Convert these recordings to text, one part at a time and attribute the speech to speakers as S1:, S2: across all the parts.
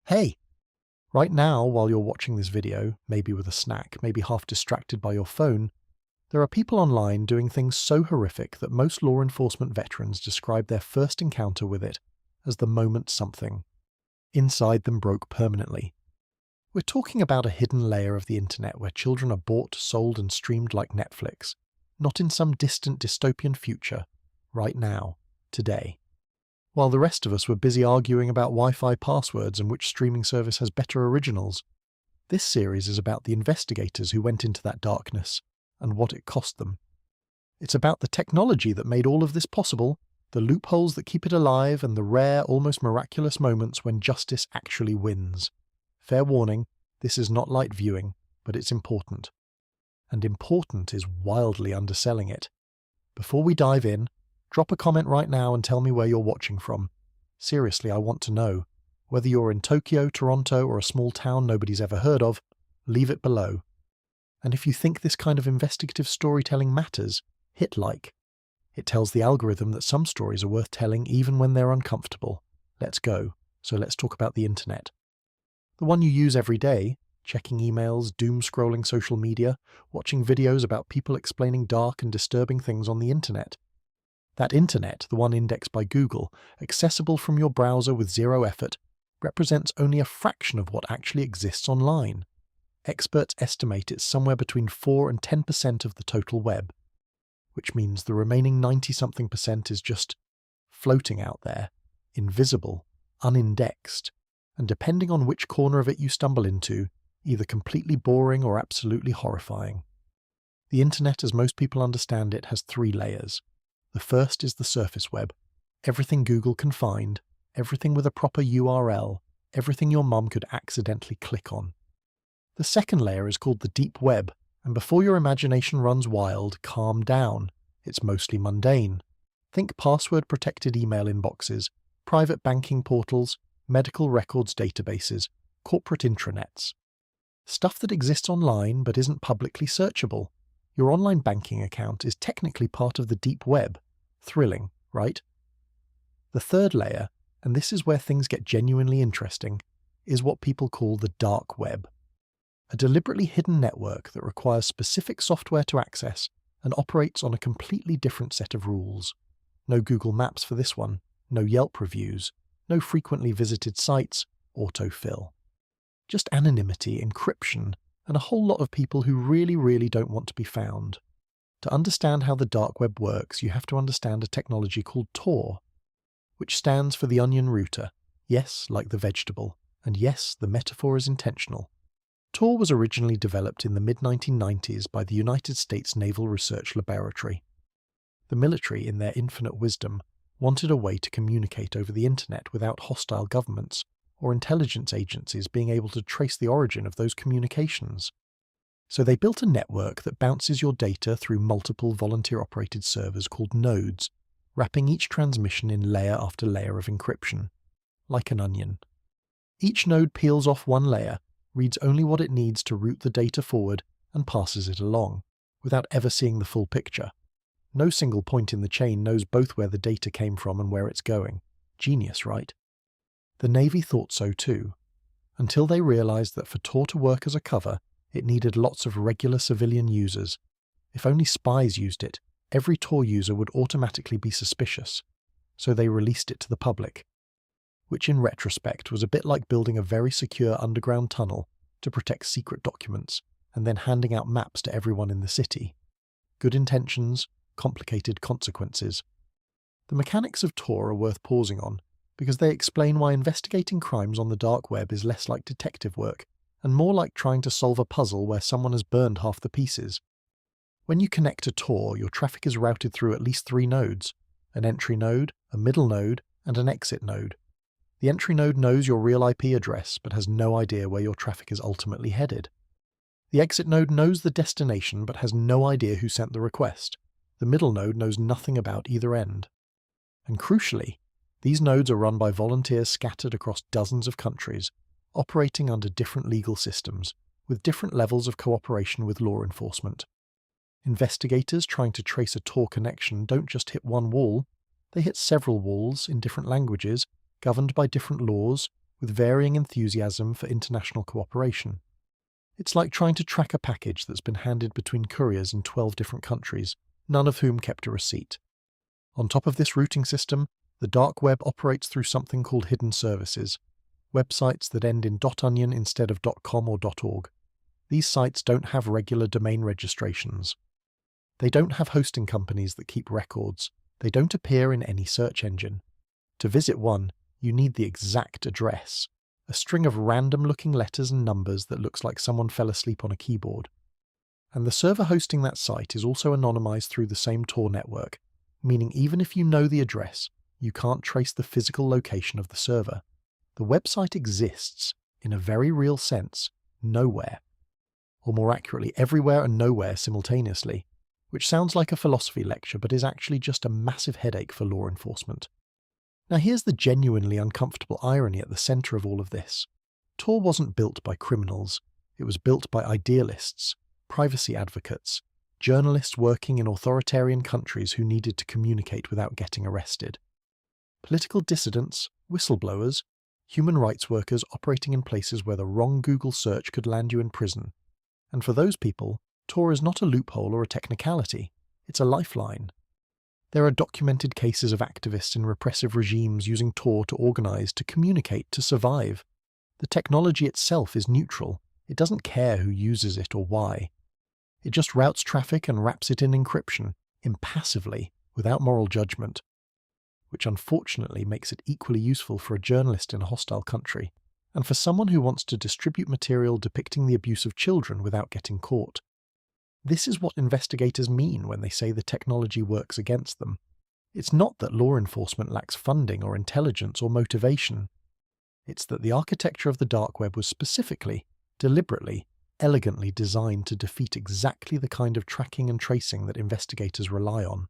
S1: Hey, right now, while you're watching this video, maybe with a snack, maybe half distracted by your phone, there are people online doing things so horrific that most law enforcement veterans describe their first encounter with it as the moment something inside them broke permanently. We're talking about a hidden layer of the internet where children are bought, sold, and streamed like Netflix, not in some distant dystopian future, right now, today. While the rest of us were busy arguing about Wi-Fi passwords and which streaming service has better originals, this series is about the investigators who went into that darkness and what it cost them. It's about the technology that made all of this possible, the loopholes that keep it alive, and the rare, almost miraculous moments when justice actually wins. Fair warning, this is not light viewing, but it's important. And important is wildly underselling it. Before we dive in, drop a comment right now and tell me where you're watching from. Seriously, I want to know. Whether you're in Tokyo, Toronto, or a small town nobody's ever heard of, leave it below. And if you think this kind of investigative storytelling matters, hit like. It tells the algorithm that some stories are worth telling even when they're uncomfortable. Let's go. So let's talk about the internet. The one you use every day, checking emails, doom-scrolling social media, watching videos about people explaining dark and disturbing things on the internet. That internet, the one indexed by Google, accessible from your browser with zero effort, represents only a fraction of what actually exists online. Experts estimate it's somewhere between 4 and 10% of the total web, which means the remaining 90-something% is just floating out there, invisible, unindexed, and depending on which corner of it you stumble into, either completely boring or absolutely horrifying. The internet, as most people understand it, has 3 layers. The first is the surface web, everything Google can find, everything with a proper URL, everything your mum could accidentally click on. The second layer is called the deep web, and before your imagination runs wild, calm down. It's mostly mundane. Think password-protected email inboxes, private banking portals, medical records databases, corporate intranets. Stuff that exists online but isn't publicly searchable. Your online banking account is technically part of the deep web. Thrilling, right? The third layer, and this is where things get genuinely interesting, is what people call the dark web. A deliberately hidden network that requires specific software to access and operates on a completely different set of rules. No Google Maps for this one, no Yelp reviews, no frequently visited sites, autofill. Just anonymity, encryption, and a whole lot of people who really don't want to be found. To understand how the dark web works, you have to understand a technology called Tor, which stands for the onion router. Yes, like the vegetable. And yes, the metaphor is intentional. Tor was originally developed in the mid-1990s by the United States Naval Research Laboratory. The military, in their infinite wisdom, wanted a way to communicate over the internet without hostile governments or intelligence agencies being able to trace the origin of those communications. So they built a network that bounces your data through multiple volunteer-operated servers called nodes, wrapping each transmission in layer after layer of encryption, like an onion. Each node peels off one layer, reads only what it needs to route the data forward, and passes it along, without ever seeing the full picture. No single point in the chain knows both where the data came from and where it's going. Genius, right? The Navy thought so too, until they realized that for Tor to work as a cover, it needed lots of regular civilian users. If only spies used it, every Tor user would automatically be suspicious, so they released it to the public, which in retrospect was a bit like building a very secure underground tunnel to protect secret documents and then handing out maps to everyone in the city. Good intentions, complicated consequences. The mechanics of Tor are worth pausing on, because they explain why investigating crimes on the dark web is less like detective work and more like trying to solve a puzzle where someone has burned half the pieces. When you connect to Tor, your traffic is routed through at least 3 nodes, an entry node, a middle node, and an exit node. The entry node knows your real IP address but has no idea where your traffic is ultimately headed. The exit node knows the destination but has no idea who sent the request. The middle node knows nothing about either end. And crucially, these nodes are run by volunteers scattered across dozens of countries, operating under different legal systems, with different levels of cooperation with law enforcement. Investigators trying to trace a Tor connection don't just hit one wall, they hit several walls in different languages, governed by different laws, with varying enthusiasm for international cooperation. It's like trying to track a package that's been handed between couriers in 12 different countries, none of whom kept a receipt. On top of this routing system, the dark web operates through something called hidden services, websites that end in .onion instead of .com or .org. These sites don't have regular domain registrations. They don't have hosting companies that keep records. They don't appear in any search engine. To visit one, you need the exact address, a string of random-looking letters and numbers that looks like someone fell asleep on a keyboard. And the server hosting that site is also anonymized through the same Tor network, meaning even if you know the address, you can't trace the physical location of the server. The website exists, in a very real sense, nowhere. Or more accurately, everywhere and nowhere simultaneously, which sounds like a philosophy lecture but is actually just a massive headache for law enforcement. Now here's the genuinely uncomfortable irony at the center of all of this. Tor wasn't built by criminals. It was built by idealists, privacy advocates, journalists working in authoritarian countries who needed to communicate without getting arrested. Political dissidents, whistleblowers, human rights workers operating in places where the wrong Google search could land you in prison. And for those people, Tor is not a loophole or a technicality, it's a lifeline. There are documented cases of activists in repressive regimes using Tor to organize, to communicate, to survive. The technology itself is neutral. It doesn't care who uses it or why. It just routes traffic and wraps it in encryption, impassively, without moral judgment, which unfortunately makes it equally useful for a journalist in a hostile country, and for someone who wants to distribute material depicting the abuse of children without getting caught. This is what investigators mean when they say the technology works against them. It's not that law enforcement lacks funding or intelligence or motivation. It's that the architecture of the dark web was specifically, deliberately, elegantly designed to defeat exactly the kind of tracking and tracing that investigators rely on.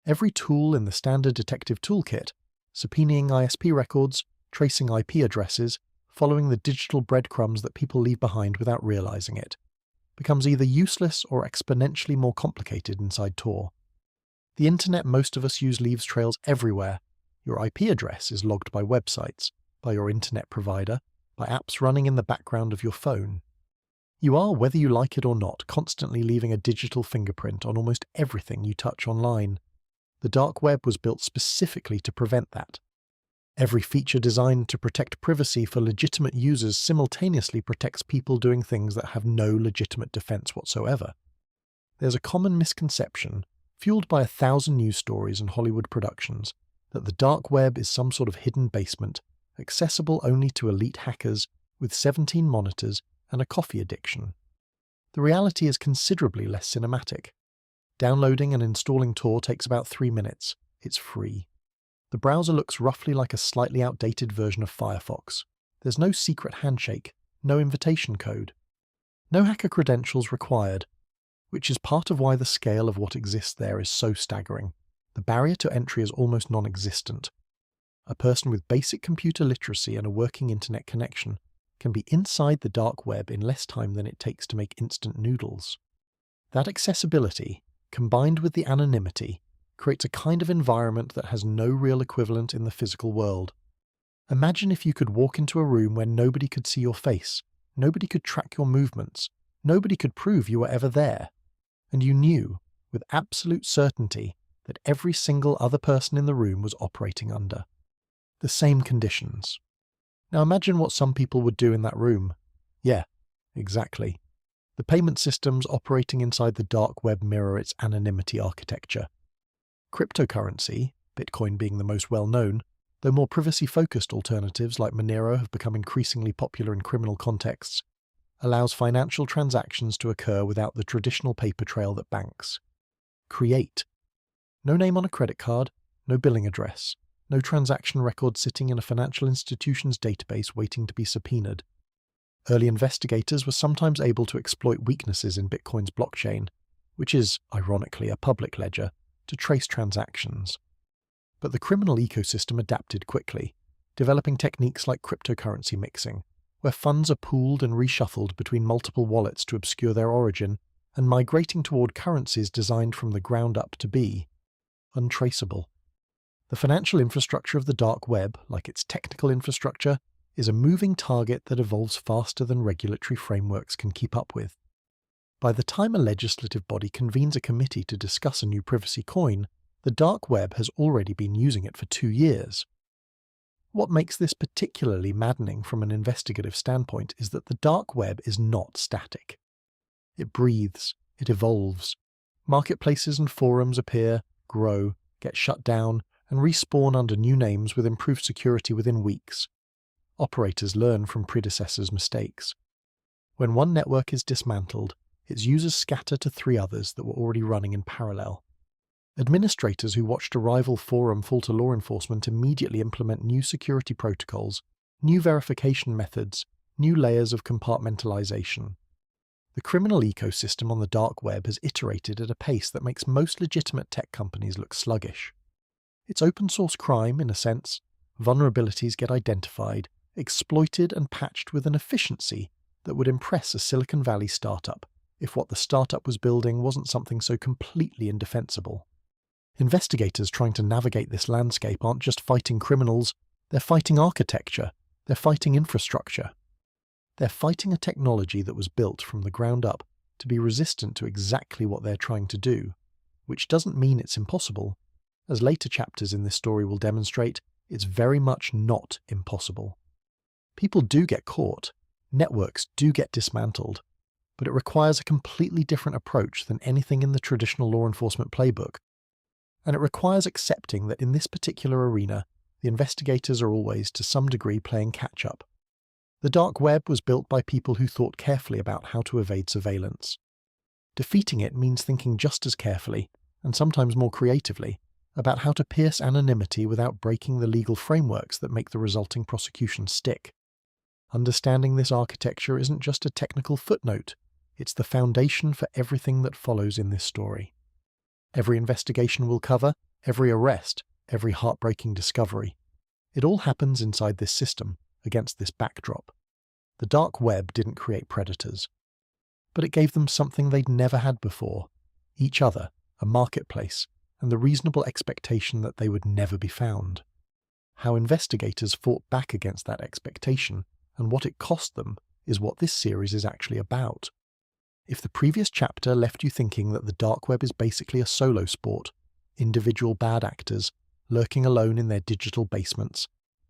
S1: Every tool in the standard detective toolkit, subpoenaing ISP records, tracing IP addresses, following the digital breadcrumbs that people leave behind without realizing it, becomes either useless or exponentially more complicated inside Tor. The internet most of us use leaves trails everywhere. Your IP address is logged by websites, by your internet provider, by apps running in the background of your phone. You are, whether you like it or not, constantly leaving a digital fingerprint on almost everything you touch online. The dark web was built specifically to prevent that. Every feature designed to protect privacy for legitimate users simultaneously protects people doing things that have no legitimate defense whatsoever. There's a common misconception, fueled by 1,000 news stories and Hollywood productions, that the dark web is some sort of hidden basement, accessible only to elite hackers with 17 monitors and a coffee addiction. The reality is considerably less cinematic. Downloading and installing Tor takes about 3 minutes. It's free. The browser looks roughly like a slightly outdated version of Firefox. There's no secret handshake, no invitation code. No hacker credentials required, which is part of why the scale of what exists there is so staggering. The barrier to entry is almost non-existent. A person with basic computer literacy and a working internet connection can be inside the dark web in less time than it takes to make instant noodles. That accessibility, combined with the anonymity, creates a kind of environment that has no real equivalent in the physical world. Imagine if you could walk into a room where nobody could see your face, nobody could track your movements, nobody could prove you were ever there, and you knew, with absolute certainty, that every single other person in the room was operating under the same conditions. Now imagine what some people would do in that room. Yeah, exactly. The payment systems operating inside the dark web mirror its anonymity architecture. Cryptocurrency, Bitcoin being the most well-known, though more privacy-focused alternatives like Monero have become increasingly popular in criminal contexts, allows financial transactions to occur without the traditional paper trail that banks create. No name on a credit card, no billing address, no transaction record sitting in a financial institution's database waiting to be subpoenaed. Early investigators were sometimes able to exploit weaknesses in Bitcoin's blockchain, which is, ironically, a public ledger, to trace transactions. But the criminal ecosystem adapted quickly, developing techniques like cryptocurrency mixing, where funds are pooled and reshuffled between multiple wallets to obscure their origin, and migrating toward currencies designed from the ground up to be untraceable. The financial infrastructure of the dark web, like its technical infrastructure, is a moving target that evolves faster than regulatory frameworks can keep up with. By the time a legislative body convenes a committee to discuss a new privacy coin, the dark web has already been using it for 2 years. What makes this particularly maddening from an investigative standpoint is that the dark web is not static. It breathes, it evolves. Marketplaces and forums appear, grow, get shut down, and respawn under new names with improved security within weeks. Operators learn from predecessors' mistakes. When one network is dismantled, its users scatter to 3 others that were already running in parallel. Administrators who watched a rival forum fall to law enforcement immediately implement new security protocols, new verification methods, new layers of compartmentalization. The criminal ecosystem on the dark web has iterated at a pace that makes most legitimate tech companies look sluggish. It's open source crime, in a sense. Vulnerabilities get identified, exploited and patched with an efficiency that would impress a Silicon Valley startup if what the startup was building wasn't something so completely indefensible. Investigators trying to navigate this landscape aren't just fighting criminals, they're fighting architecture, they're fighting infrastructure. They're fighting a technology that was built from the ground up to be resistant to exactly what they're trying to do, which doesn't mean it's impossible. As later chapters in this story will demonstrate, it's very much not impossible. People do get caught, networks do get dismantled, but it requires a completely different approach than anything in the traditional law enforcement playbook. And it requires accepting that in this particular arena, the investigators are always, to some degree, playing catch-up. The dark web was built by people who thought carefully about how to evade surveillance. Defeating it means thinking just as carefully, and sometimes more creatively, about how to pierce anonymity without breaking the legal frameworks that make the resulting prosecution stick. Understanding this architecture isn't just a technical footnote, it's the foundation for everything that follows in this story. Every investigation will cover, every arrest, every heartbreaking discovery. It all happens inside this system, against this backdrop. The dark web didn't create predators, but it gave them something they'd never had before: each other, a marketplace, and the reasonable expectation that they would never be found. How investigators fought back against that expectation, and what it cost them, is what this series is actually about. If the previous chapter left you thinking that the dark web is basically a solo sport, individual bad actors, lurking alone in their digital basements,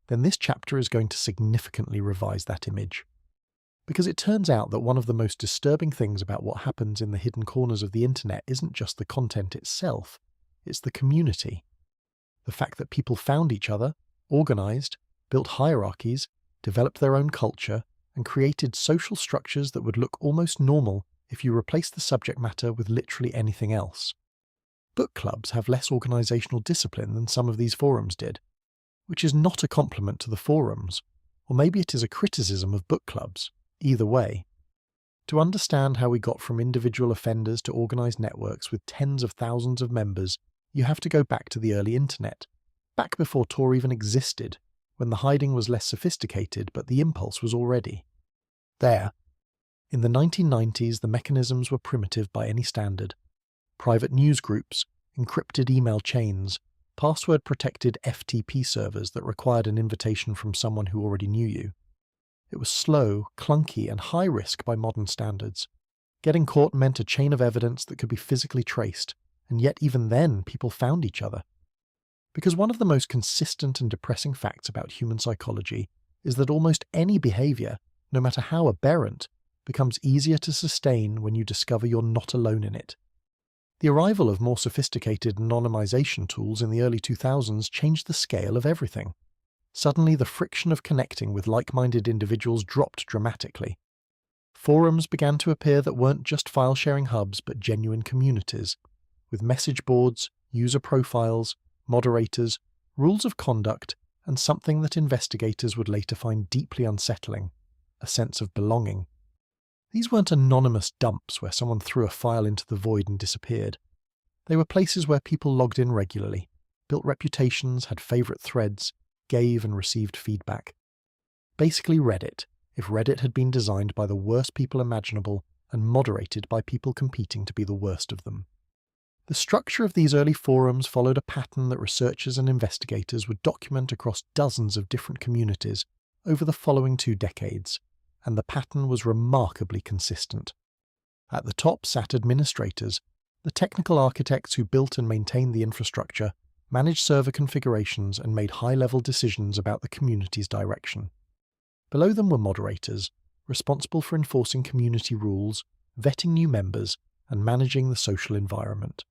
S1: then this chapter is going to significantly revise that image. Because it turns out that one of the most disturbing things about what happens in the hidden corners of the internet isn't just the content itself, it's the community. The fact that people found each other, organized, built hierarchies, developed their own culture, and created social structures that would look almost normal if you replaced the subject matter with literally anything else. Book clubs have less organizational discipline than some of these forums did, which is not a compliment to the forums, or maybe it is a criticism of book clubs. Either way. To understand how we got from individual offenders to organized networks with tens of thousands of members, you have to go back to the early internet, back before Tor even existed, when the hiding was less sophisticated but the impulse was already there. In the 1990s, the mechanisms were primitive by any standard. Private news groups, encrypted email chains, password-protected FTP servers that required an invitation from someone who already knew you. It was slow, clunky, and high risk by modern standards. Getting caught meant a chain of evidence that could be physically traced, and yet even then people found each other. Because one of the most consistent and depressing facts about human psychology is that almost any behavior, no matter how aberrant, becomes easier to sustain when you discover you're not alone in it. The arrival of more sophisticated anonymization tools in the early 2000s changed the scale of everything. Suddenly, the friction of connecting with like-minded individuals dropped dramatically. Forums began to appear that weren't just file-sharing hubs but genuine communities, with message boards, user profiles, moderators, rules of conduct, and something that investigators would later find deeply unsettling: a sense of belonging. These weren't anonymous dumps where someone threw a file into the void and disappeared. They were places where people logged in regularly, built reputations, had favorite threads, gave and received feedback. Basically Reddit, if Reddit had been designed by the worst people imaginable and moderated by people competing to be the worst of them. The structure of these early forums followed a pattern that researchers and investigators would document across dozens of different communities over the following 2 decades, and the pattern was remarkably consistent. At the top sat administrators, the technical architects who built and maintained the infrastructure, managed server configurations, and made high-level decisions about the community's direction. Below them were moderators, responsible for enforcing community rules, vetting new members, and managing the social environment.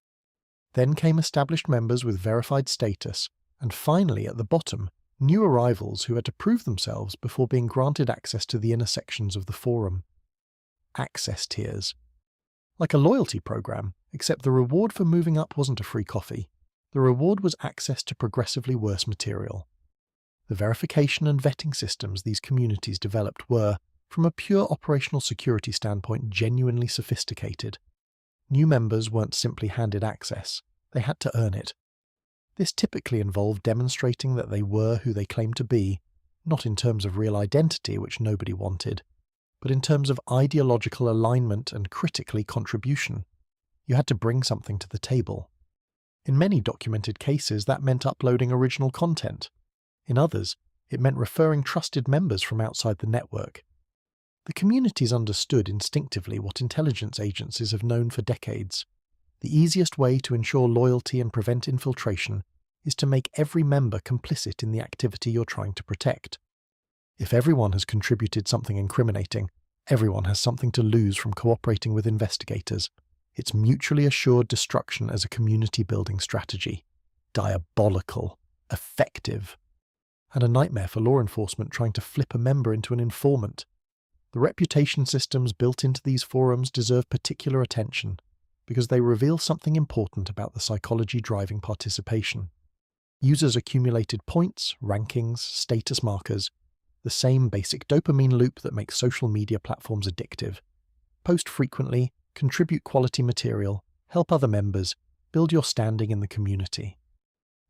S1: Then came established members with verified status, and finally, at the bottom, new arrivals who had to prove themselves before being granted access to the inner sections of the forum. Access tiers. Like a loyalty program, except the reward for moving up wasn't a free coffee. The reward was access to progressively worse material. The verification and vetting systems these communities developed were, from a pure operational security standpoint, genuinely sophisticated. New members weren't simply handed access, they had to earn it. This typically involved demonstrating that they were who they claimed to be, not in terms of real identity, which nobody wanted, but in terms of ideological alignment and, critically, contribution. You had to bring something to the table. In many documented cases, that meant uploading original content. In others, it meant referring trusted members from outside the network. The communities understood instinctively what intelligence agencies have known for decades. The easiest way to ensure loyalty and prevent infiltration is to make every member complicit in the activity you're trying to protect. If everyone has contributed something incriminating, everyone has something to lose from cooperating with investigators. It's mutually assured destruction as a community-building strategy. Diabolical. Effective. And a nightmare for law enforcement trying to flip a member into an informant. The reputation systems built into these forums deserve particular attention, because they reveal something important about the psychology driving participation. Users accumulated points, rankings, status markers, the same basic dopamine loop that makes social media platforms addictive. Post frequently, contribute quality material, help other members, build your standing in the community.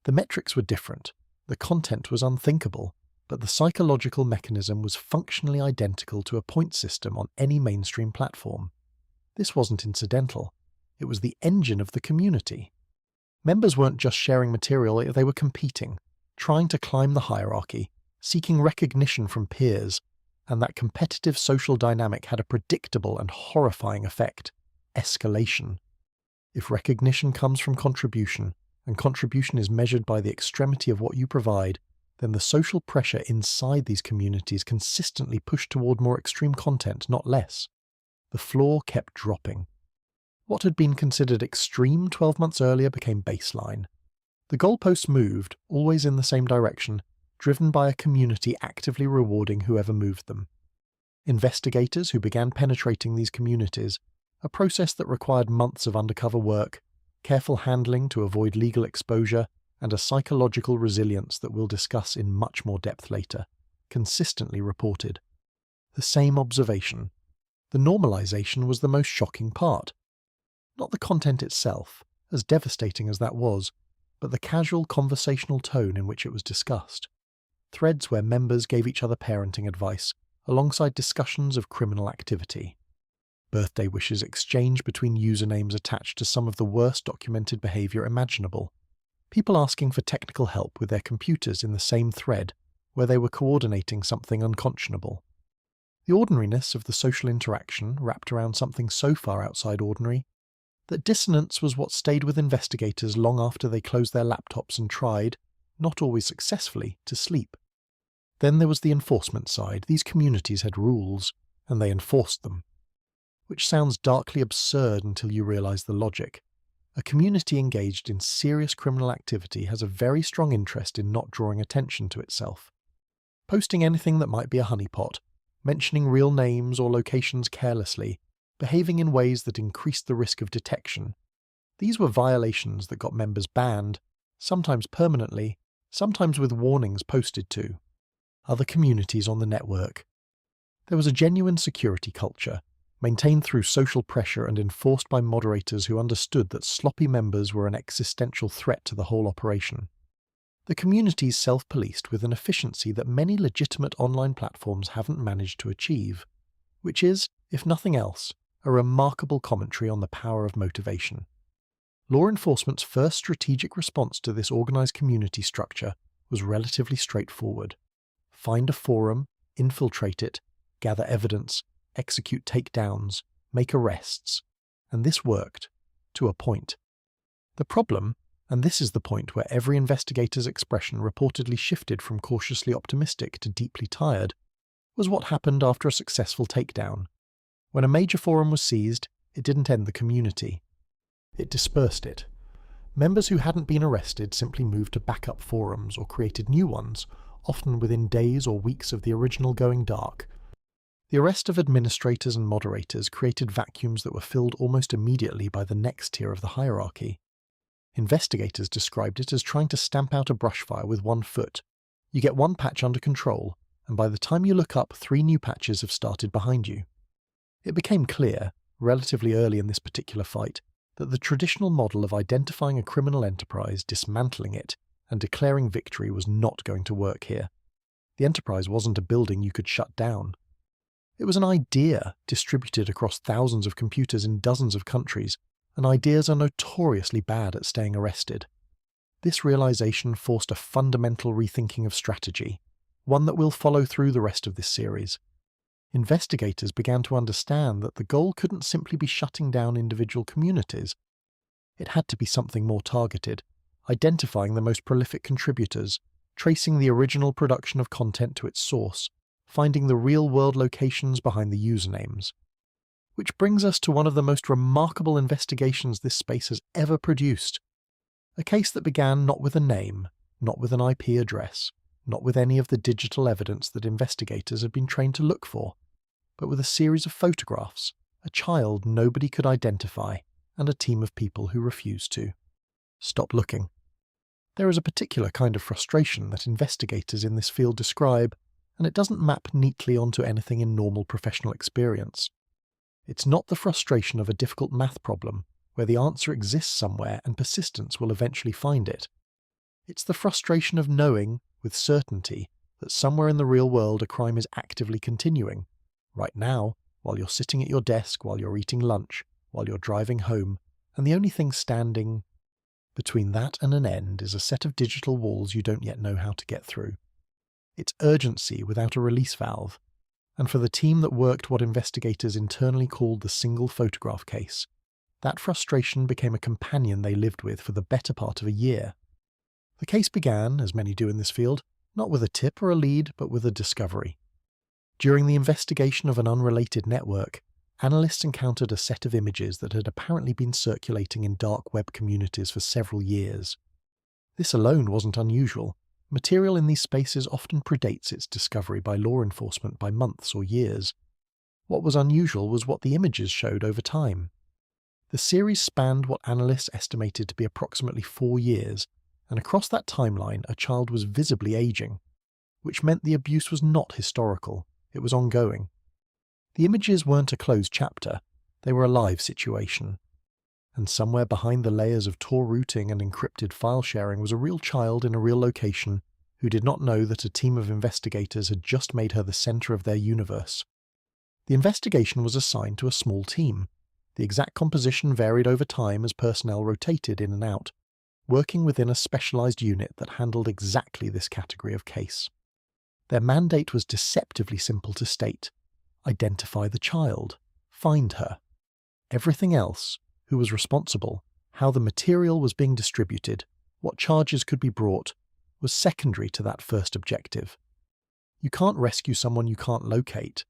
S1: The metrics were different, the content was unthinkable, but the psychological mechanism was functionally identical to a point system on any mainstream platform. This wasn't incidental, it was the engine of the community. Members weren't just sharing material, they were competing, trying to climb the hierarchy, seeking recognition from peers, and that competitive social dynamic had a predictable and horrifying effect: escalation. If recognition comes from contribution, and contribution is measured by the extremity of what you provide, then the social pressure inside these communities consistently pushed toward more extreme content, not less. The floor kept dropping. What had been considered extreme 12 months earlier became baseline. The goalposts moved, always in the same direction, driven by a community actively rewarding whoever moved them. Investigators who began penetrating these communities, a process that required months of undercover work, careful handling to avoid legal exposure, and a psychological resilience that we'll discuss in much more depth later, consistently reported the same observation. The normalization was the most shocking part. Not the content itself, as devastating as that was, but the casual conversational tone in which it was discussed. Threads where members gave each other parenting advice, alongside discussions of criminal activity. Birthday wishes exchanged between usernames attached to some of the worst documented behavior imaginable. People asking for technical help with their computers in the same thread, where they were coordinating something unconscionable. The ordinariness of the social interaction wrapped around something so far outside ordinary that dissonance was what stayed with investigators long after they closed their laptops and tried, not always successfully, to sleep. Then there was the enforcement side. These communities had rules, and they enforced them. Which sounds darkly absurd until you realize the logic. A community engaged in serious criminal activity has a very strong interest in not drawing attention to itself. Posting anything that might be a honeypot, mentioning real names or locations carelessly, behaving in ways that increased the risk of detection. These were violations that got members banned, sometimes permanently, sometimes with warnings posted to other communities on the network. There was a genuine security culture, maintained through social pressure and enforced by moderators who understood that sloppy members were an existential threat to the whole operation. The communities self-policed with an efficiency that many legitimate online platforms haven't managed to achieve, which is, if nothing else, a remarkable commentary on the power of motivation. Law enforcement's first strategic response to this organized community structure was relatively straightforward. Find a forum, infiltrate it, gather evidence, execute takedowns, make arrests. And this worked, to a point. The problem, and this is the point where every investigator's expression reportedly shifted from cautiously optimistic to deeply tired, was what happened after a successful takedown. When a major forum was seized, it didn't end the community. It dispersed it. Members who hadn't been arrested simply moved to backup forums or created new ones, often within days or weeks of the original going dark. The arrest of administrators and moderators created vacuums that were filled almost immediately by the next tier of the hierarchy. Investigators described it as trying to stamp out a brushfire with one foot. You get one patch under control, and by the time you look up, 3 new patches have started behind you. It became clear, relatively early in this particular fight, that the traditional model of identifying a criminal enterprise, dismantling it, and declaring victory was not going to work here. The enterprise wasn't a building you could shut down. It was an idea distributed across thousands of computers in dozens of countries, and ideas are notoriously bad at staying arrested. This realization forced a fundamental rethinking of strategy, one that will follow through the rest of this series. Investigators began to understand that the goal couldn't simply be shutting down individual communities. It had to be something more targeted, identifying the most prolific contributors, tracing the original production of content to its source, finding the real-world locations behind the usernames. Which brings us to one of the most remarkable investigations this space has ever produced. A case that began not with a name, not with an IP address, not with any of the digital evidence that investigators had been trained to look for, but with a series of photographs, a child nobody could identify, and a team of people who refused to. Stop looking. There is a particular kind of frustration that investigators in this field describe, and it doesn't map neatly onto anything in normal professional experience. It's not the frustration of a difficult math problem, where the answer exists somewhere and persistence will eventually find it. It's the frustration of knowing, with certainty, that somewhere in the real world a crime is actively continuing. Right now, while you're sitting at your desk, while you're eating lunch, while you're driving home, and the only thing standing between that and an end is a set of digital walls you don't yet know how to get through. It's urgency without a release valve, and for the team that worked what investigators internally called the single photograph case, that frustration became a companion they lived with for the better part of a year. The case began, as many do in this field, not with a tip or a lead, but with a discovery. During the investigation of an unrelated network, analysts encountered a set of images that had apparently been circulating in dark web communities for several years. This alone wasn't unusual. Material in these spaces often predates its discovery by law enforcement by months or years. What was unusual was what the images showed over time. The series spanned what analysts estimated to be approximately 4 years, and across that timeline a child was visibly aging, which meant the abuse was not historical, it was ongoing. The images weren't a closed chapter, they were a live situation. And somewhere behind the layers of Tor routing and encrypted file sharing was a real child in a real location who did not know that a team of investigators had just made her the center of their universe. The investigation was assigned to a small team. The exact composition varied over time as personnel rotated in and out, working within a specialized unit that handled exactly this category of case. Their mandate was deceptively simple to state: identify the child, find her. Everything else, who was responsible, how the material was being distributed, what charges could be brought, was secondary to that first objective. You can't rescue someone you can't locate,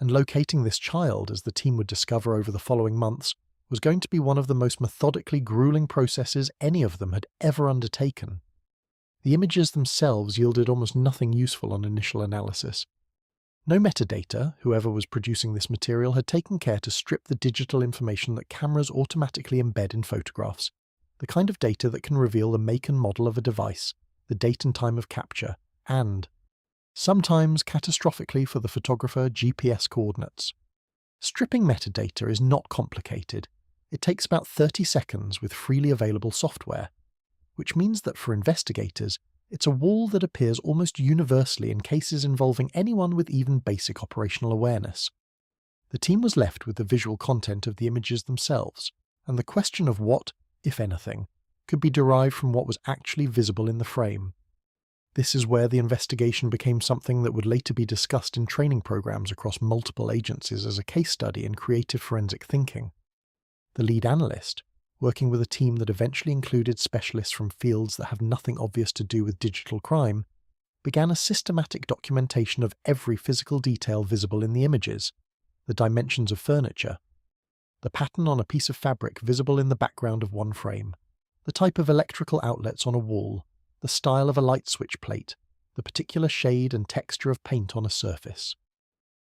S1: and locating this child, as the team would discover over the following months, was going to be one of the most methodically grueling processes any of them had ever undertaken. The images themselves yielded almost nothing useful on initial analysis. No metadata, whoever was producing this material, had taken care to strip the digital information that cameras automatically embed in photographs, the kind of data that can reveal the make and model of a device, the date and time of capture, and, sometimes catastrophically for the photographer, GPS coordinates. Stripping metadata is not complicated. It takes about 30 seconds with freely available software, which means that for investigators, it's a wall that appears almost universally in cases involving anyone with even basic operational awareness. The team was left with the visual content of the images themselves, and the question of what, if anything, could be derived from what was actually visible in the frame. This is where the investigation became something that would later be discussed in training programs across multiple agencies as a case study in creative forensic thinking. The lead analyst, working with a team that eventually included specialists from fields that have nothing obvious to do with digital crime, began a systematic documentation of every physical detail visible in the images, the dimensions of furniture, the pattern on a piece of fabric visible in the background of one frame, the type of electrical outlets on a wall, the style of a light switch plate, the particular shade and texture of paint on a surface.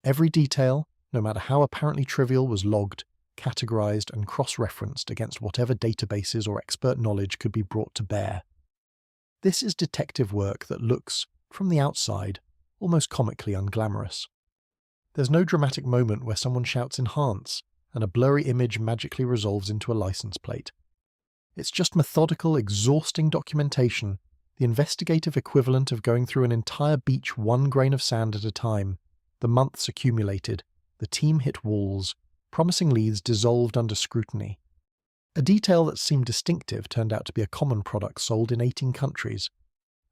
S1: Every detail, no matter how apparently trivial, was logged, categorized, and cross-referenced against whatever databases or expert knowledge could be brought to bear. This is detective work that looks, from the outside, almost comically unglamorous. There's no dramatic moment where someone shouts "enhance" and a blurry image magically resolves into a license plate. It's just methodical, exhausting documentation, the investigative equivalent of going through an entire beach one grain of sand at a time. The months accumulated, the team hit walls, promising leads dissolved under scrutiny. A detail that seemed distinctive turned out to be a common product sold in 18 countries.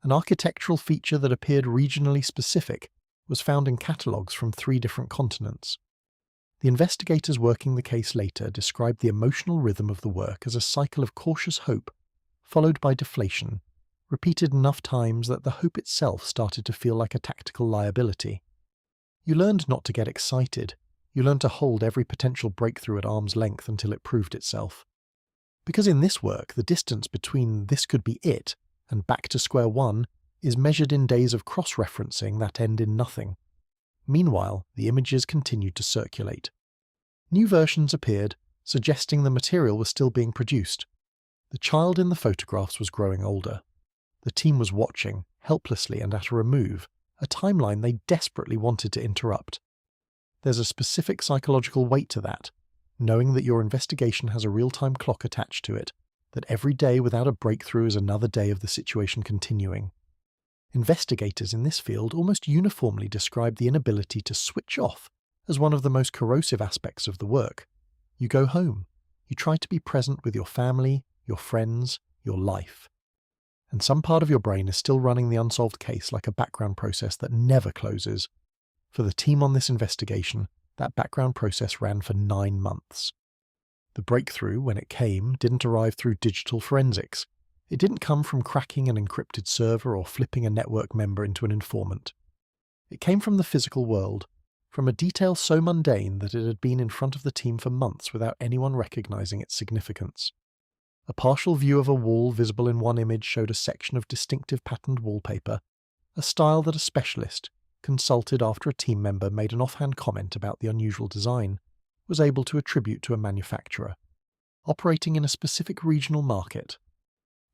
S1: An architectural feature that appeared regionally specific was found in catalogues from 3 different continents. The investigators working the case later described the emotional rhythm of the work as a cycle of cautious hope, followed by deflation, repeated enough times that the hope itself started to feel like a tactical liability. You learned not to get excited. You learned to hold every potential breakthrough at arm's length until it proved itself. Because in this work, the distance between "this could be it" and back to square one is measured in days of cross-referencing that end in nothing. Meanwhile, the images continued to circulate. New versions appeared, suggesting the material was still being produced. The child in the photographs was growing older. The team was watching, helplessly and at a remove, a timeline they desperately wanted to interrupt. There's a specific psychological weight to that, knowing that your investigation has a real-time clock attached to it, that every day without a breakthrough is another day of the situation continuing. Investigators in this field almost uniformly describe the inability to switch off as one of the most corrosive aspects of the work. You go home. You try to be present with your family, your friends, your life. And some part of your brain is still running the unsolved case like a background process that never closes. For the team on this investigation, that background process ran for 9 months. The breakthrough, when it came, didn't arrive through digital forensics. It didn't come from cracking an encrypted server or flipping a network member into an informant. It came from the physical world, from a detail so mundane that it had been in front of the team for months without anyone recognizing its significance. A partial view of a wall visible in one image showed a section of distinctive patterned wallpaper, a style that a specialist, consulted after a team member made an offhand comment about the unusual design, was able to attribute to a manufacturer, operating in a specific regional market.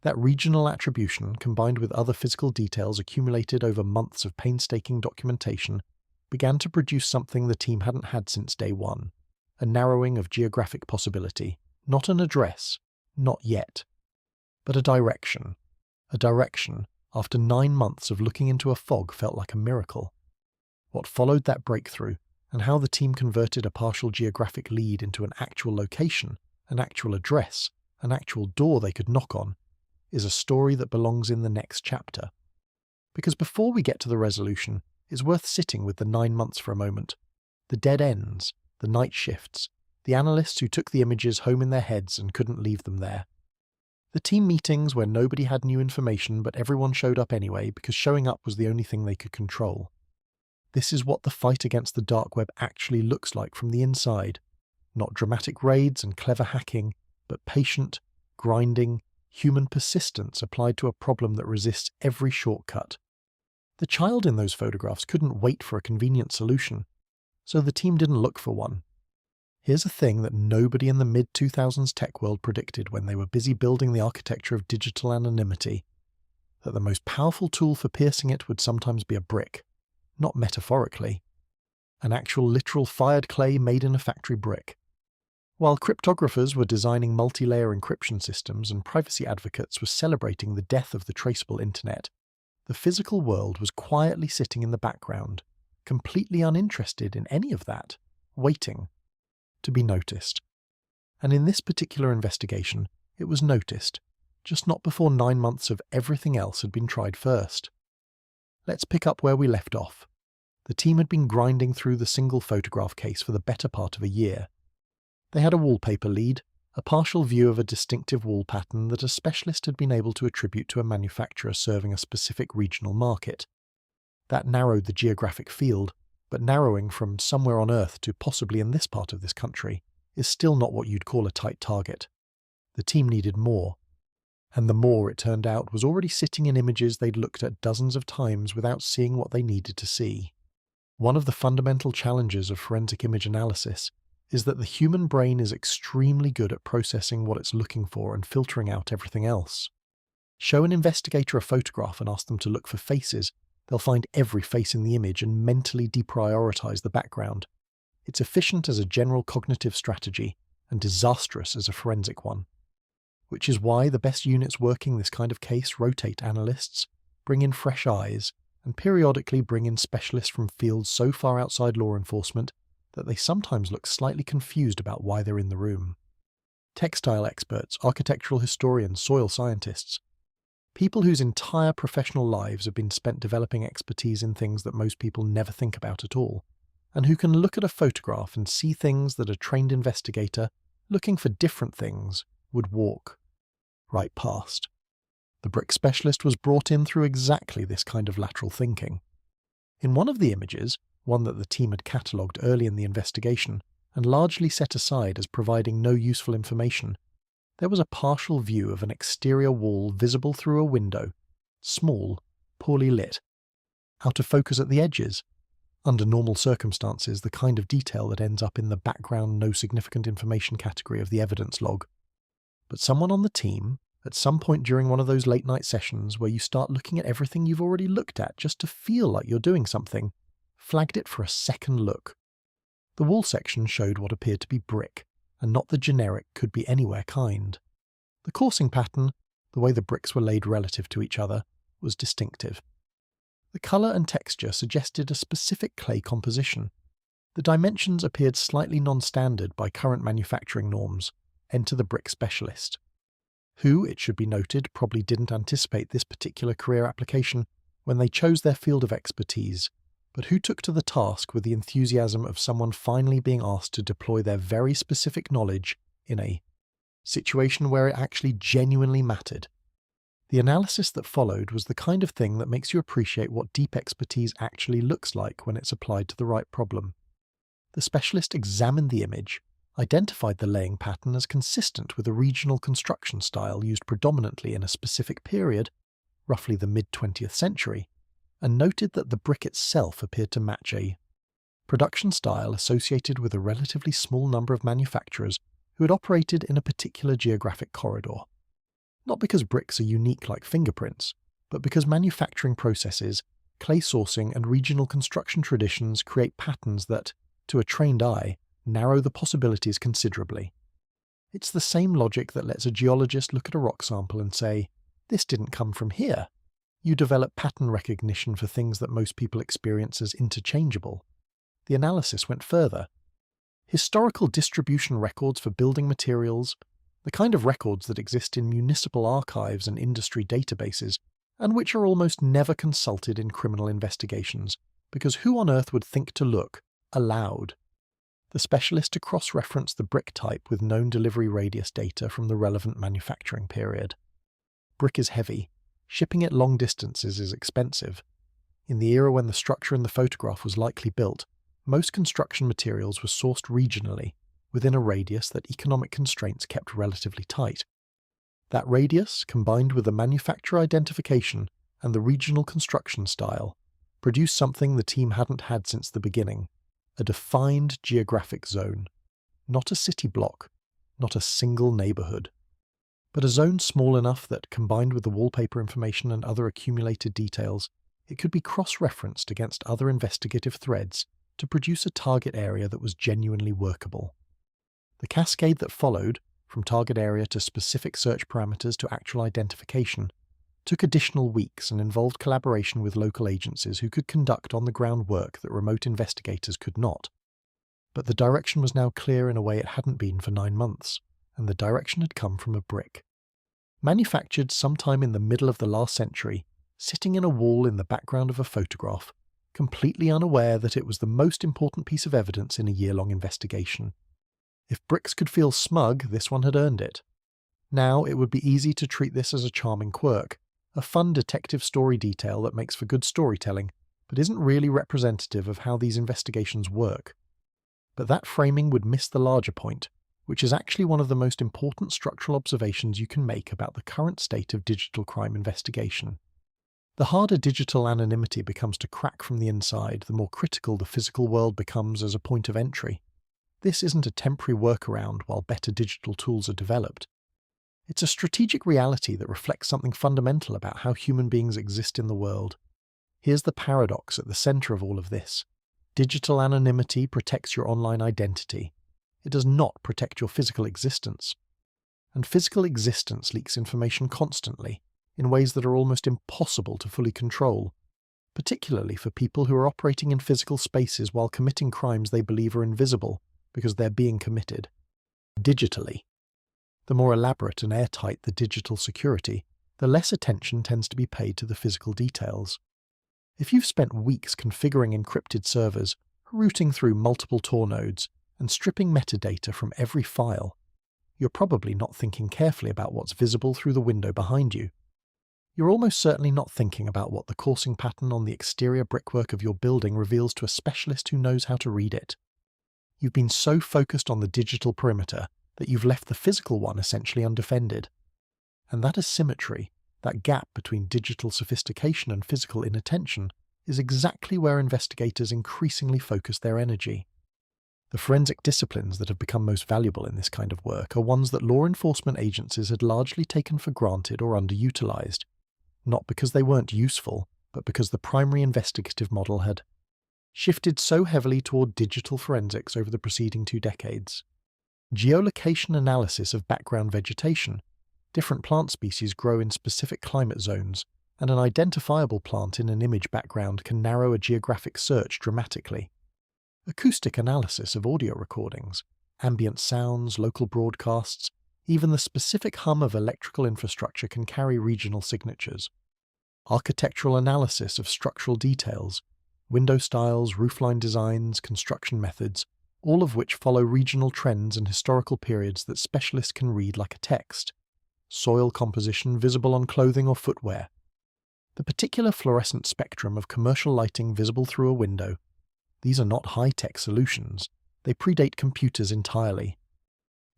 S1: That regional attribution, combined with other physical details accumulated over months of painstaking documentation, began to produce something the team hadn't had since day one, a narrowing of geographic possibility, not an address, not yet, but a direction. A direction, after 9 months of looking into a fog, felt like a miracle. What followed that breakthrough, and how the team converted a partial geographic lead into an actual location, an actual address, an actual door they could knock on, is a story that belongs in the next chapter. Because before we get to the resolution, it's worth sitting with the 9 months for a moment. The dead ends, the night shifts, the analysts who took the images home in their heads and couldn't leave them there. The team meetings where nobody had new information but everyone showed up anyway because showing up was the only thing they could control. This is what the fight against the dark web actually looks like from the inside. Not dramatic raids and clever hacking, but patient, grinding, human persistence applied to a problem that resists every shortcut. The child in those photographs couldn't wait for a convenient solution, so the team didn't look for one. Here's a thing that nobody in the mid-2000s tech world predicted when they were busy building the architecture of digital anonymity, that the most powerful tool for piercing it would sometimes be a brick, not metaphorically, an actual literal fired clay made in a factory brick. While cryptographers were designing multi-layer encryption systems and privacy advocates were celebrating the death of the traceable internet, the physical world was quietly sitting in the background, completely uninterested in any of that, waiting to be noticed. And in this particular investigation, it was noticed, just not before 9 months of everything else had been tried first. Let's pick up where we left off. The team had been grinding through the single photograph case for the better part of a year. They had a wallpaper lead, a partial view of a distinctive wall pattern that a specialist had been able to attribute to a manufacturer serving a specific regional market. That narrowed the geographic field, but narrowing from somewhere on Earth to possibly in this part of this country is still not what you'd call a tight target. The team needed more. And the more, it turned out, was already sitting in images they'd looked at dozens of times without seeing what they needed to see. One of the fundamental challenges of forensic image analysis is that the human brain is extremely good at processing what it's looking for and filtering out everything else. Show an investigator a photograph and ask them to look for faces, they'll find every face in the image and mentally deprioritize the background. It's efficient as a general cognitive strategy and disastrous as a forensic one. Which is why the best units working this kind of case rotate analysts, bring in fresh eyes, and periodically bring in specialists from fields so far outside law enforcement that they sometimes look slightly confused about why they're in the room. Textile experts, architectural historians, soil scientists. People whose entire professional lives have been spent developing expertise in things that most people never think about at all, and who can look at a photograph and see things that a trained investigator, looking for different things, would walk right past. The brick specialist was brought in through exactly this kind of lateral thinking. In one of the images, one that the team had catalogued early in the investigation and largely set aside as providing no useful information, there was a partial view of an exterior wall visible through a window, small, poorly lit, out of focus at the edges. Under normal circumstances, the kind of detail that ends up in the background no significant information category of the evidence log. But someone on the team, at some point during one of those late night sessions where you start looking at everything you've already looked at just to feel like you're doing something, flagged it for a second look. The wall section showed what appeared to be brick, and not the generic could be anywhere kind. The coursing pattern, the way the bricks were laid relative to each other, was distinctive. The colour and texture suggested a specific clay composition. The dimensions appeared slightly non-standard by current manufacturing norms. Enter the brick specialist, who, it should be noted, probably didn't anticipate this particular career application when they chose their field of expertise, but who took to the task with the enthusiasm of someone finally being asked to deploy their very specific knowledge in a situation where it actually genuinely mattered. The analysis that followed was the kind of thing that makes you appreciate what deep expertise actually looks like when it's applied to the right problem. The specialist examined the image, identified the laying pattern as consistent with a regional construction style used predominantly in a specific period, roughly the mid-20th century, and noted that the brick itself appeared to match a production style associated with a relatively small number of manufacturers who had operated in a particular geographic corridor. Not because bricks are unique like fingerprints, but because manufacturing processes, clay sourcing and regional construction traditions create patterns that, to a trained eye, narrow the possibilities considerably. It's the same logic that lets a geologist look at a rock sample and say, "This didn't come from here." You develop pattern recognition for things that most people experience as interchangeable. The analysis went further. Historical distribution records for building materials, the kind of records that exist in municipal archives and industry databases, and which are almost never consulted in criminal investigations, because who on earth would think to look, aloud? The specialist to cross-reference the brick type with known delivery radius data from the relevant manufacturing period. Brick is heavy. Shipping it long distances is expensive. In the era when the structure in the photograph was likely built, most construction materials were sourced regionally, within a radius that economic constraints kept relatively tight. That radius, combined with the manufacturer identification and the regional construction style, produced something the team hadn't had since the beginning: a defined geographic zone. Not a city block, not a single neighbourhood, but a zone small enough that, combined with the wallpaper information and other accumulated details, it could be cross-referenced against other investigative threads to produce a target area that was genuinely workable. The cascade that followed, from target area to specific search parameters to actual identification, took additional weeks and involved collaboration with local agencies who could conduct on-the-ground work that remote investigators could not. But the direction was now clear in a way it hadn't been for 9 months, and the direction had come from a brick. Manufactured sometime in the middle of the last century, sitting in a wall in the background of a photograph, completely unaware that it was the most important piece of evidence in a year-long investigation. If bricks could feel smug, this one had earned it. Now it would be easy to treat this as a charming quirk, a fun detective story detail that makes for good storytelling, but isn't really representative of how these investigations work. But that framing would miss the larger point, which is actually one of the most important structural observations you can make about the current state of digital crime investigation. The harder digital anonymity becomes to crack from the inside, the more critical the physical world becomes as a point of entry. This isn't a temporary workaround while better digital tools are developed. It's a strategic reality that reflects something fundamental about how human beings exist in the world. Here's the paradox at the center of all of this. Digital anonymity protects your online identity. It does not protect your physical existence. And physical existence leaks information constantly, in ways that are almost impossible to fully control, particularly for people who are operating in physical spaces while committing crimes they believe are invisible because they're being committed digitally. The more elaborate and airtight the digital security, the less attention tends to be paid to the physical details. If you've spent weeks configuring encrypted servers, routing through multiple Tor nodes, and stripping metadata from every file, you're probably not thinking carefully about what's visible through the window behind you. You're almost certainly not thinking about what the coursing pattern on the exterior brickwork of your building reveals to a specialist who knows how to read it. You've been so focused on the digital perimeter that you've left the physical one essentially undefended. And that asymmetry, that gap between digital sophistication and physical inattention, is exactly where investigators increasingly focus their energy. The forensic disciplines that have become most valuable in this kind of work are ones that law enforcement agencies had largely taken for granted or underutilized, not because they weren't useful, but because the primary investigative model had shifted so heavily toward digital forensics over the preceding 2 decades. Geolocation analysis of background vegetation. Different plant species grow in specific climate zones, and an identifiable plant in an image background can narrow a geographic search dramatically. Acoustic analysis of audio recordings, ambient sounds, local broadcasts, even the specific hum of electrical infrastructure can carry regional signatures. Architectural analysis of structural details, window styles, roofline designs, construction methods, all of which follow regional trends and historical periods that specialists can read like a text. Soil composition visible on clothing or footwear. The particular fluorescent spectrum of commercial lighting visible through a window. These are not high-tech solutions. They predate computers entirely.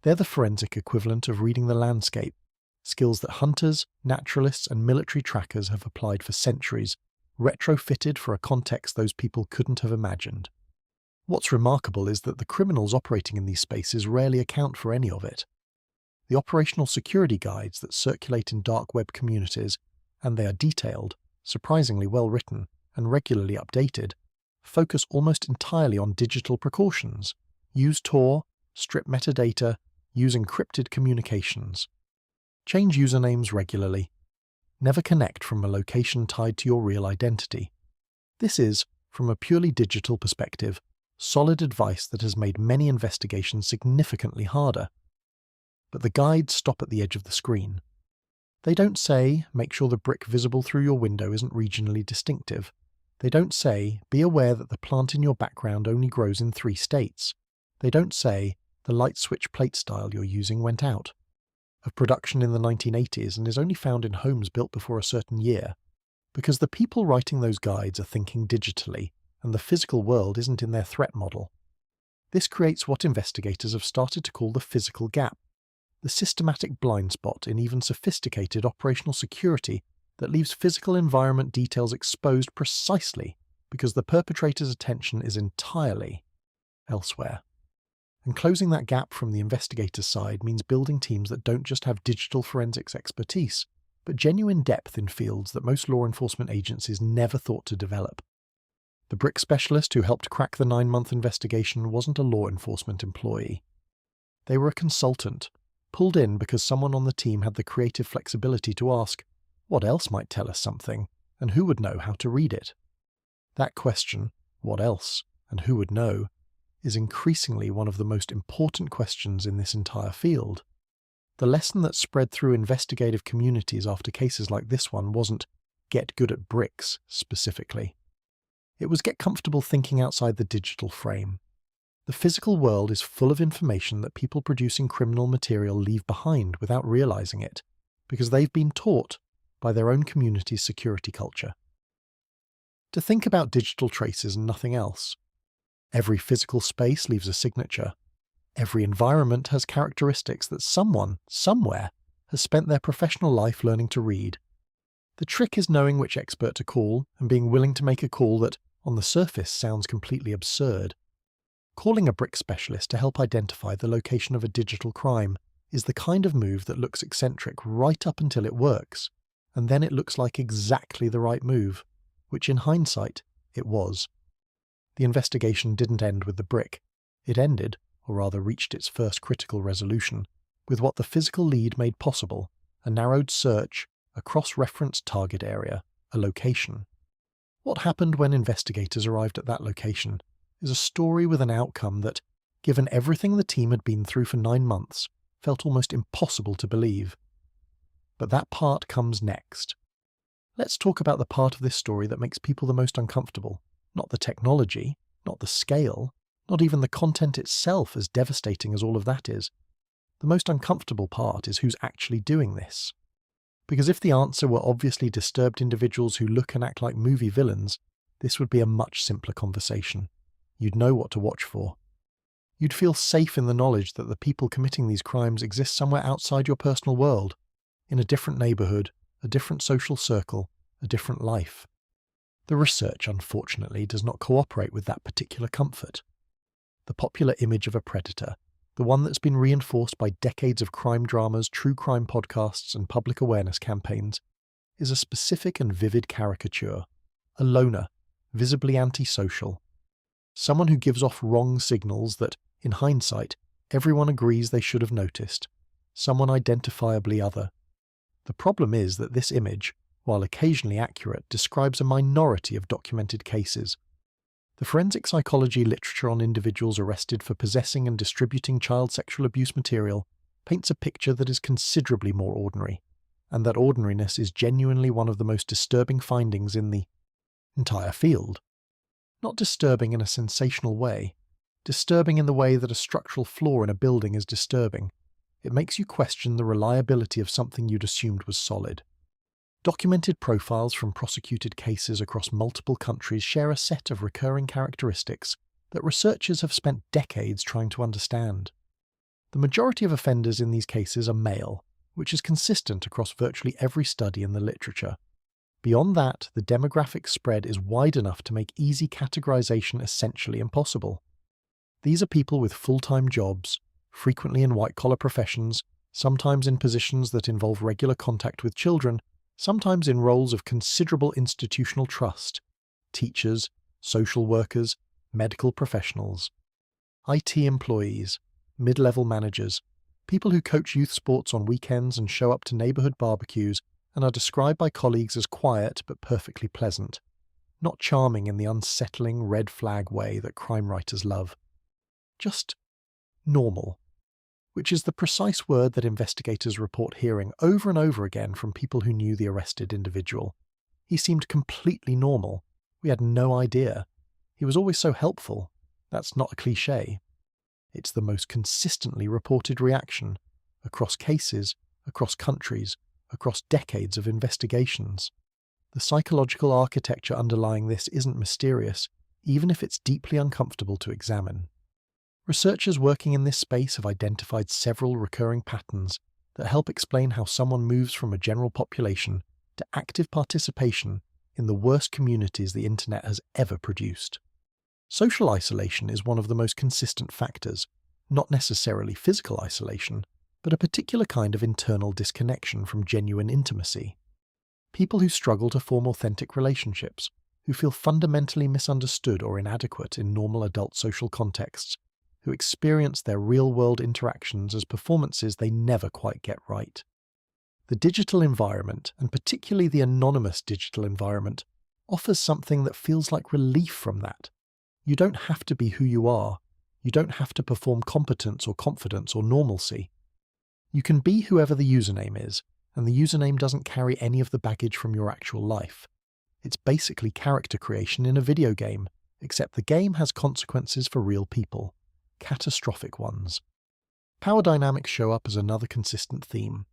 S1: They're the forensic equivalent of reading the landscape, skills that hunters, naturalists, and military trackers have applied for centuries, retrofitted for a context those people couldn't have imagined. What's remarkable is that the criminals operating in these spaces rarely account for any of it. The operational security guides that circulate in dark web communities, and they are detailed, surprisingly well written, and regularly updated, focus almost entirely on digital precautions. Use Tor, strip metadata, use encrypted communications. Change usernames regularly. Never connect from a location tied to your real identity. This is, from a purely digital perspective, solid advice that has made many investigations significantly harder. But the guides stop at the edge of the screen. They don't say, make sure the brick visible through your window isn't regionally distinctive. They don't say, be aware that the plant in your background only grows in 3 states. They don't say, the light switch plate style you're using went out of production in the 1980s and is only found in homes built before a certain year, because the people writing those guides are thinking digitally, and the physical world isn't in their threat model. This creates what investigators have started to call the physical gap, the systematic blind spot in even sophisticated operational security that leaves physical environment details exposed precisely because the perpetrator's attention is entirely elsewhere. And closing that gap from the investigator's side means building teams that don't just have digital forensics expertise, but genuine depth in fields that most law enforcement agencies never thought to develop. The brick specialist who helped crack the 9-month investigation wasn't a law enforcement employee. They were a consultant, pulled in because someone on the team had the creative flexibility to ask, what else might tell us something, and who would know how to read it? That question, what else, and who would know, is increasingly one of the most important questions in this entire field. The lesson that spread through investigative communities after cases like this one wasn't, get good at bricks, specifically. It was get comfortable thinking outside the digital frame. The physical world is full of information that people producing criminal material leave behind without realizing it, because they've been taught by their own community's security culture. To think about digital traces and nothing else. Every physical space leaves a signature. Every environment has characteristics that someone, somewhere, has spent their professional life learning to read. The trick is knowing which expert to call and being willing to make a call that, on the surface, sounds completely absurd. Calling a brick specialist to help identify the location of a digital crime is the kind of move that looks eccentric right up until it works, and then it looks like exactly the right move, which in hindsight, it was. The investigation didn't end with the brick. It ended, or rather reached its first critical resolution, with what the physical lead made possible, a narrowed search, a cross-referenced target area, a location. What happened when investigators arrived at that location is a story with an outcome that, given everything the team had been through for 9 months, felt almost impossible to believe. But that part comes next. Let's talk about the part of this story that makes people the most uncomfortable. Not the technology, not the scale, not even the content itself, as devastating as all of that is. The most uncomfortable part is who's actually doing this. Because if the answer were obviously disturbed individuals who look and act like movie villains, this would be a much simpler conversation. You'd know what to watch for. You'd feel safe in the knowledge that the people committing these crimes exist somewhere outside your personal world, in a different neighborhood, a different social circle, a different life. The research, unfortunately, does not cooperate with that particular comfort. The popular image of a predator, the one that's been reinforced by decades of crime dramas, true crime podcasts, and public awareness campaigns, is a specific and vivid caricature. A loner, visibly antisocial. Someone who gives off wrong signals that, in hindsight, everyone agrees they should have noticed. Someone identifiably other. The problem is that this image, while occasionally accurate, describes a minority of documented cases. The forensic psychology literature on individuals arrested for possessing and distributing child sexual abuse material paints a picture that is considerably more ordinary, and that ordinariness is genuinely one of the most disturbing findings in the entire field. Not disturbing in a sensational way, disturbing in the way that a structural flaw in a building is disturbing. It makes you question the reliability of something you'd assumed was solid. Documented profiles from prosecuted cases across multiple countries share a set of recurring characteristics that researchers have spent decades trying to understand. The majority of offenders in these cases are male, which is consistent across virtually every study in the literature. Beyond that, the demographic spread is wide enough to make easy categorization essentially impossible. These are people with full-time jobs, frequently in white-collar professions, sometimes in positions that involve regular contact with children, sometimes in roles of considerable institutional trust: teachers, social workers, medical professionals, IT employees, mid-level managers, people who coach youth sports on weekends and show up to neighborhood barbecues and are described by colleagues as quiet but perfectly pleasant, not charming in the unsettling red flag way that crime writers love. Just normal, which is the precise word that investigators report hearing over and over again from people who knew the arrested individual. He seemed completely normal. We had no idea. He was always so helpful. That's not a cliché. It's the most consistently reported reaction, across cases, across countries, across decades of investigations. The psychological architecture underlying this isn't mysterious, even if it's deeply uncomfortable to examine. Researchers working in this space have identified several recurring patterns that help explain how someone moves from a general population to active participation in the worst communities the internet has ever produced. Social isolation is one of the most consistent factors, not necessarily physical isolation, but a particular kind of internal disconnection from genuine intimacy. People who struggle to form authentic relationships, who feel fundamentally misunderstood or inadequate in normal adult social contexts, who experience their real-world interactions as performances they never quite get right. The digital environment, and particularly the anonymous digital environment, offers something that feels like relief from that. You don't have to be who you are. You don't have to perform competence or confidence or normalcy. You can be whoever the username is, and the username doesn't carry any of the baggage from your actual life. It's basically character creation in a video game, except the game has consequences for real people. Catastrophic ones. Power dynamics show up as another consistent theme.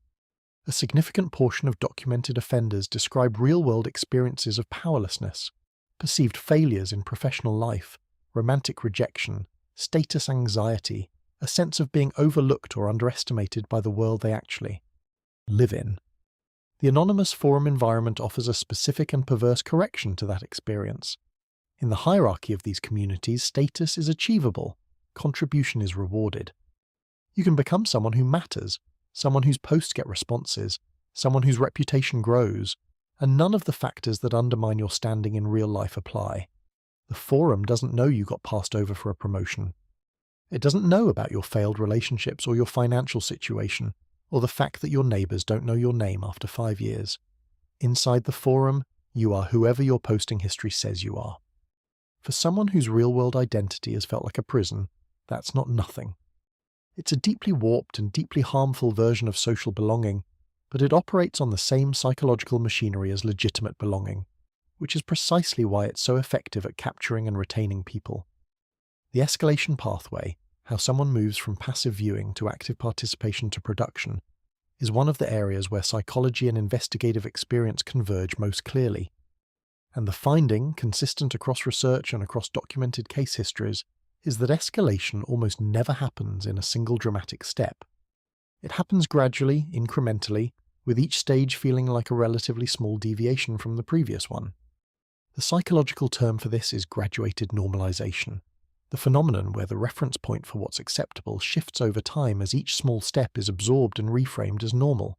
S1: A significant portion of documented offenders describe real-world experiences of powerlessness, perceived failures in professional life, romantic rejection, status anxiety, a sense of being overlooked or underestimated by the world they actually live in. The anonymous forum environment offers a specific and perverse correction to that experience. In the hierarchy of these communities, status is achievable, contribution is rewarded. You can become someone who matters, someone whose posts get responses, someone whose reputation grows, and none of the factors that undermine your standing in real life apply. The forum doesn't know you got passed over for a promotion. It doesn't know about your failed relationships or your financial situation, or the fact that your neighbors don't know your name after 5 years. Inside the forum, you are whoever your posting history says you are. For someone whose real-world identity has felt like a prison, that's not nothing. It's a deeply warped and deeply harmful version of social belonging, but it operates on the same psychological machinery as legitimate belonging, which is precisely why it's so effective at capturing and retaining people. The escalation pathway, how someone moves from passive viewing to active participation to production, is one of the areas where psychology and investigative experience converge most clearly. And the finding, consistent across research and across documented case histories, is that escalation almost never happens in a single dramatic step. It happens gradually, incrementally, with each stage feeling like a relatively small deviation from the previous one. The psychological term for this is graduated normalization, the phenomenon where the reference point for what's acceptable shifts over time as each small step is absorbed and reframed as normal.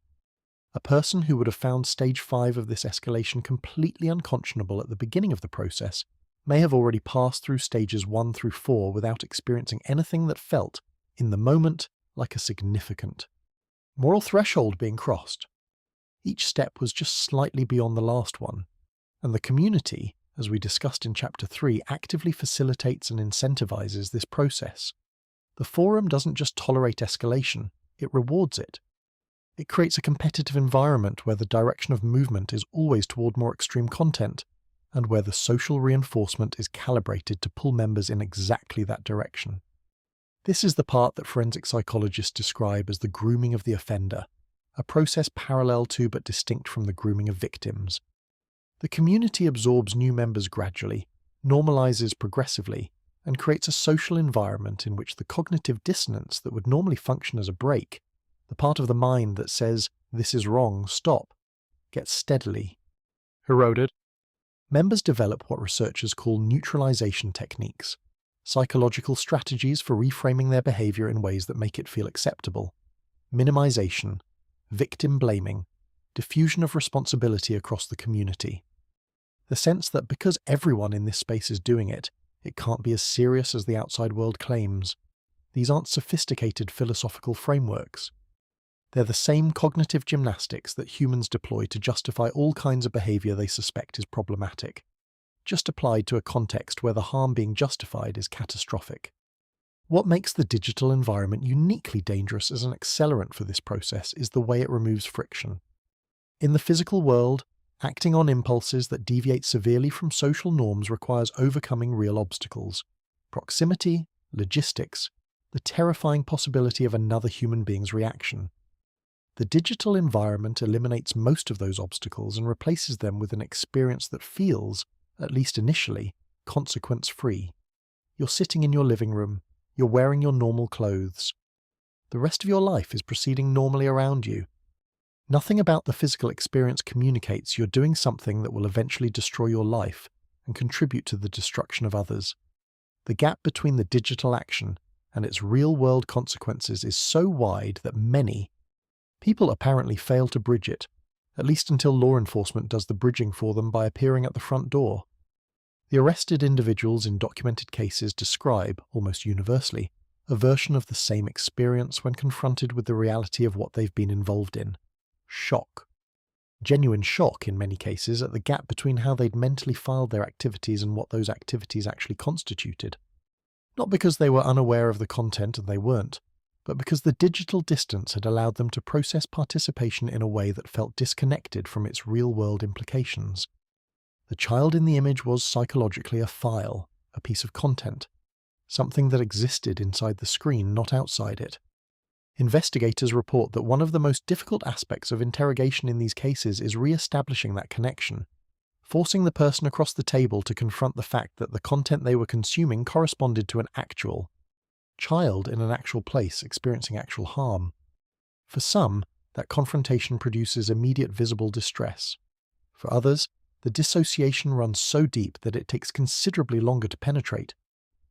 S1: A person who would have found stage 5 of this escalation completely unconscionable at the beginning of the process may have already passed through stages 1 through 4 without experiencing anything that felt, in the moment, like a significant moral threshold being crossed. Each step was just slightly beyond the last one, and the community, as we discussed in Chapter 3, actively facilitates and incentivizes this process. The forum doesn't just tolerate escalation, it rewards it. It creates a competitive environment where the direction of movement is always toward more extreme content, and where the social reinforcement is calibrated to pull members in exactly that direction. This is the part that forensic psychologists describe as the grooming of the offender, a process parallel to but distinct from the grooming of victims. The community absorbs new members gradually, normalizes progressively, and creates a social environment in which the cognitive dissonance that would normally function as a brake, the part of the mind that says, "this is wrong, stop," gets steadily eroded. Members develop what researchers call neutralization techniques, psychological strategies for reframing their behavior in ways that make it feel acceptable. Minimization, victim blaming, diffusion of responsibility across the community. The sense that because everyone in this space is doing it, it can't be as serious as the outside world claims. These aren't sophisticated philosophical frameworks. They're the same cognitive gymnastics that humans deploy to justify all kinds of behavior they suspect is problematic, just applied to a context where the harm being justified is catastrophic. What makes the digital environment uniquely dangerous as an accelerant for this process is the way it removes friction. In the physical world, acting on impulses that deviate severely from social norms requires overcoming real obstacles: proximity, logistics, the terrifying possibility of another human being's reaction. The digital environment eliminates most of those obstacles and replaces them with an experience that feels, at least initially, consequence-free. You're sitting in your living room, you're wearing your normal clothes. The rest of your life is proceeding normally around you. Nothing about the physical experience communicates you're doing something that will eventually destroy your life and contribute to the destruction of others. The gap between the digital action and its real-world consequences is so wide that many people apparently fail to bridge it, at least until law enforcement does the bridging for them by appearing at the front door. The arrested individuals in documented cases describe, almost universally, a version of the same experience when confronted with the reality of what they've been involved in. Shock. Genuine shock in many cases at the gap between how they'd mentally filed their activities and what those activities actually constituted. Not because they were unaware of the content and they weren't, but because the digital distance had allowed them to process participation in a way that felt disconnected from its real-world implications. The child in the image was psychologically a file, a piece of content, something that existed inside the screen, not outside it. Investigators report that one of the most difficult aspects of interrogation in these cases is re-establishing that connection, forcing the person across the table to confront the fact that the content they were consuming corresponded to an actual child in an actual place experiencing actual harm. For some, that confrontation produces immediate visible distress. For others, the dissociation runs so deep that it takes considerably longer to penetrate.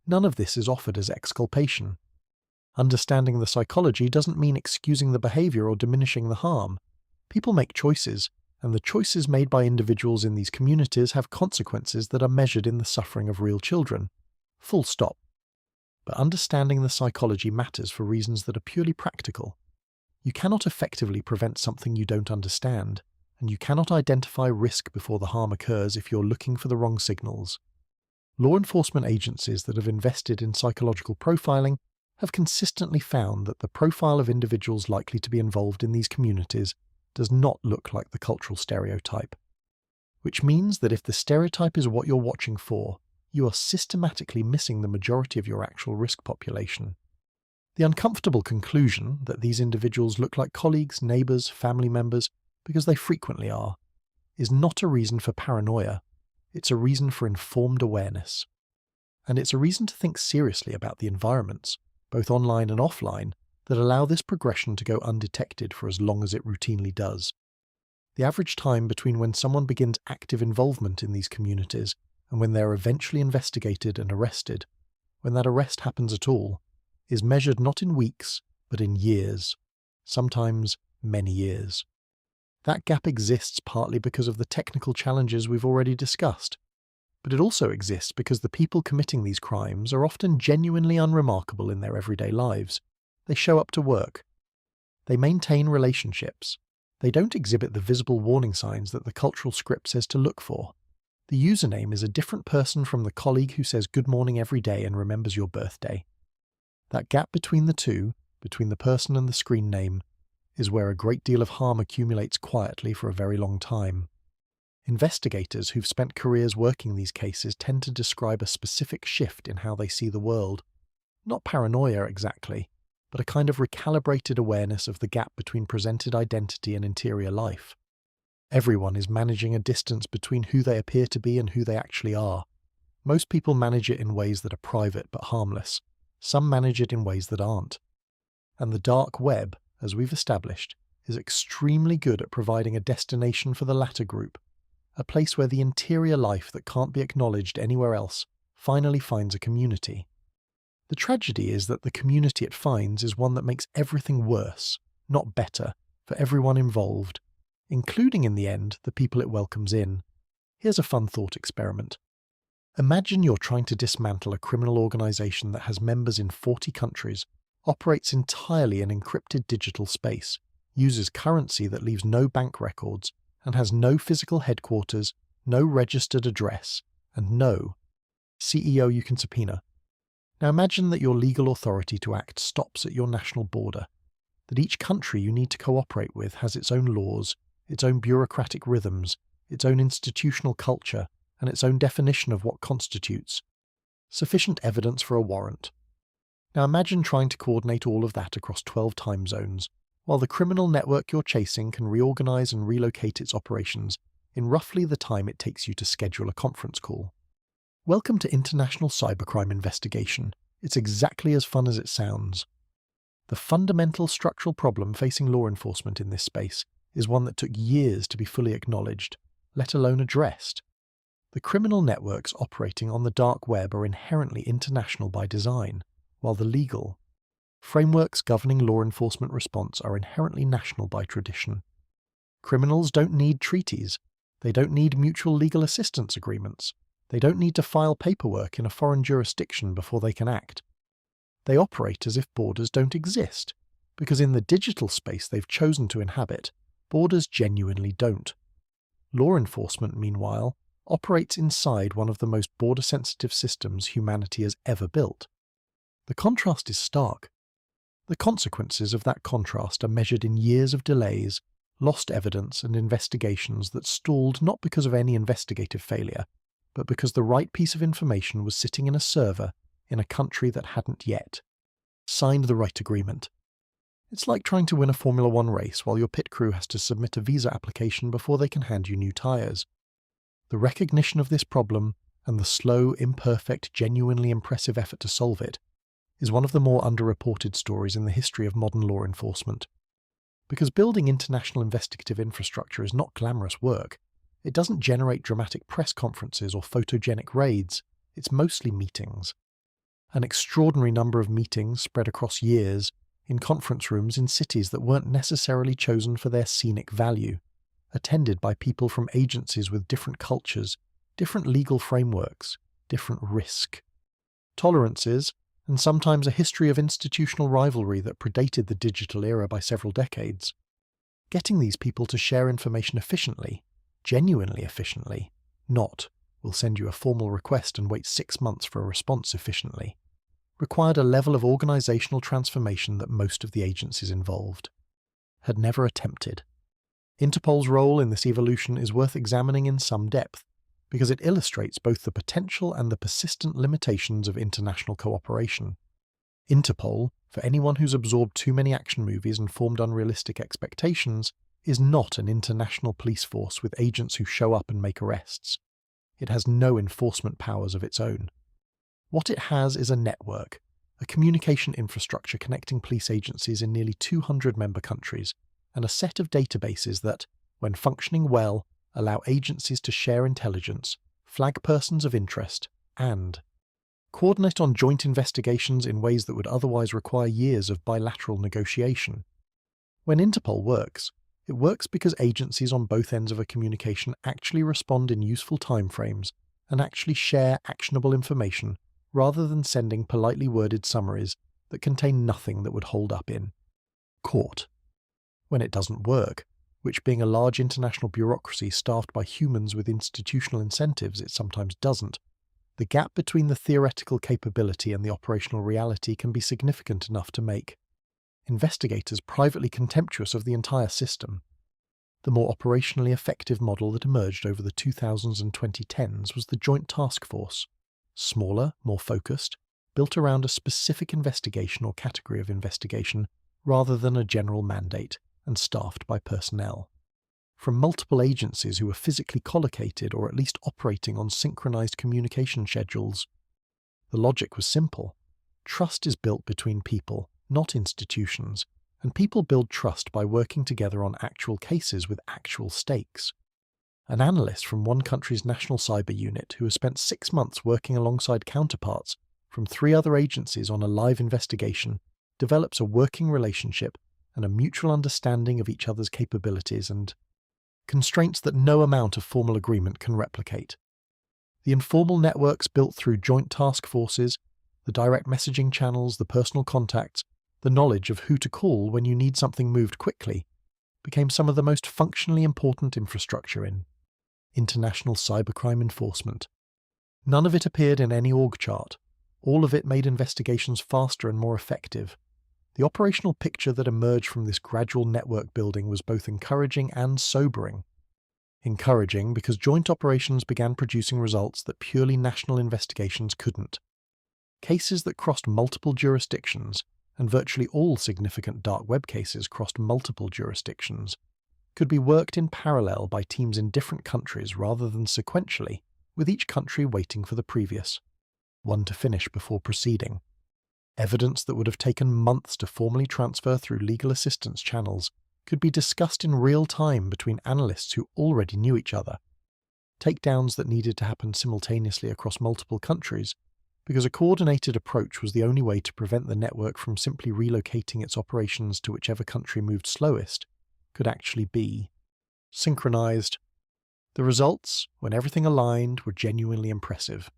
S1: None of this is offered as exculpation. Understanding the psychology doesn't mean excusing the behavior or diminishing the harm. People make choices, and the choices made by individuals in these communities have consequences that are measured in the suffering of real children. Full stop. But understanding the psychology matters for reasons that are purely practical. You cannot effectively prevent something you don't understand, and you cannot identify risk before the harm occurs if you're looking for the wrong signals. Law enforcement agencies that have invested in psychological profiling have consistently found that the profile of individuals likely to be involved in these communities does not look like the cultural stereotype. Which means that if the stereotype is what you're watching for, you are systematically missing the majority of your actual risk population. The uncomfortable conclusion that these individuals look like colleagues, neighbours, family members, because they frequently are, is not a reason for paranoia, it's a reason for informed awareness. And it's a reason to think seriously about the environments, both online and offline, that allow this progression to go undetected for as long as it routinely does. The average time between when someone begins active involvement in these communities and when they're eventually investigated and arrested, when that arrest happens at all, is measured not in weeks, but in years, sometimes many years. That gap exists partly because of the technical challenges we've already discussed, but it also exists because the people committing these crimes are often genuinely unremarkable in their everyday lives. They show up to work. They maintain relationships. They don't exhibit the visible warning signs that the cultural script says to look for. The username is a different person from the colleague who says good morning every day and remembers your birthday. That gap between the two, between the person and the screen name, is where a great deal of harm accumulates quietly for a very long time. Investigators who've spent careers working these cases tend to describe a specific shift in how they see the world. Not paranoia exactly, but a kind of recalibrated awareness of the gap between presented identity and interior life. Everyone is managing a distance between who they appear to be and who they actually are. Most people manage it in ways that are private but harmless. Some manage it in ways that aren't. And the dark web, as we've established, is extremely good at providing a destination for the latter group, a place where the interior life that can't be acknowledged anywhere else finally finds a community. The tragedy is that the community it finds is one that makes everything worse, not better, for everyone involved, including in the end the people it welcomes in. Here's a fun thought experiment. Imagine you're trying to dismantle a criminal organization that has members in 40 countries, operates entirely in encrypted digital space, uses currency that leaves no bank records, and has no physical headquarters, no registered address, and no CEO you can subpoena. Now imagine that your legal authority to act stops at your national border, that each country you need to cooperate with has its own laws, its own bureaucratic rhythms, its own institutional culture, and its own definition of what constitutes sufficient evidence for a warrant. Now imagine trying to coordinate all of that across 12 time zones, while the criminal network you're chasing can reorganize and relocate its operations in roughly the time it takes you to schedule a conference call. Welcome to international cybercrime investigation. It's exactly as fun as it sounds. The fundamental structural problem facing law enforcement in this space is one that took years to be fully acknowledged, let alone addressed. The criminal networks operating on the dark web are inherently international by design, while the legal frameworks governing law enforcement response are inherently national by tradition. Criminals don't need treaties. They don't need mutual legal assistance agreements. They don't need to file paperwork in a foreign jurisdiction before they can act. They operate as if borders don't exist, because in the digital space they've chosen to inhabit, borders genuinely don't. Law enforcement, meanwhile, operates inside one of the most border-sensitive systems humanity has ever built. The contrast is stark. The consequences of that contrast are measured in years of delays, lost evidence, and investigations that stalled not because of any investigative failure, but because the right piece of information was sitting in a server in a country that hadn't yet signed the right agreement. It's like trying to win a Formula One race while your pit crew has to submit a visa application before they can hand you new tyres. The recognition of this problem, and the slow, imperfect, genuinely impressive effort to solve it, is one of the more underreported stories in the history of modern law enforcement. Because building international investigative infrastructure is not glamorous work, it doesn't generate dramatic press conferences or photogenic raids, it's mostly meetings. An extraordinary number of meetings spread across years, in conference rooms in cities that weren't necessarily chosen for their scenic value, attended by people from agencies with different cultures, different legal frameworks, different risk tolerances, and sometimes a history of institutional rivalry that predated the digital era by several decades. Getting these people to share information efficiently, genuinely efficiently, not, we'll send you a formal request and wait 6 months for a response efficiently, required a level of organisational transformation that most of the agencies involved had never attempted. Interpol's role in this evolution is worth examining in some depth, because it illustrates both the potential and the persistent limitations of international cooperation. Interpol, for anyone who's absorbed too many action movies and formed unrealistic expectations, is not an international police force with agents who show up and make arrests. It has no enforcement powers of its own. What it has is a network, a communication infrastructure connecting police agencies in nearly 200 member countries, and a set of databases that, when functioning well, allow agencies to share intelligence, flag persons of interest, and coordinate on joint investigations in ways that would otherwise require years of bilateral negotiation. When Interpol works, it works because agencies on both ends of a communication actually respond in useful timeframes and actually share actionable information rather than sending politely worded summaries that contain nothing that would hold up in court. When it doesn't work, which being a large international bureaucracy staffed by humans with institutional incentives it sometimes doesn't, the gap between the theoretical capability and the operational reality can be significant enough to make investigators privately contemptuous of the entire system. The more operationally effective model that emerged over the 2000s and 2010s was the Joint Task Force, smaller, more focused, built around a specific investigation or category of investigation rather than a general mandate, and staffed by personnel from multiple agencies who were physically collocated or at least operating on synchronized communication schedules. The logic was simple. Trust is built between people, not institutions, and people build trust by working together on actual cases with actual stakes. An analyst from one country's national cyber unit who has spent 6 months working alongside counterparts from 3 other agencies on a live investigation develops a working relationship and a mutual understanding of each other's capabilities and constraints that no amount of formal agreement can replicate. The informal networks built through joint task forces, the direct messaging channels, the personal contacts, the knowledge of who to call when you need something moved quickly, became some of the most functionally important infrastructure in international cybercrime enforcement. None of it appeared in any org chart. All of it made investigations faster and more effective. The operational picture that emerged from this gradual network building was both encouraging and sobering. Encouraging because joint operations began producing results that purely national investigations couldn't. Cases that crossed multiple jurisdictions, and virtually all significant dark web cases crossed multiple jurisdictions, could be worked in parallel by teams in different countries rather than sequentially, with each country waiting for the previous one to finish before proceeding. Evidence that would have taken months to formally transfer through legal assistance channels could be discussed in real time between analysts who already knew each other. Takedowns that needed to happen simultaneously across multiple countries, because a coordinated approach was the only way to prevent the network from simply relocating its operations to whichever country moved slowest, could actually be synchronized. The results, when everything aligned, were genuinely impressive.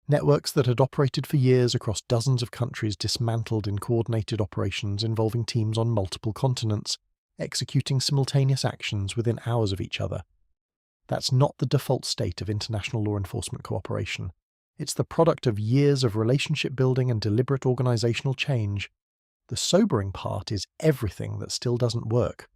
S1: Networks that had operated for years across dozens of countries dismantled in coordinated operations involving teams on multiple continents, executing simultaneous actions within hours of each other. That's not the default state of international law enforcement cooperation. It's the product of years of relationship building and deliberate organizational change. The sobering part is everything that still doesn't work.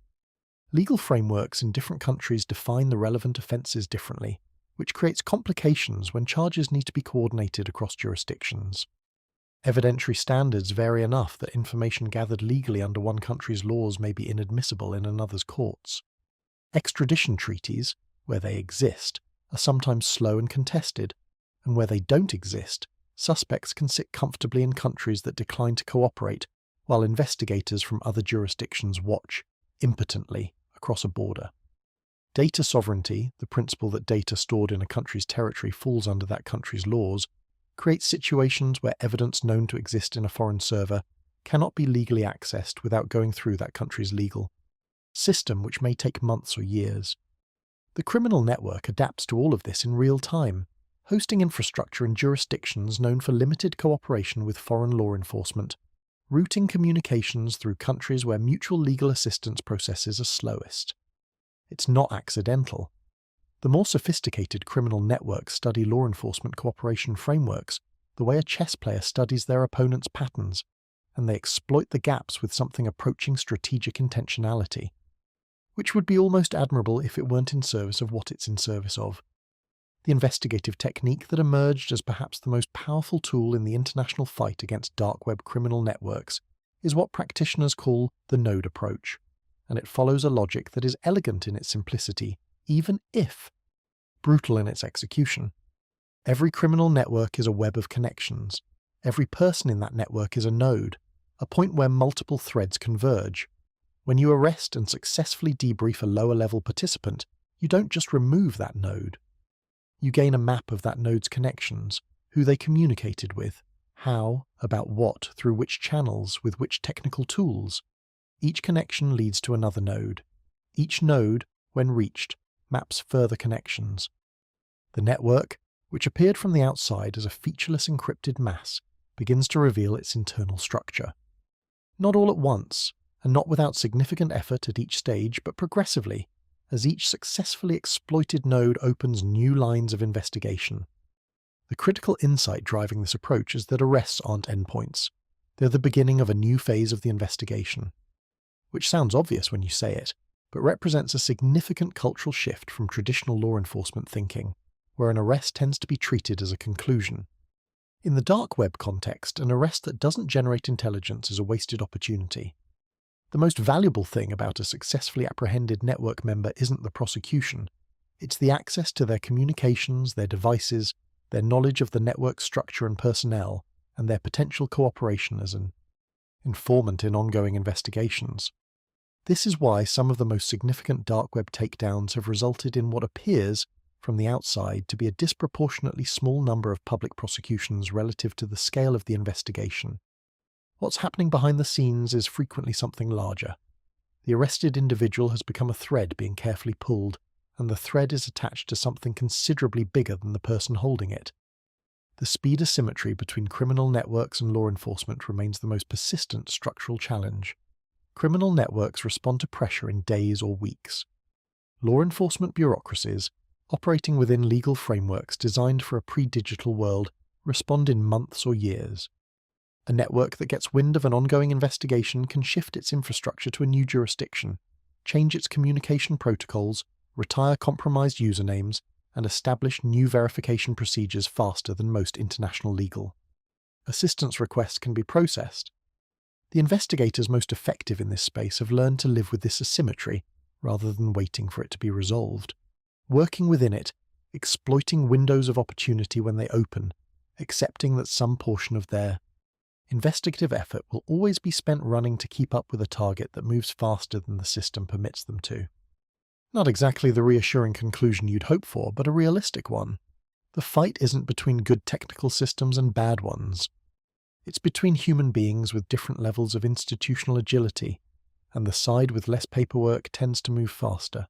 S1: Legal frameworks in different countries define the relevant offences differently, which creates complications when charges need to be coordinated across jurisdictions. Evidentiary standards vary enough that information gathered legally under one country's laws may be inadmissible in another's courts. Extradition treaties, where they exist, are sometimes slow and contested, and where they don't exist, suspects can sit comfortably in countries that decline to cooperate, while investigators from other jurisdictions watch, impotently, across a border. Data sovereignty, the principle that data stored in a country's territory falls under that country's laws, creates situations where evidence known to exist in a foreign server cannot be legally accessed without going through that country's legal system, which may take months or years. The criminal network adapts to all of this in real time, hosting infrastructure in jurisdictions known for limited cooperation with foreign law enforcement, routing communications through countries where mutual legal assistance processes are slowest. It's not accidental. The more sophisticated criminal networks study law enforcement cooperation frameworks the way a chess player studies their opponent's patterns, and they exploit the gaps with something approaching strategic intentionality, which would be almost admirable if it weren't in service of what it's in service of. The investigative technique that emerged as perhaps the most powerful tool in the international fight against dark web criminal networks is what practitioners call the node approach, and it follows a logic that is elegant in its simplicity, even if brutal in its execution. Every criminal network is a web of connections. Every person in that network is a node, a point where multiple threads converge. When you arrest and successfully debrief a lower-level participant, you don't just remove that node. You gain a map of that node's connections, who they communicated with, how, about what, through which channels, with which technical tools. Each connection leads to another node. Each node, when reached, maps further connections. The network, which appeared from the outside as a featureless encrypted mass, begins to reveal its internal structure. Not all at once, and not without significant effort at each stage, but progressively, as each successfully exploited node opens new lines of investigation. The critical insight driving this approach is that arrests aren't endpoints. They're the beginning of a new phase of the investigation, which sounds obvious when you say it, but represents a significant cultural shift from traditional law enforcement thinking, where an arrest tends to be treated as a conclusion. In the dark web context, an arrest that doesn't generate intelligence is a wasted opportunity. The most valuable thing about a successfully apprehended network member isn't the prosecution. It's the access to their communications, their devices, their knowledge of the network structure and personnel, and their potential cooperation as an informant in ongoing investigations. This is why some of the most significant dark web takedowns have resulted in what appears, from the outside, to be a disproportionately small number of public prosecutions relative to the scale of the investigation. What's happening behind the scenes is frequently something larger. The arrested individual has become a thread being carefully pulled, and the thread is attached to something considerably bigger than the person holding it. The speed asymmetry between criminal networks and law enforcement remains the most persistent structural challenge. Criminal networks respond to pressure in days or weeks. Law enforcement bureaucracies, operating within legal frameworks designed for a pre-digital world, respond in months or years. A network that gets wind of an ongoing investigation can shift its infrastructure to a new jurisdiction, change its communication protocols, retire compromised usernames, and establish new verification procedures faster than most international legal assistance requests can be processed. The investigators most effective in this space have learned to live with this asymmetry rather than waiting for it to be resolved. Working within it, exploiting windows of opportunity when they open, accepting that some portion of their investigative effort will always be spent running to keep up with a target that moves faster than the system permits them to. Not exactly the reassuring conclusion you'd hope for, but a realistic one. The fight isn't between good technical systems and bad ones. It's between human beings with different levels of institutional agility, and the side with less paperwork tends to move faster.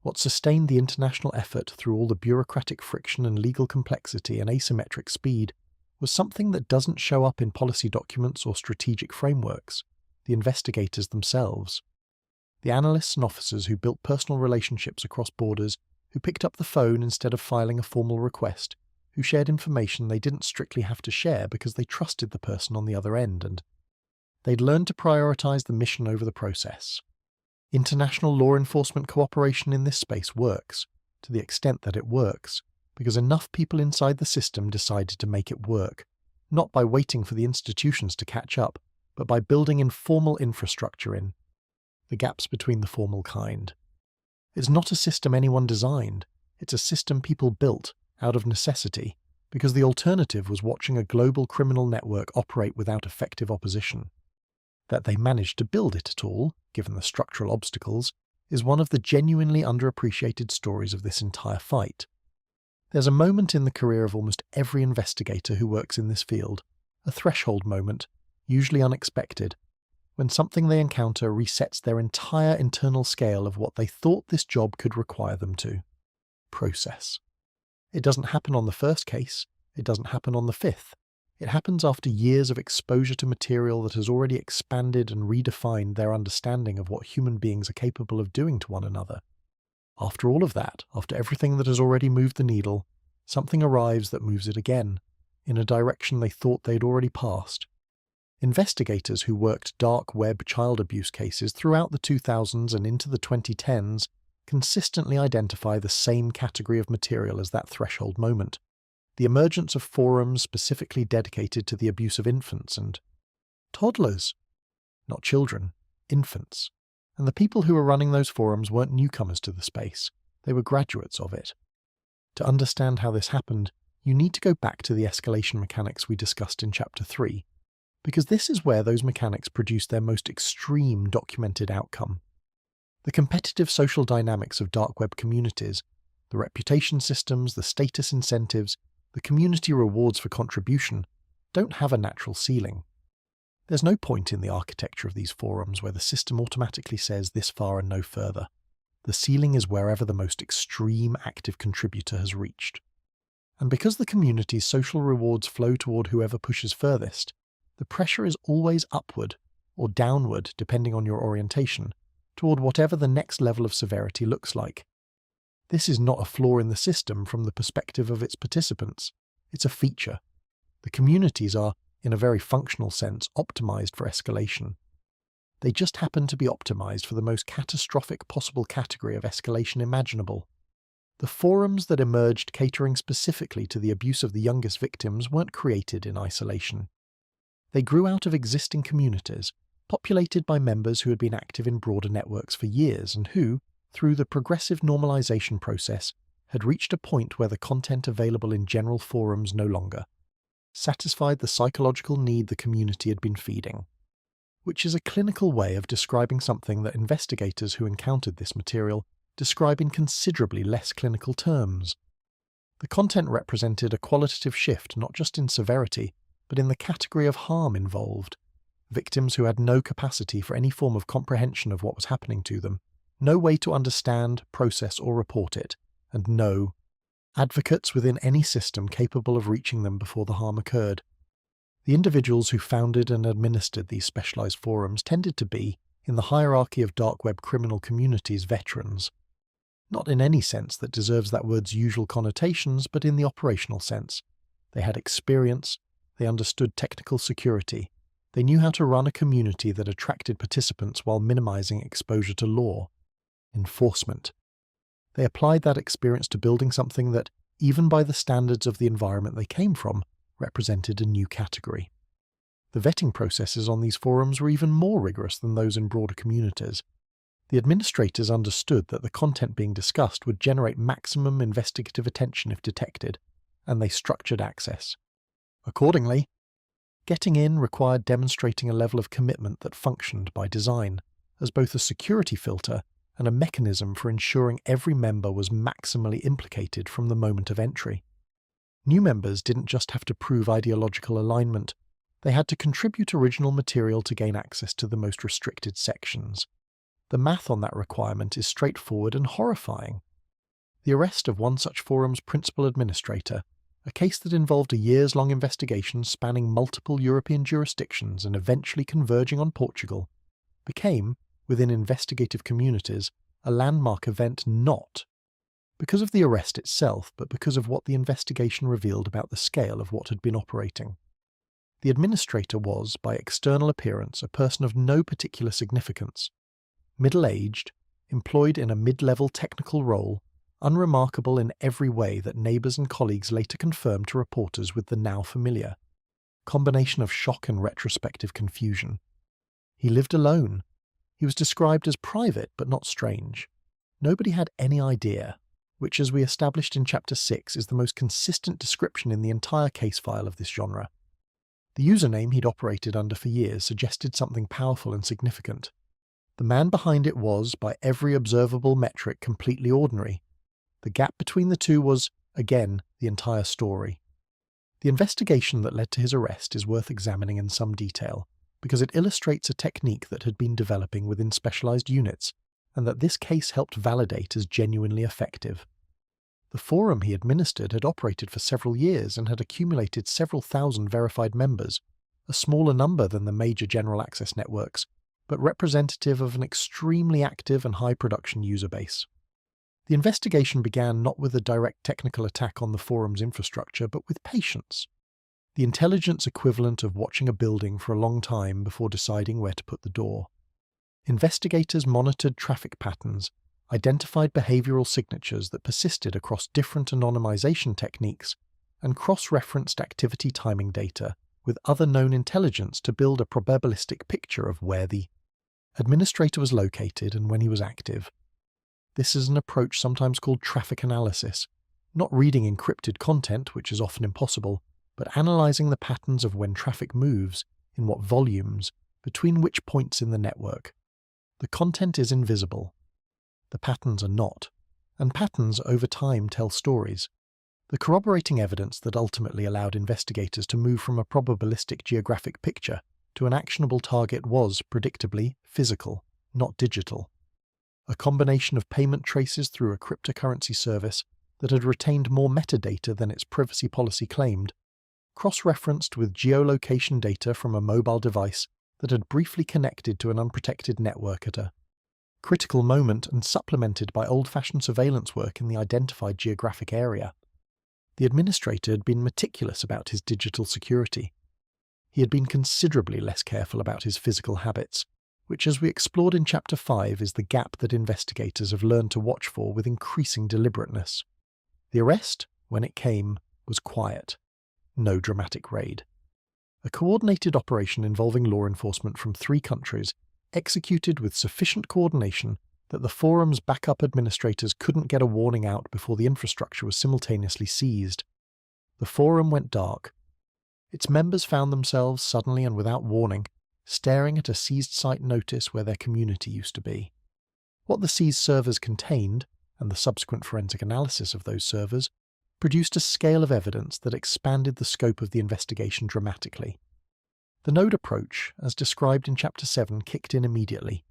S1: What sustained the international effort through all the bureaucratic friction and legal complexity and asymmetric speed was something that doesn't show up in policy documents or strategic frameworks: the investigators themselves. The analysts and officers who built personal relationships across borders, who picked up the phone instead of filing a formal request, who shared information they didn't strictly have to share because they trusted the person on the other end, and they'd learned to prioritize the mission over the process. International law enforcement cooperation in this space works, to the extent that it works, because enough people inside the system decided to make it work, not by waiting for the institutions to catch up, but by building informal infrastructure in the gaps between the formal kind. It's not a system anyone designed, it's a system people built, out of necessity, because the alternative was watching a global criminal network operate without effective opposition. That they managed to build it at all, given the structural obstacles, is one of the genuinely underappreciated stories of this entire fight. There's a moment in the career of almost every investigator who works in this field, a threshold moment, usually unexpected, when something they encounter resets their entire internal scale of what they thought this job could require them to. Process. It doesn't happen on the first case, it doesn't happen on the fifth. It happens after years of exposure to material that has already expanded and redefined their understanding of what human beings are capable of doing to one another. After all of that, after everything that has already moved the needle, something arrives that moves it again, in a direction they thought they'd already passed. Investigators who worked dark web child abuse cases throughout the 2000s and into the 2010s consistently identify the same category of material as that threshold moment. The emergence of forums specifically dedicated to the abuse of infants and toddlers. Not children, infants. And the people who were running those forums weren't newcomers to the space, they were graduates of it. To understand how this happened, you need to go back to the escalation mechanics we discussed in Chapter 3, because this is where those mechanics produce their most extreme documented outcome. The competitive social dynamics of dark web communities, the reputation systems, the status incentives, the community rewards for contribution, don't have a natural ceiling. There's no point in the architecture of these forums where the system automatically says this far and no further. The ceiling is wherever the most extreme active contributor has reached. And because the community's social rewards flow toward whoever pushes furthest, the pressure is always upward, or downward depending on your orientation, toward whatever the next level of severity looks like. This is not a flaw in the system from the perspective of its participants. It's a feature. The communities are, in a very functional sense, optimized for escalation. They just happen to be optimized for the most catastrophic possible category of escalation imaginable. The forums that emerged catering specifically to the abuse of the youngest victims weren't created in isolation. They grew out of existing communities, populated by members who had been active in broader networks for years and who, through the progressive normalization process, had reached a point where the content available in general forums no longer satisfied the psychological need the community had been feeding, which is a clinical way of describing something that investigators who encountered this material describe in considerably less clinical terms. The content represented a qualitative shift not just in severity, but in the category of harm involved. Victims who had no capacity for any form of comprehension of what was happening to them, no way to understand, process, or report it, and no advocates within any system capable of reaching them before the harm occurred. The individuals who founded and administered these specialized forums tended to be, in the hierarchy of dark web criminal communities, veterans. Not in any sense that deserves that word's usual connotations, but in the operational sense. They had experience, they understood technical security, they knew how to run a community that attracted participants while minimizing exposure to law. Enforcement. They applied that experience to building something that, even by the standards of the environment they came from, represented a new category. The vetting processes on these forums were even more rigorous than those in broader communities. The administrators understood that the content being discussed would generate maximum investigative attention if detected, and they structured access. Accordingly, getting in required demonstrating a level of commitment that functioned by design, as both a security filter and a mechanism for ensuring every member was maximally implicated from the moment of entry. New members didn't just have to prove ideological alignment, they had to contribute original material to gain access to the most restricted sections. The math on that requirement is straightforward and horrifying. The arrest of one such forum's principal administrator, a case that involved a years-long investigation spanning multiple European jurisdictions and eventually converging on Portugal, became, within investigative communities, a landmark event not because of the arrest itself, but because of what the investigation revealed about the scale of what had been operating. The administrator was, by external appearance, a person of no particular significance. Middle-aged, employed in a mid-level technical role, unremarkable in every way that neighbours and colleagues later confirmed to reporters with the now familiar combination of shock and retrospective confusion. He lived alone. He was described as private but not strange. Nobody had any idea, which, as we established in Chapter 6, is the most consistent description in the entire case file of this genre. The username he'd operated under for years suggested something powerful and significant. The man behind it was, by every observable metric, completely ordinary. The gap between the two was, again, the entire story. The investigation that led to his arrest is worth examining in some detail, because it illustrates a technique that had been developing within specialized units, and that this case helped validate as genuinely effective. The forum he administered had operated for several years and had accumulated several thousand verified members, a smaller number than the major general access networks, but representative of an extremely active and high-production user base. The investigation began not with a direct technical attack on the forum's infrastructure, but with patience, the intelligence equivalent of watching a building for a long time before deciding where to put the door. Investigators monitored traffic patterns, identified behavioral signatures that persisted across different anonymization techniques, and cross-referenced activity timing data with other known intelligence to build a probabilistic picture of where the administrator was located and when he was active. This is an approach sometimes called traffic analysis, not reading encrypted content, which is often impossible, but analyzing the patterns of when traffic moves, in what volumes, between which points in the network. The content is invisible. The patterns are not, and patterns over time tell stories. The corroborating evidence that ultimately allowed investigators to move from a probabilistic geographic picture to an actionable target was, predictably, physical, not digital. A combination of payment traces through a cryptocurrency service that had retained more metadata than its privacy policy claimed, cross-referenced with geolocation data from a mobile device that had briefly connected to an unprotected network at a critical moment and supplemented by old-fashioned surveillance work in the identified geographic area. The administrator had been meticulous about his digital security. He had been considerably less careful about his physical habits, which, as we explored in Chapter 5, is the gap that investigators have learned to watch for with increasing deliberateness. The arrest, when it came, was quiet. No dramatic raid. A coordinated operation involving law enforcement from 3 countries, executed with sufficient coordination that the forum's backup administrators couldn't get a warning out before the infrastructure was simultaneously seized. The forum went dark. Its members found themselves, suddenly and without warning, staring at a seized site notice where their community used to be. What the seized servers contained, and the subsequent forensic analysis of those servers, produced a scale of evidence that expanded the scope of the investigation dramatically. The node approach, as described in Chapter 7, kicked in immediately.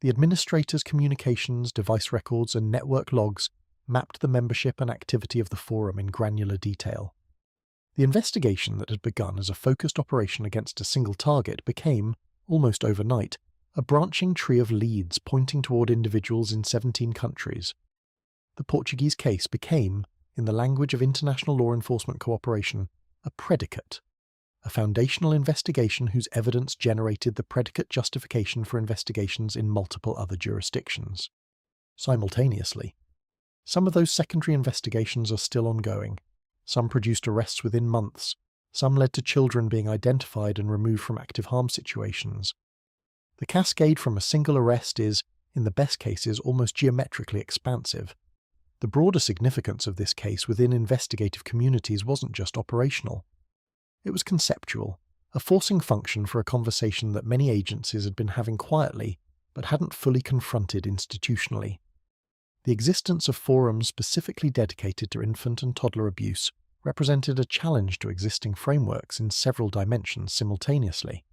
S1: The administrator's communications, device records, and network logs mapped the membership and activity of the forum in granular detail. The investigation that had begun as a focused operation against a single target became, almost overnight, a branching tree of leads pointing toward individuals in 17 countries. The Portuguese case became, in the language of international law enforcement cooperation, a predicate, a foundational investigation whose evidence generated the predicate justification for investigations in multiple other jurisdictions. Simultaneously, some of those secondary investigations are still ongoing. Some produced arrests within months. Some led to children being identified and removed from active harm situations. The cascade from a single arrest is, in the best cases, almost geometrically expansive. The broader significance of this case within investigative communities wasn't just operational. It was conceptual, a forcing function for a conversation that many agencies had been having quietly, but hadn't fully confronted institutionally. The existence of forums specifically dedicated to infant and toddler abuse represented a challenge to existing frameworks in several dimensions simultaneously.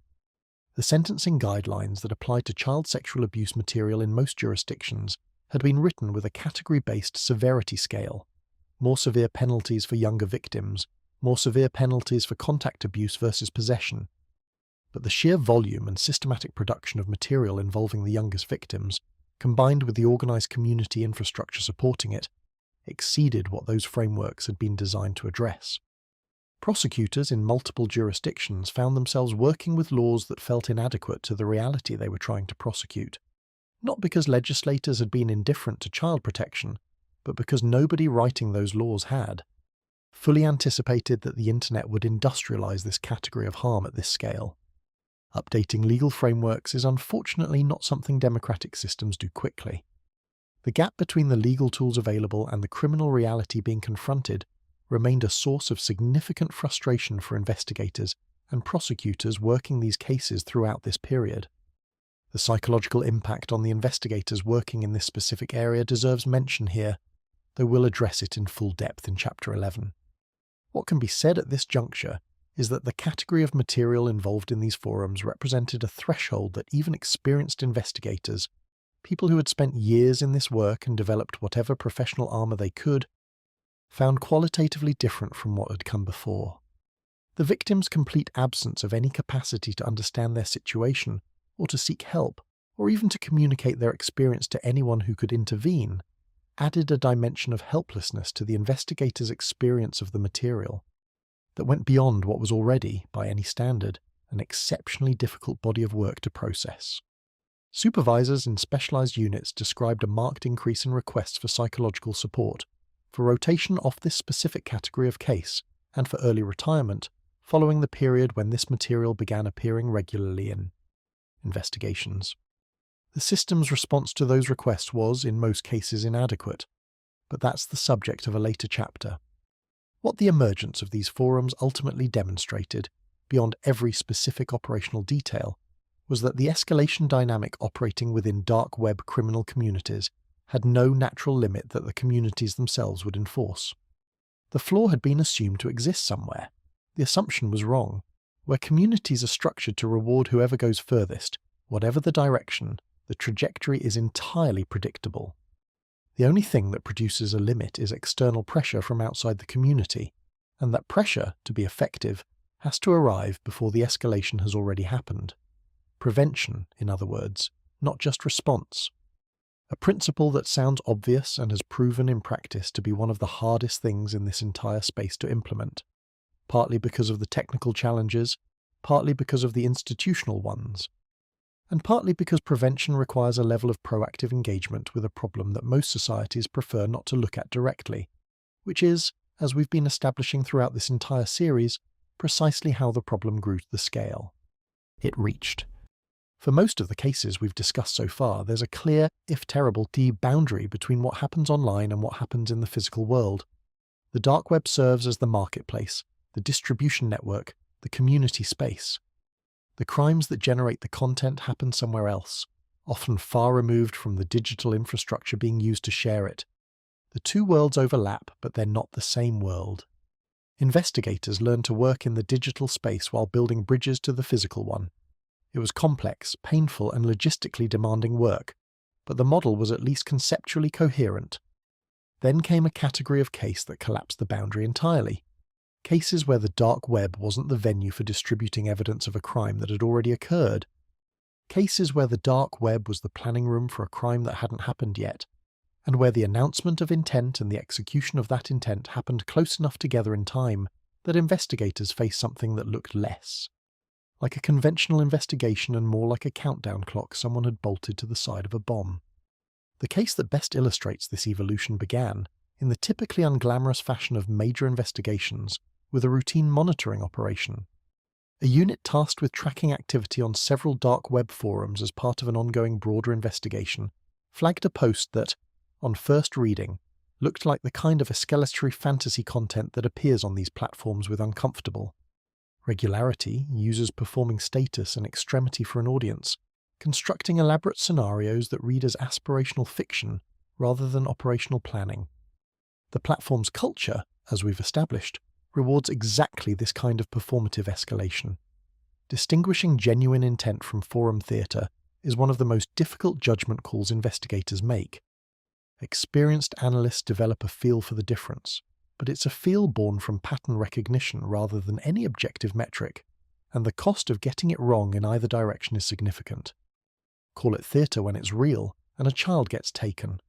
S1: The sentencing guidelines that applied to child sexual abuse material in most jurisdictions had been written with a category-based severity scale: more severe penalties for younger victims, more severe penalties for contact abuse versus possession. But the sheer volume and systematic production of material involving the youngest victims, combined with the organized community infrastructure supporting it, exceeded what those frameworks had been designed to address. Prosecutors in multiple jurisdictions found themselves working with laws that felt inadequate to the reality they were trying to prosecute. Not because legislators had been indifferent to child protection, but because nobody writing those laws had fully anticipated that the internet would industrialize this category of harm at this scale. Updating legal frameworks is unfortunately not something democratic systems do quickly. The gap between the legal tools available and the criminal reality being confronted remained a source of significant frustration for investigators and prosecutors working these cases throughout this period. The psychological impact on the investigators working in this specific area deserves mention here, though we'll address it in full depth in Chapter 11. What can be said at this juncture is that the category of material involved in these forums represented a threshold that even experienced investigators, people who had spent years in this work and developed whatever professional armor they could, found qualitatively different from what had come before. The victims' complete absence of any capacity to understand their situation, or to seek help, or even to communicate their experience to anyone who could intervene, added a dimension of helplessness to the investigators' experience of the material that went beyond what was already, by any standard, an exceptionally difficult body of work to process. Supervisors in specialized units described a marked increase in requests for psychological support, for rotation off this specific category of case, and for early retirement, following the period when this material began appearing regularly in investigations. The system's response to those requests was, in most cases, inadequate, but that's the subject of a later chapter. What the emergence of these forums ultimately demonstrated, beyond every specific operational detail, was that the escalation dynamic operating within dark web criminal communities had no natural limit that the communities themselves would enforce. The flaw had been assumed to exist somewhere. The assumption was wrong. Where communities are structured to reward whoever goes furthest, whatever the direction, the trajectory is entirely predictable. The only thing that produces a limit is external pressure from outside the community, and that pressure, to be effective, has to arrive before the escalation has already happened. Prevention, in other words, not just response. A principle that sounds obvious and has proven in practice to be one of the hardest things in this entire space to implement, partly because of the technical challenges, partly because of the institutional ones, and partly because prevention requires a level of proactive engagement with a problem that most societies prefer not to look at directly, which is, as we've been establishing throughout this entire series, precisely how the problem grew to the scale it reached. For most of the cases we've discussed so far, there's a clear, if terrible, boundary between what happens online and what happens in the physical world. The dark web serves as the marketplace, the distribution network, the community space. The crimes that generate the content happen somewhere else, often far removed from the digital infrastructure being used to share it. The two worlds overlap, but they're not the same world. Investigators learned to work in the digital space while building bridges to the physical one. It was complex, painful, and logistically demanding work, but the model was at least conceptually coherent. Then came a category of case that collapsed the boundary entirely. Cases where the dark web wasn't the venue for distributing evidence of a crime that had already occurred. Cases where the dark web was the planning room for a crime that hadn't happened yet, and where the announcement of intent and the execution of that intent happened close enough together in time that investigators faced something that looked less like a conventional investigation and more like a countdown clock someone had bolted to the side of a bomb. The case that best illustrates this evolution began, in the typically unglamorous fashion of major investigations, with a routine monitoring operation. A unit tasked with tracking activity on several dark web forums as part of an ongoing broader investigation flagged a post that, on first reading, looked like the kind of escalatory fantasy content that appears on these platforms with uncomfortable regularity, users performing status and extremity for an audience, constructing elaborate scenarios that read as aspirational fiction rather than operational planning. The platform's culture, as we've established, rewards exactly this kind of performative escalation. Distinguishing genuine intent from forum theatre is one of the most difficult judgment calls investigators make. Experienced analysts develop a feel for the difference, but it's a feel born from pattern recognition rather than any objective metric, and the cost of getting it wrong in either direction is significant. Call it theatre when it's real, and a child gets taken.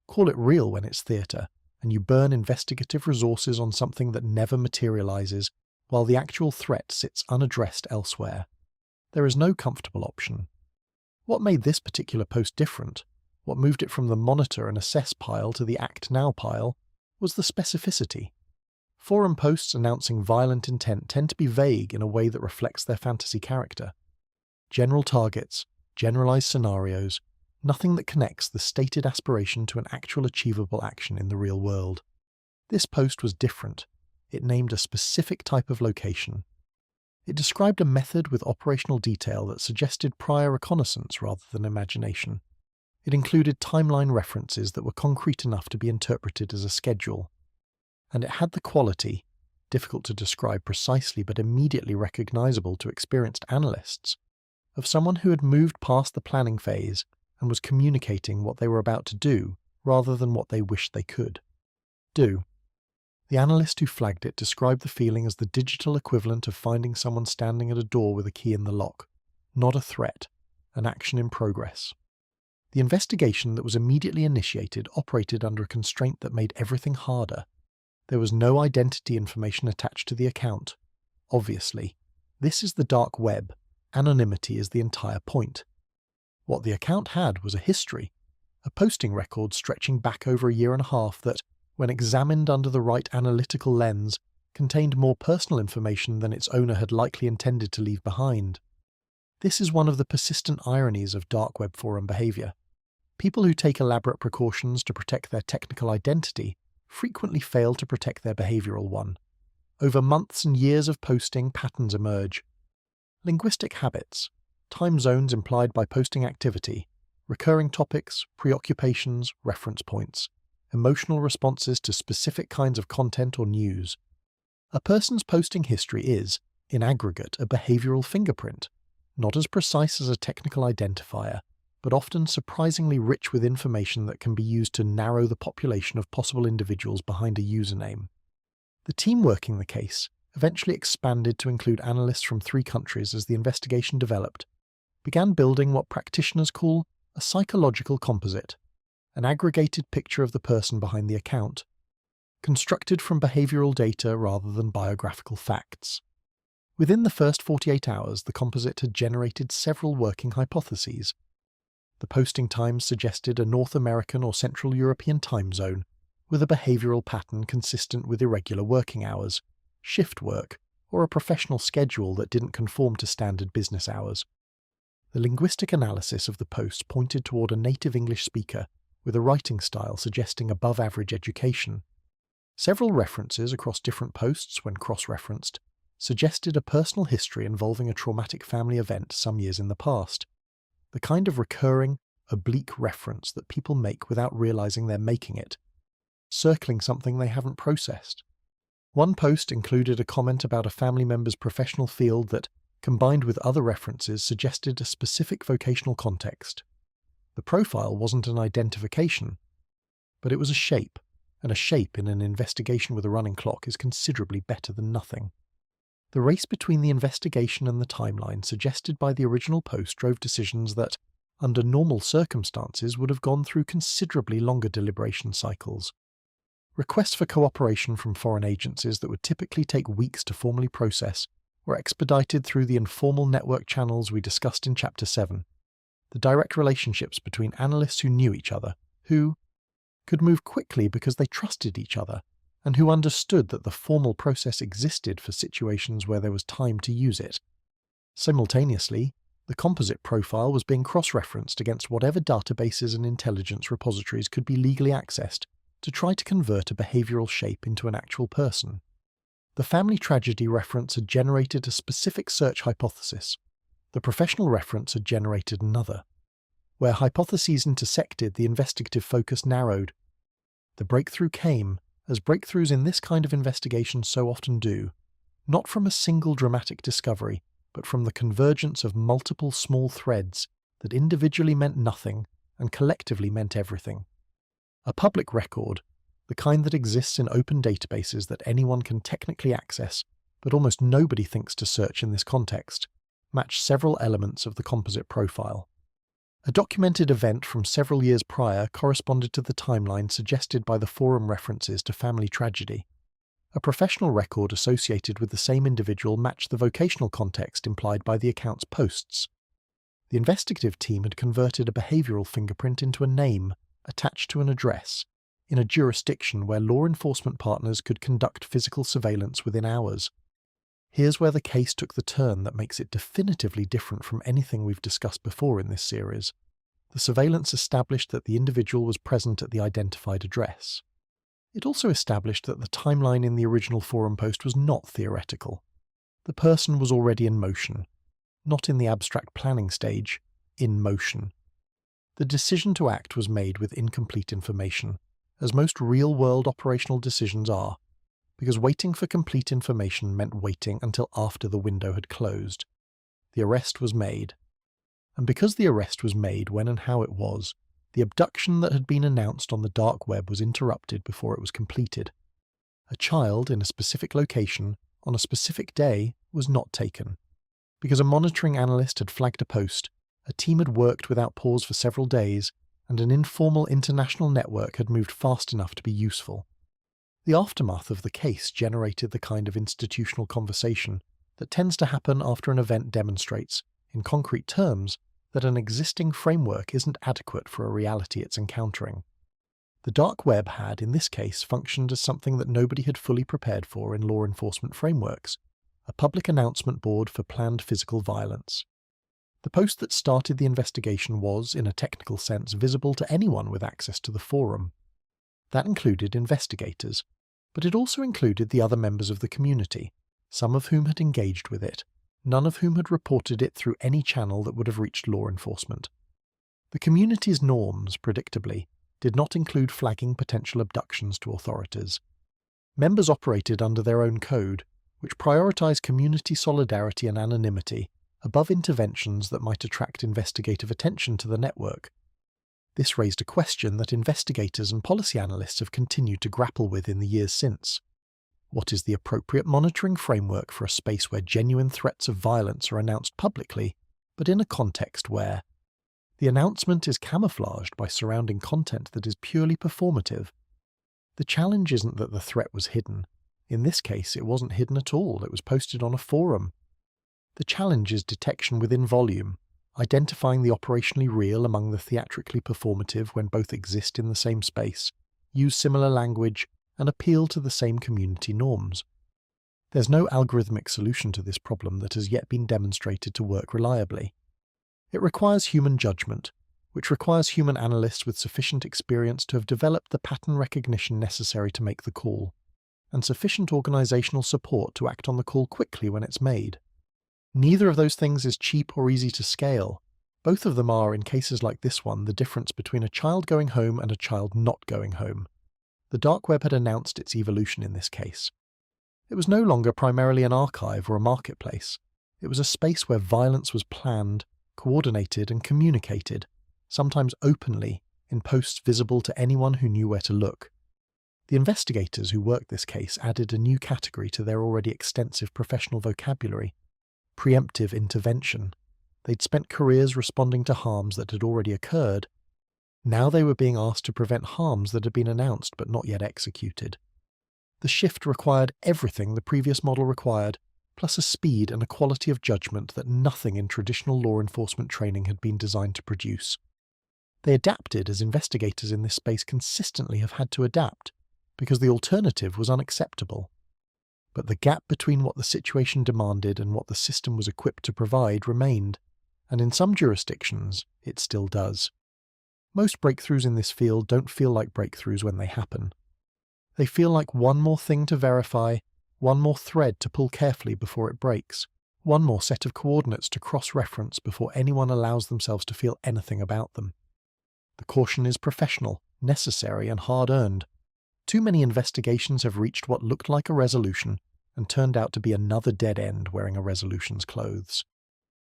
S1: Call it real when it's theatre, and you burn investigative resources on something that never materializes while the actual threat sits unaddressed elsewhere. There is no comfortable option. What made this particular post different, what moved it from the monitor and assess pile to the act now pile, was the specificity. Forum posts announcing violent intent tend to be vague in a way that reflects their fantasy character. General targets, generalized scenarios, nothing that connects the stated aspiration to an actual achievable action in the real world. This post was different. It named a specific type of location. It described a method with operational detail that suggested prior reconnaissance rather than imagination. It included timeline references that were concrete enough to be interpreted as a schedule. And it had the quality, difficult to describe precisely but immediately recognizable to experienced analysts, of someone who had moved past the planning phase and was communicating what they were about to do rather than what they wished they could do. The analyst who flagged it described the feeling as the digital equivalent of finding someone standing at a door with a key in the lock, not a threat, an action in progress. The investigation that was immediately initiated operated under a constraint that made everything harder. There was no identity information attached to the account. Obviously, this is the dark web. Anonymity is the entire point. What the account had was a history, a posting record stretching back over a year and a half that, when examined under the right analytical lens, contained more personal information than its owner had likely intended to leave behind. This is one of the persistent ironies of dark web forum behavior. People who take elaborate precautions to protect their technical identity frequently fail to protect their behavioral one. Over months and years of posting, patterns emerge. Linguistic habits, time zones implied by posting activity, recurring topics, preoccupations, reference points, emotional responses to specific kinds of content or news. A person's posting history is, in aggregate, a behavioral fingerprint, not as precise as a technical identifier, but often surprisingly rich with information that can be used to narrow the population of possible individuals behind a username. The team working the case eventually expanded to include analysts from 3 countries as the investigation developed, began building what practitioners call a psychological composite, an aggregated picture of the person behind the account, constructed from behavioral data rather than biographical facts. Within the first 48 hours, the composite had generated several working hypotheses. The posting times suggested a North American or Central European time zone, with a behavioral pattern consistent with irregular working hours, shift work, or a professional schedule that didn't conform to standard business hours. The linguistic analysis of the post pointed toward a native English speaker with a writing style suggesting above-average education. Several references across different posts, when cross-referenced, suggested a personal history involving a traumatic family event some years in the past. The kind of recurring, oblique reference that people make without realizing they're making it, circling something they haven't processed. One post included a comment about a family member's professional field that, combined with other references, suggested a specific vocational context. The profile wasn't an identification, but it was a shape, and a shape in an investigation with a running clock is considerably better than nothing. The race between the investigation and the timeline suggested by the original post drove decisions that, under normal circumstances, would have gone through considerably longer deliberation cycles. Requests for cooperation from foreign agencies that would typically take weeks to formally process were expedited through the informal network channels we discussed in Chapter 7. The direct relationships between analysts who knew each other, who could move quickly because they trusted each other, and who understood that the formal process existed for situations where there was time to use it. Simultaneously, the composite profile was being cross-referenced against whatever databases and intelligence repositories could be legally accessed to try to convert a behavioral shape into an actual person. The family tragedy reference had generated a specific search hypothesis. The professional reference had generated another. Where hypotheses intersected, the investigative focus narrowed. The breakthrough came, as breakthroughs in this kind of investigation so often do, not from a single dramatic discovery, but from the convergence of multiple small threads that individually meant nothing and collectively meant everything. A public record, the kind that exists in open databases that anyone can technically access, but almost nobody thinks to search in this context, matched several elements of the composite profile. A documented event from several years prior corresponded to the timeline suggested by the forum references to family tragedy. A professional record associated with the same individual matched the vocational context implied by the account's posts. The investigative team had converted a behavioral fingerprint into a name attached to an address in a jurisdiction where law enforcement partners could conduct physical surveillance within hours. Here's where the case took the turn that makes it definitively different from anything we've discussed before in this series. The surveillance established that the individual was present at the identified address. It also established that the timeline in the original forum post was not theoretical. The person was already in motion, not in the abstract planning stage, in motion. The decision to act was made with incomplete information, as most real-world operational decisions are, because waiting for complete information meant waiting until after the window had closed. The arrest was made. And because the arrest was made when and how it was, the abduction that had been announced on the dark web was interrupted before it was completed. A child in a specific location, on a specific day, was not taken. Because a monitoring analyst had flagged a post, a team had worked without pause for several days, and an informal international network had moved fast enough to be useful. The aftermath of the case generated the kind of institutional conversation that tends to happen after an event demonstrates, in concrete terms, that an existing framework isn't adequate for a reality it's encountering. The dark web had, in this case, functioned as something that nobody had fully prepared for in law enforcement frameworks, a public announcement board for planned physical violence. The post that started the investigation was, in a technical sense, visible to anyone with access to the forum. That included investigators, but it also included the other members of the community, some of whom had engaged with it, none of whom had reported it through any channel that would have reached law enforcement. The community's norms, predictably, did not include flagging potential abductions to authorities. Members operated under their own code, which prioritized community solidarity and anonymity above interventions that might attract investigative attention to the network. This raised a question that investigators and policy analysts have continued to grapple with in the years since. What is the appropriate monitoring framework for a space where genuine threats of violence are announced publicly, but in a context where the announcement is camouflaged by surrounding content that is purely performative? The challenge isn't that the threat was hidden. In this case, it wasn't hidden at all. It was posted on a forum. The challenge is detection within volume, identifying the operationally real among the theatrically performative when both exist in the same space, use similar language, and appeal to the same community norms. There's no algorithmic solution to this problem that has yet been demonstrated to work reliably. It requires human judgment, which requires human analysts with sufficient experience to have developed the pattern recognition necessary to make the call, and sufficient organizational support to act on the call quickly when it's made. Neither of those things is cheap or easy to scale. Both of them are, in cases like this one, the difference between a child going home and a child not going home. The dark web had announced its evolution in this case. It was no longer primarily an archive or a marketplace. It was a space where violence was planned, coordinated, and communicated, sometimes openly, in posts visible to anyone who knew where to look. The investigators who worked this case added a new category to their already extensive professional vocabulary: preemptive intervention. They'd spent careers responding to harms that had already occurred. Now they were being asked to prevent harms that had been announced but not yet executed. The shift required everything the previous model required, plus a speed and a quality of judgment that nothing in traditional law enforcement training had been designed to produce. They adapted as investigators in this space consistently have had to adapt, because the alternative was unacceptable. But the gap between what the situation demanded and what the system was equipped to provide remained, and in some jurisdictions, it still does. Most breakthroughs in this field don't feel like breakthroughs when they happen. They feel like one more thing to verify, one more thread to pull carefully before it breaks, one more set of coordinates to cross-reference before anyone allows themselves to feel anything about them. The caution is professional, necessary, and hard-earned. Too many investigations have reached what looked like a resolution and turned out to be another dead end wearing a resolution's clothes.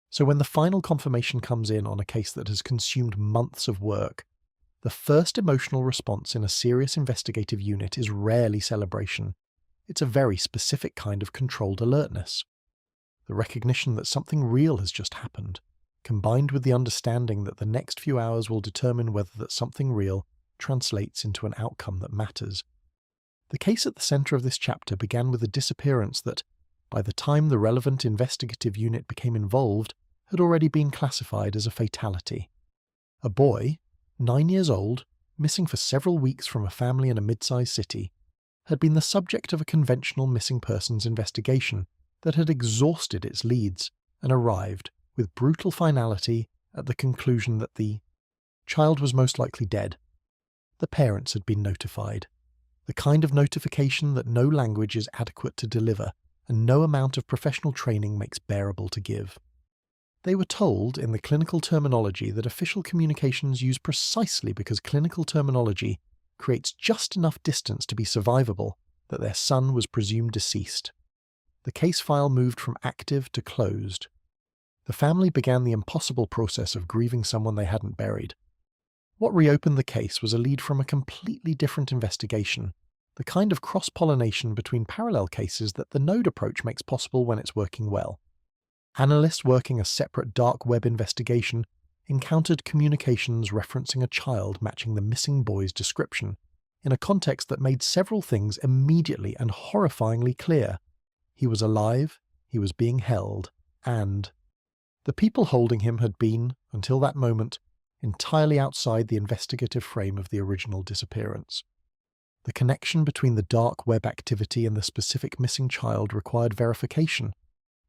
S1: So when the final confirmation comes in on a case that has consumed months of work, the first emotional response in a serious investigative unit is rarely celebration. It's a very specific kind of controlled alertness. The recognition that something real has just happened, combined with the understanding that the next few hours will determine whether that something real translates into an outcome that matters. The case at the centre of this chapter began with a disappearance that, by the time the relevant investigative unit became involved, had already been classified as a fatality. A boy, 9 years old, missing for several weeks from a family in a mid-sized city, had been the subject of a conventional missing persons investigation that had exhausted its leads and arrived, with brutal finality, at the conclusion that the child was most likely dead. The parents had been notified. The kind of notification that no language is adequate to deliver and no amount of professional training makes bearable to give. They were told, in the clinical terminology that official communications use precisely because clinical terminology creates just enough distance to be survivable, that their son was presumed deceased. The case file moved from active to closed. The family began the impossible process of grieving someone they hadn't buried. What reopened the case was a lead from a completely different investigation, the kind of cross-pollination between parallel cases that the node approach makes possible when it's working well. Analysts working a separate dark web investigation encountered communications referencing a child matching the missing boy's description, in a context that made several things immediately and horrifyingly clear. He was alive, he was being held, and the people holding him had been, until that moment, entirely outside the investigative frame of the original disappearance. The connection between the dark web activity and the specific missing child required verification,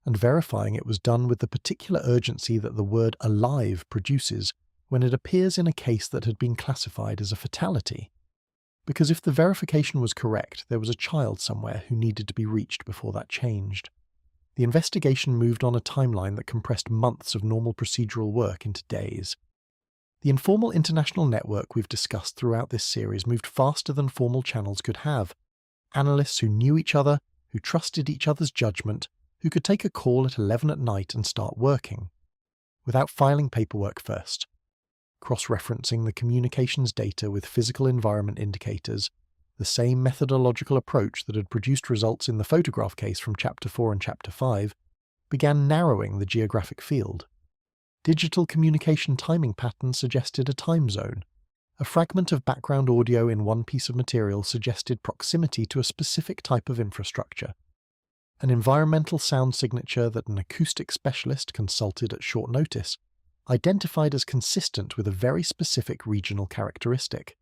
S1: and verifying it was done with the particular urgency that the word alive produces when it appears in a case that had been classified as a fatality. Because if the verification was correct, there was a child somewhere who needed to be reached before that changed. The investigation moved on a timeline that compressed months of normal procedural work into days. The informal international network we've discussed throughout this series moved faster than formal channels could have. Analysts who knew each other, who trusted each other's judgment, who could take a call at 11 at night and start working, without filing paperwork first, cross-referencing the communications data with physical environment indicators, the same methodological approach that had produced results in the photograph case from Chapter 4 and Chapter 5, began narrowing the geographic field. Digital communication timing patterns suggested a time zone. A fragment of background audio in one piece of material suggested proximity to a specific type of infrastructure. An environmental sound signature that an acoustic specialist consulted at short notice identified as consistent with a very specific regional characteristic.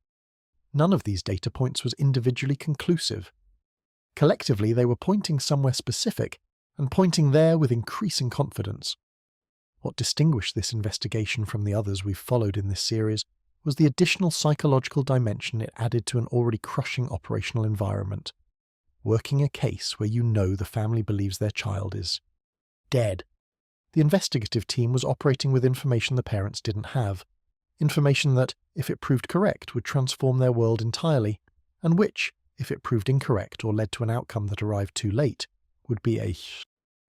S1: None of these data points was individually conclusive. Collectively, they were pointing somewhere specific, and pointing there with increasing confidence. What distinguished this investigation from the others we've followed in this series was the additional psychological dimension it added to an already crushing operational environment. Working a case where you know the family believes their child is dead. The investigative team was operating with information the parents didn't have, information that, if it proved correct, would transform their world entirely, and which, if it proved incorrect or led to an outcome that arrived too late, would be a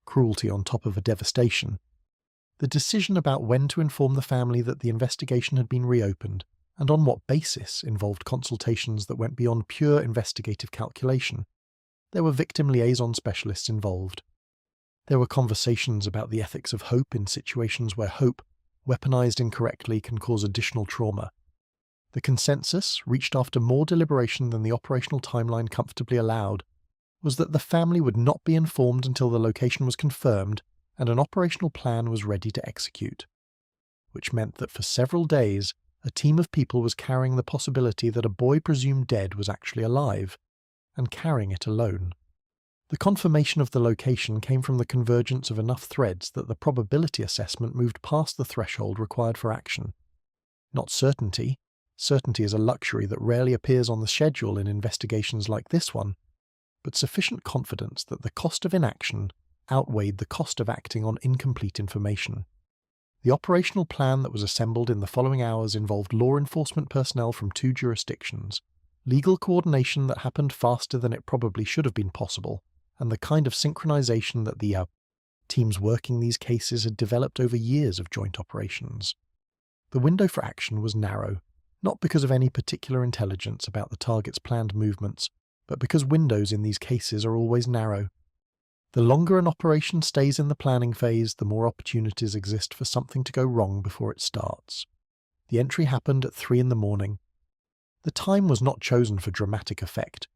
S1: cruelty on top of a devastation. The decision about when to inform the family that the investigation had been reopened, and on what basis, involved consultations that went beyond pure investigative calculation. There were victim liaison specialists involved. There were conversations about the ethics of hope in situations where hope, weaponized incorrectly, can cause additional trauma. The consensus, reached after more deliberation than the operational timeline comfortably allowed, was that the family would not be informed until the location was confirmed and an operational plan was ready to execute. Which meant that for several days, a team of people was carrying the possibility that a boy presumed dead was actually alive, and carrying it alone. The confirmation of the location came from the convergence of enough threads that the probability assessment moved past the threshold required for action. Not certainty. Certainty is a luxury that rarely appears on the schedule in investigations like this one, but sufficient confidence that the cost of inaction outweighed the cost of acting on incomplete information. The operational plan that was assembled in the following hours involved law enforcement personnel from 2 jurisdictions, legal coordination that happened faster than it probably should have been possible, and the kind of synchronization that the teams working these cases had developed over years of joint operations. The window for action was narrow, not because of any particular intelligence about the target's planned movements, but because windows in these cases are always narrow. The longer an operation stays in the planning phase, the more opportunities exist for something to go wrong before it starts. The entry happened at 3 in the morning. The time was not chosen for dramatic effect.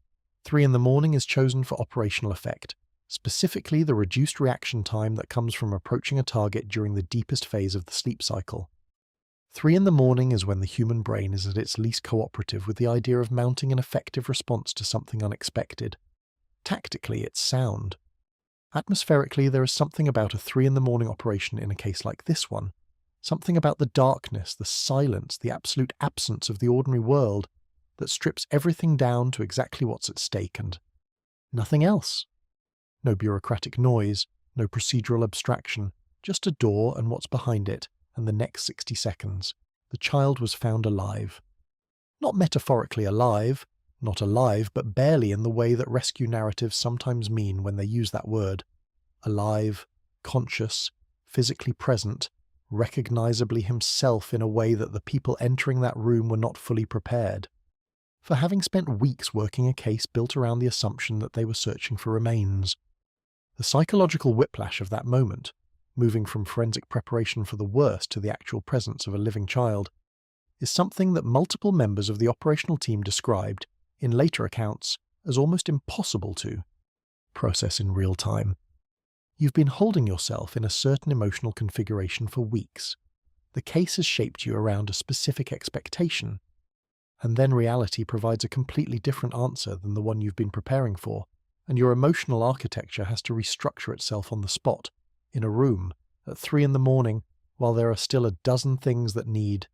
S1: 3 in the morning is chosen for operational effect, specifically the reduced reaction time that comes from approaching a target during the deepest phase of the sleep cycle. 3 in the morning is when the human brain is at its least cooperative with the idea of mounting an effective response to something unexpected. Tactically, it's sound. Atmospherically, there is something about a 3 in the morning operation in a case like this one. Something about the darkness, the silence, the absolute absence of the ordinary world that strips everything down to exactly what's at stake and nothing else. No bureaucratic noise, no procedural abstraction, just a door and what's behind it, and the next 60 seconds. The child was found alive. Not metaphorically alive, not alive, but barely in the way that rescue narratives sometimes mean when they use that word. Alive, conscious, physically present, recognizably himself in a way that the people entering that room were not fully prepared for, having spent weeks working a case built around the assumption that they were searching for remains. The psychological whiplash of that moment, moving from forensic preparation for the worst to the actual presence of a living child, is something that multiple members of the operational team described, in later accounts, as almost impossible to process in real time. You've been holding yourself in a certain emotional configuration for weeks. The case has shaped you around a specific expectation, and then reality provides a completely different answer than the one you've been preparing for, and your emotional architecture has to restructure itself on the spot, in a room, at 3 in the morning, while there are still a dozen things that need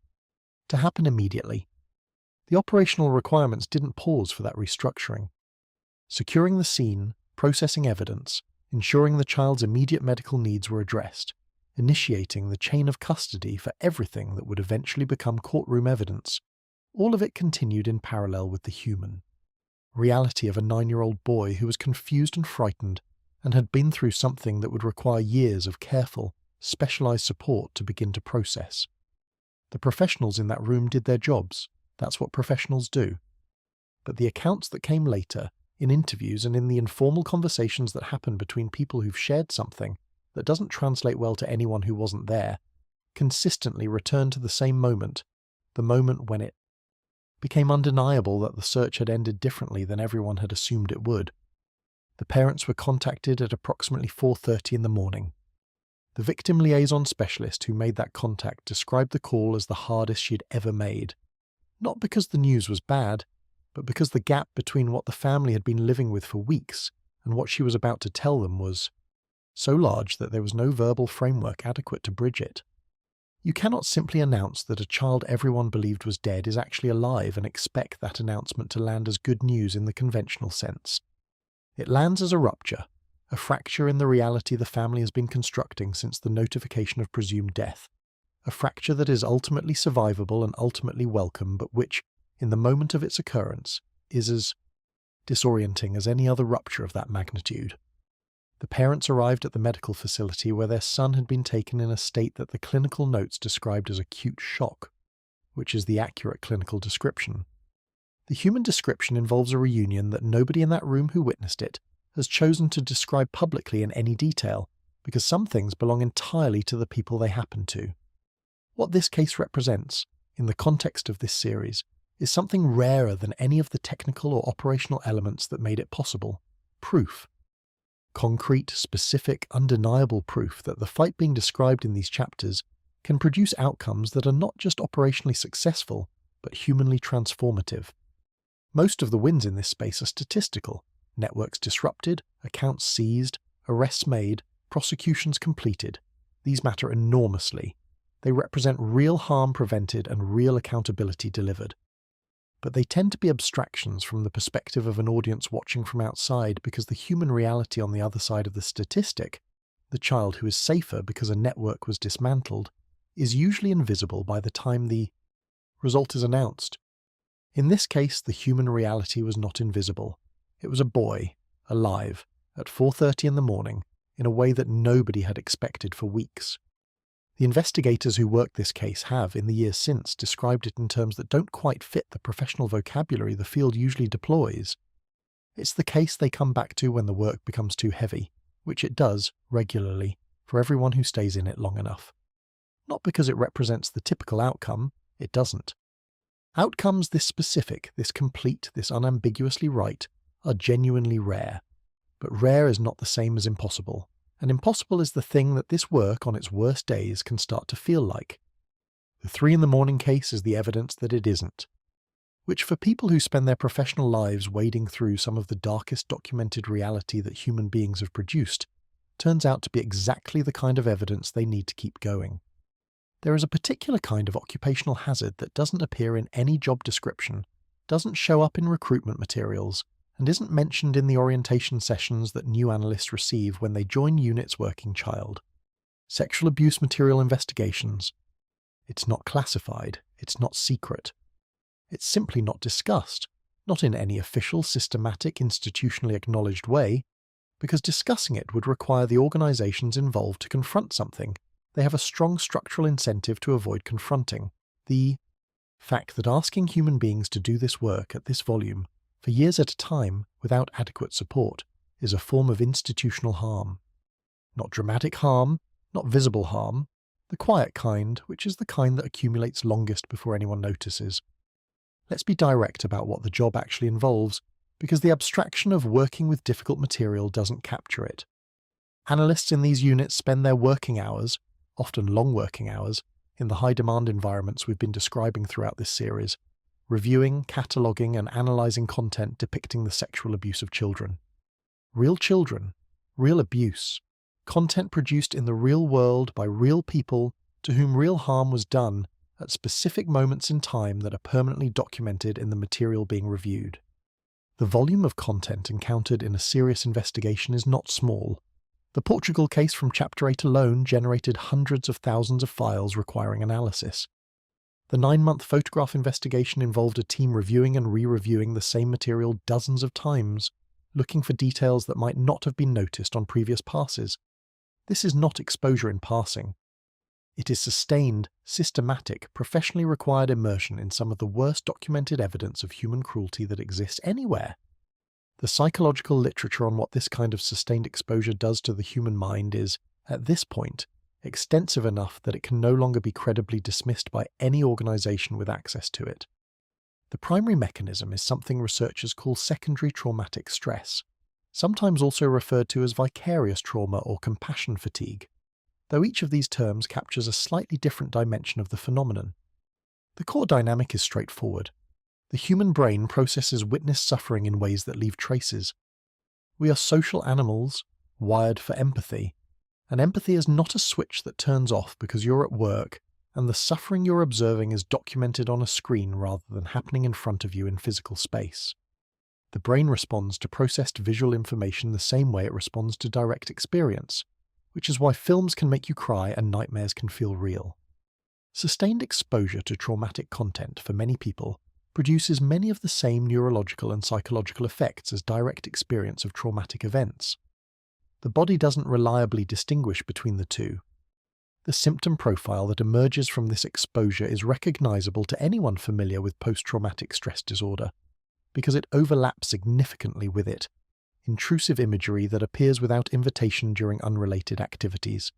S1: to happen immediately. The operational requirements didn't pause for that restructuring. Securing the scene, processing evidence, ensuring the child's immediate medical needs were addressed, initiating the chain of custody for everything that would eventually become courtroom evidence, all of it continued in parallel with the human reality of a 9-year-old boy who was confused and frightened and had been through something that would require years of careful, specialized support to begin to process. The professionals in that room did their jobs. That's what professionals do. But the accounts that came later, in interviews and in the informal conversations that happen between people who've shared something that doesn't translate well to anyone who wasn't there, consistently return to the same moment, the moment when it became undeniable that the search had ended differently than everyone had assumed it would. The parents were contacted at approximately 4:30 in the morning. The victim liaison specialist who made that contact described the call as the hardest she'd ever made. Not because the news was bad, but because the gap between what the family had been living with for weeks and what she was about to tell them was so large that there was no verbal framework adequate to bridge it. You cannot simply announce that a child everyone believed was dead is actually alive and expect that announcement to land as good news in the conventional sense. It lands as a rupture, a fracture in the reality the family has been constructing since the notification of presumed death, a fracture that is ultimately survivable and ultimately welcome, but which, in the moment of its occurrence, is as disorienting as any other rupture of that magnitude. The parents arrived at the medical facility where their son had been taken in a state that the clinical notes described as acute shock, which is the accurate clinical description. The human description involves a reunion that nobody in that room who witnessed it has chosen to describe publicly in any detail, because some things belong entirely to the people they happen to. What this case represents, in the context of this series, is something rarer than any of the technical or operational elements that made it possible: proof. Concrete, specific, undeniable proof that the fight being described in these chapters can produce outcomes that are not just operationally successful, but humanly transformative. Most of the wins in this space are statistical: networks disrupted, accounts seized, arrests made, prosecutions completed. These matter enormously. They represent real harm prevented and real accountability delivered. But they tend to be abstractions from the perspective of an audience watching from outside, because the human reality on the other side of the statistic, the child who is safer because a network was dismantled, is usually invisible by the time the result is announced. In this case, the human reality was not invisible. It was a boy, alive, at 4:30 in the morning, in a way that nobody had expected for weeks. The investigators who worked this case have, in the years since, described it in terms that don't quite fit the professional vocabulary the field usually deploys. It's the case they come back to when the work becomes too heavy, which it does, regularly, for everyone who stays in it long enough. Not because it represents the typical outcome, it doesn't. Outcomes this specific, this complete, this unambiguously right, are genuinely rare. But rare is not the same as impossible, and impossible is the thing that this work on its worst days can start to feel like. The 3 in the morning case is the evidence that it isn't, which for people who spend their professional lives wading through some of the darkest documented reality that human beings have produced, turns out to be exactly the kind of evidence they need to keep going. There is a particular kind of occupational hazard that doesn't appear in any job description, doesn't show up in recruitment materials, and isn't mentioned in the orientation sessions that new analysts receive when they join units working child. Sexual abuse material investigations. It's not classified, it's not secret. It's simply not discussed, not in any official, systematic, institutionally acknowledged way, because discussing it would require the organizations involved to confront something they have a strong structural incentive to avoid confronting: the fact that asking human beings to do this work at this volume, for years at a time, without adequate support, is a form of institutional harm. Not dramatic harm, not visible harm, the quiet kind, which is the kind that accumulates longest before anyone notices. Let's be direct about what the job actually involves, because the abstraction of working with difficult material doesn't capture it. Analysts in these units spend their working hours, often long working hours, in the high-demand environments we've been describing throughout this series, reviewing, cataloguing, and analysing content depicting the sexual abuse of children. Real children, real abuse, content produced in the real world by real people to whom real harm was done at specific moments in time that are permanently documented in the material being reviewed. The volume of content encountered in a serious investigation is not small. The Portugal case from Chapter 8 alone generated hundreds of thousands of files requiring analysis. The 9-month photograph investigation involved a team reviewing and re-reviewing the same material dozens of times, looking for details that might not have been noticed on previous passes. This is not exposure in passing. It is sustained, systematic, professionally required immersion in some of the worst documented evidence of human cruelty that exists anywhere. The psychological literature on what this kind of sustained exposure does to the human mind is, at this point, extensive enough that it can no longer be credibly dismissed by any organization with access to it. The primary mechanism is something researchers call secondary traumatic stress, sometimes also referred to as vicarious trauma or compassion fatigue, though each of these terms captures a slightly different dimension of the phenomenon. The core dynamic is straightforward. The human brain processes witnessed suffering in ways that leave traces. We are social animals, wired for empathy, and empathy is not a switch that turns off because you're at work and the suffering you're observing is documented on a screen rather than happening in front of you in physical space. The brain responds to processed visual information the same way it responds to direct experience, which is why films can make you cry and nightmares can feel real. Sustained exposure to traumatic content for many people produces many of the same neurological and psychological effects as direct experience of traumatic events. The body doesn't reliably distinguish between the two. The symptom profile that emerges from this exposure is recognizable to anyone familiar with post-traumatic stress disorder, because it overlaps significantly with it. Intrusive imagery that appears without invitation during unrelated activities.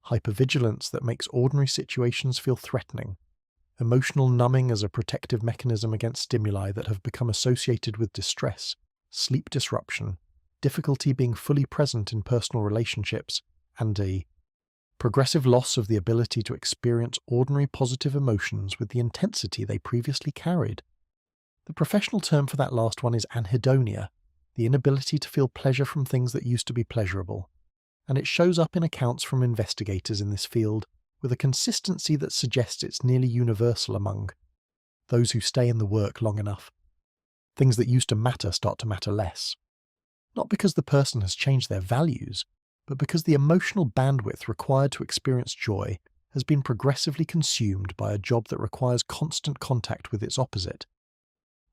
S1: Hypervigilance that makes ordinary situations feel threatening. Emotional numbing as a protective mechanism against stimuli that have become associated with distress, sleep disruption, difficulty being fully present in personal relationships, and a progressive loss of the ability to experience ordinary positive emotions with the intensity they previously carried. The professional term for that last one is anhedonia, the inability to feel pleasure from things that used to be pleasurable, and it shows up in accounts from investigators in this field with a consistency that suggests it's nearly universal among those who stay in the work long enough. Things that used to matter start to matter less. Not because the person has changed their values, but because the emotional bandwidth required to experience joy has been progressively consumed by a job that requires constant contact with its opposite.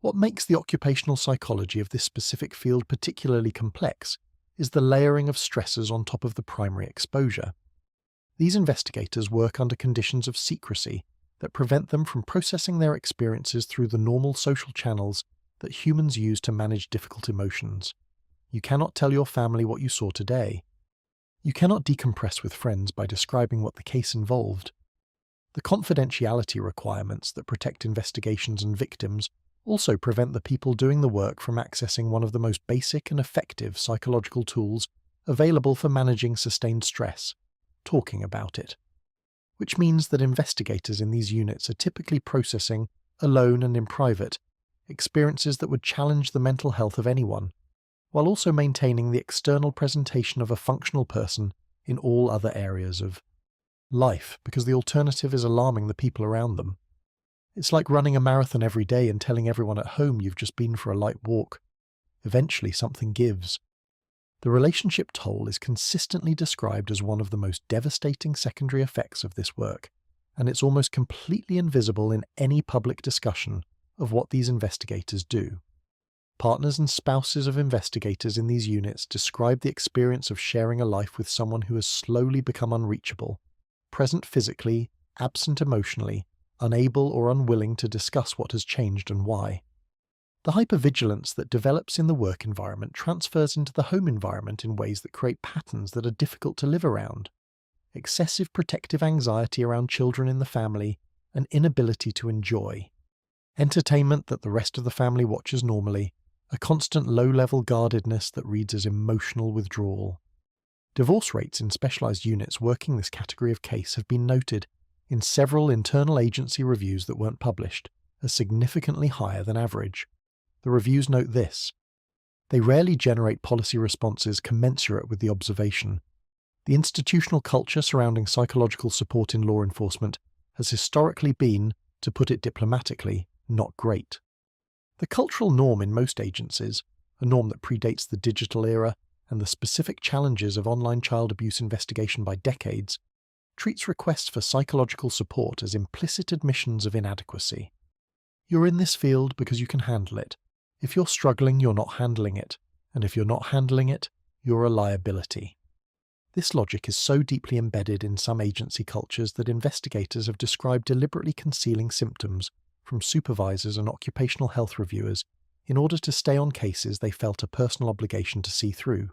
S1: What makes the occupational psychology of this specific field particularly complex is the layering of stressors on top of the primary exposure. These investigators work under conditions of secrecy that prevent them from processing their experiences through the normal social channels that humans use to manage difficult emotions. You cannot tell your family what you saw today. You cannot decompress with friends by describing what the case involved. The confidentiality requirements that protect investigations and victims also prevent the people doing the work from accessing one of the most basic and effective psychological tools available for managing sustained stress: talking about it. Which means that investigators in these units are typically processing, alone and in private, experiences that would challenge the mental health of anyone, while also maintaining the external presentation of a functional person in all other areas of life, because the alternative is alarming the people around them. It's like running a marathon every day and telling everyone at home you've just been for a light walk. Eventually something gives. The relationship toll is consistently described as one of the most devastating secondary effects of this work, and it's almost completely invisible in any public discussion of what these investigators do. Partners and spouses of investigators in these units describe the experience of sharing a life with someone who has slowly become unreachable, present physically, absent emotionally, unable or unwilling to discuss what has changed and why. The hypervigilance that develops in the work environment transfers into the home environment in ways that create patterns that are difficult to live around. Excessive protective anxiety around children in the family, an inability to enjoy. Entertainment that the rest of the family watches normally, a constant low-level guardedness that reads as emotional withdrawal. Divorce rates in specialized units working this category of case have been noted in several internal agency reviews that weren't published as significantly higher than average. The reviews note this: they rarely generate policy responses commensurate with the observation. The institutional culture surrounding psychological support in law enforcement has historically been, to put it diplomatically, not great. The cultural norm in most agencies, a norm that predates the digital era and the specific challenges of online child abuse investigation by decades, treats requests for psychological support as implicit admissions of inadequacy. You're in this field because you can handle it. If you're struggling, you're not handling it, and if you're not handling it, you're a liability. This logic is so deeply embedded in some agency cultures that investigators have described deliberately concealing symptoms from supervisors and occupational health reviewers in order to stay on cases they felt a personal obligation to see through,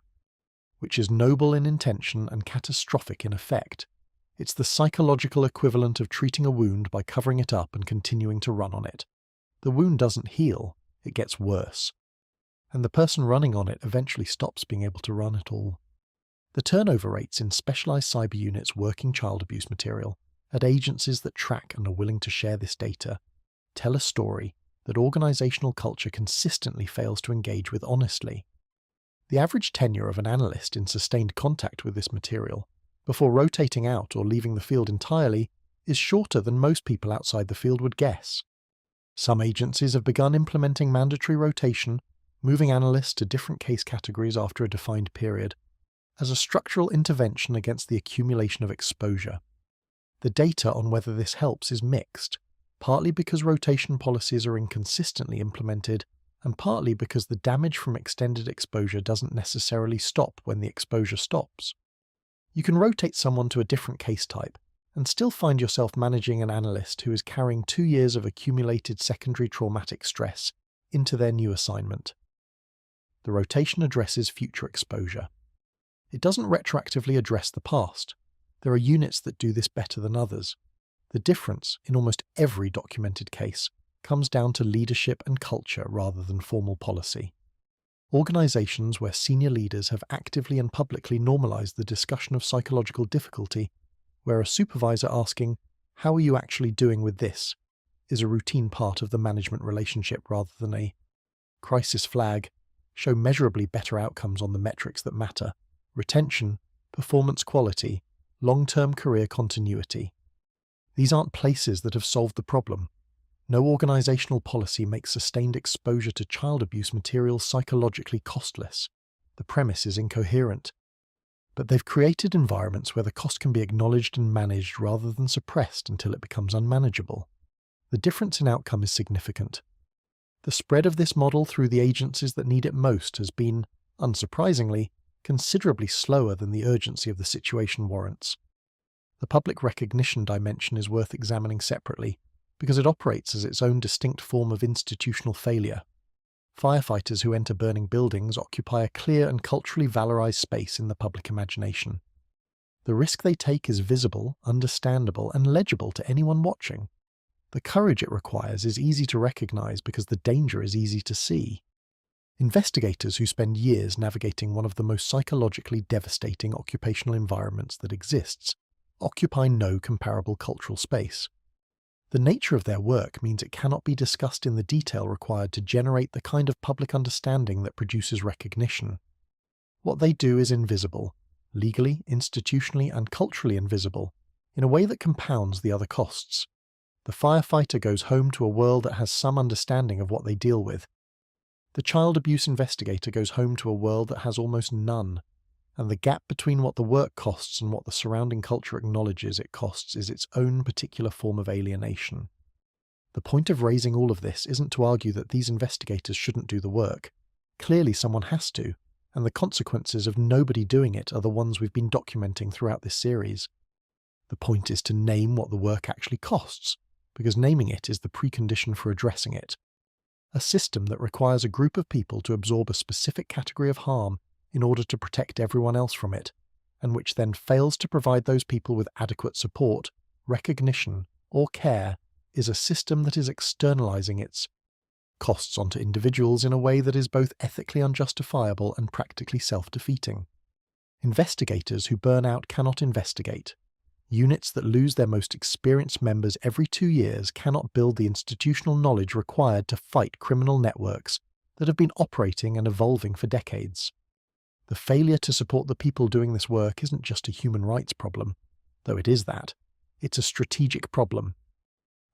S1: which is noble in intention and catastrophic in effect. It's the psychological equivalent of treating a wound by covering it up and continuing to run on it. The wound doesn't heal, it gets worse. And the person running on it eventually stops being able to run at all. The turnover rates in specialized cyber units working child abuse material at agencies that track and are willing to share this data tell a story that organizational culture consistently fails to engage with honestly. The average tenure of an analyst in sustained contact with this material, before rotating out or leaving the field entirely, is shorter than most people outside the field would guess. Some agencies have begun implementing mandatory rotation, moving analysts to different case categories after a defined period, as a structural intervention against the accumulation of exposure. The data on whether this helps is mixed, partly because rotation policies are inconsistently implemented, and partly because the damage from extended exposure doesn't necessarily stop when the exposure stops. You can rotate someone to a different case type, and still find yourself managing an analyst who is carrying 2 years of accumulated secondary traumatic stress into their new assignment. The rotation addresses future exposure. It doesn't retroactively address the past. There are units that do this better than others. The difference, in almost every documented case, comes down to leadership and culture rather than formal policy. Organizations where senior leaders have actively and publicly normalized the discussion of psychological difficulty, where a supervisor asking, "How are you actually doing with this?" is a routine part of the management relationship rather than a crisis flag, show measurably better outcomes on the metrics that matter: retention, performance quality, long-term career continuity. These aren't places that have solved the problem. No organizational policy makes sustained exposure to child abuse material psychologically costless. The premise is incoherent. But they've created environments where the cost can be acknowledged and managed rather than suppressed until it becomes unmanageable. The difference in outcome is significant. The spread of this model through the agencies that need it most has been, unsurprisingly, considerably slower than the urgency of the situation warrants. The public recognition dimension is worth examining separately, because it operates as its own distinct form of institutional failure. Firefighters who enter burning buildings occupy a clear and culturally valorized space in the public imagination. The risk they take is visible, understandable, and legible to anyone watching. The courage it requires is easy to recognize because the danger is easy to see. Investigators who spend years navigating one of the most psychologically devastating occupational environments that exists occupy no comparable cultural space. The nature of their work means it cannot be discussed in the detail required to generate the kind of public understanding that produces recognition. What they do is invisible, legally, institutionally, and culturally invisible, in a way that compounds the other costs. The firefighter goes home to a world that has some understanding of what they deal with. The child abuse investigator goes home to a world that has almost none, and the gap between what the work costs and what the surrounding culture acknowledges it costs is its own particular form of alienation. The point of raising all of this isn't to argue that these investigators shouldn't do the work. Clearly someone has to, and the consequences of nobody doing it are the ones we've been documenting throughout this series. The point is to name what the work actually costs, because naming it is the precondition for addressing it. A system that requires a group of people to absorb a specific category of harm in order to protect everyone else from it, and which then fails to provide those people with adequate support, recognition, or care, is a system that is externalizing its costs onto individuals in a way that is both ethically unjustifiable and practically self-defeating. Investigators who burn out cannot investigate. Units that lose their most experienced members every 2 years cannot build the institutional knowledge required to fight criminal networks that have been operating and evolving for decades. The failure to support the people doing this work isn't just a human rights problem, though it is that. It's a strategic problem.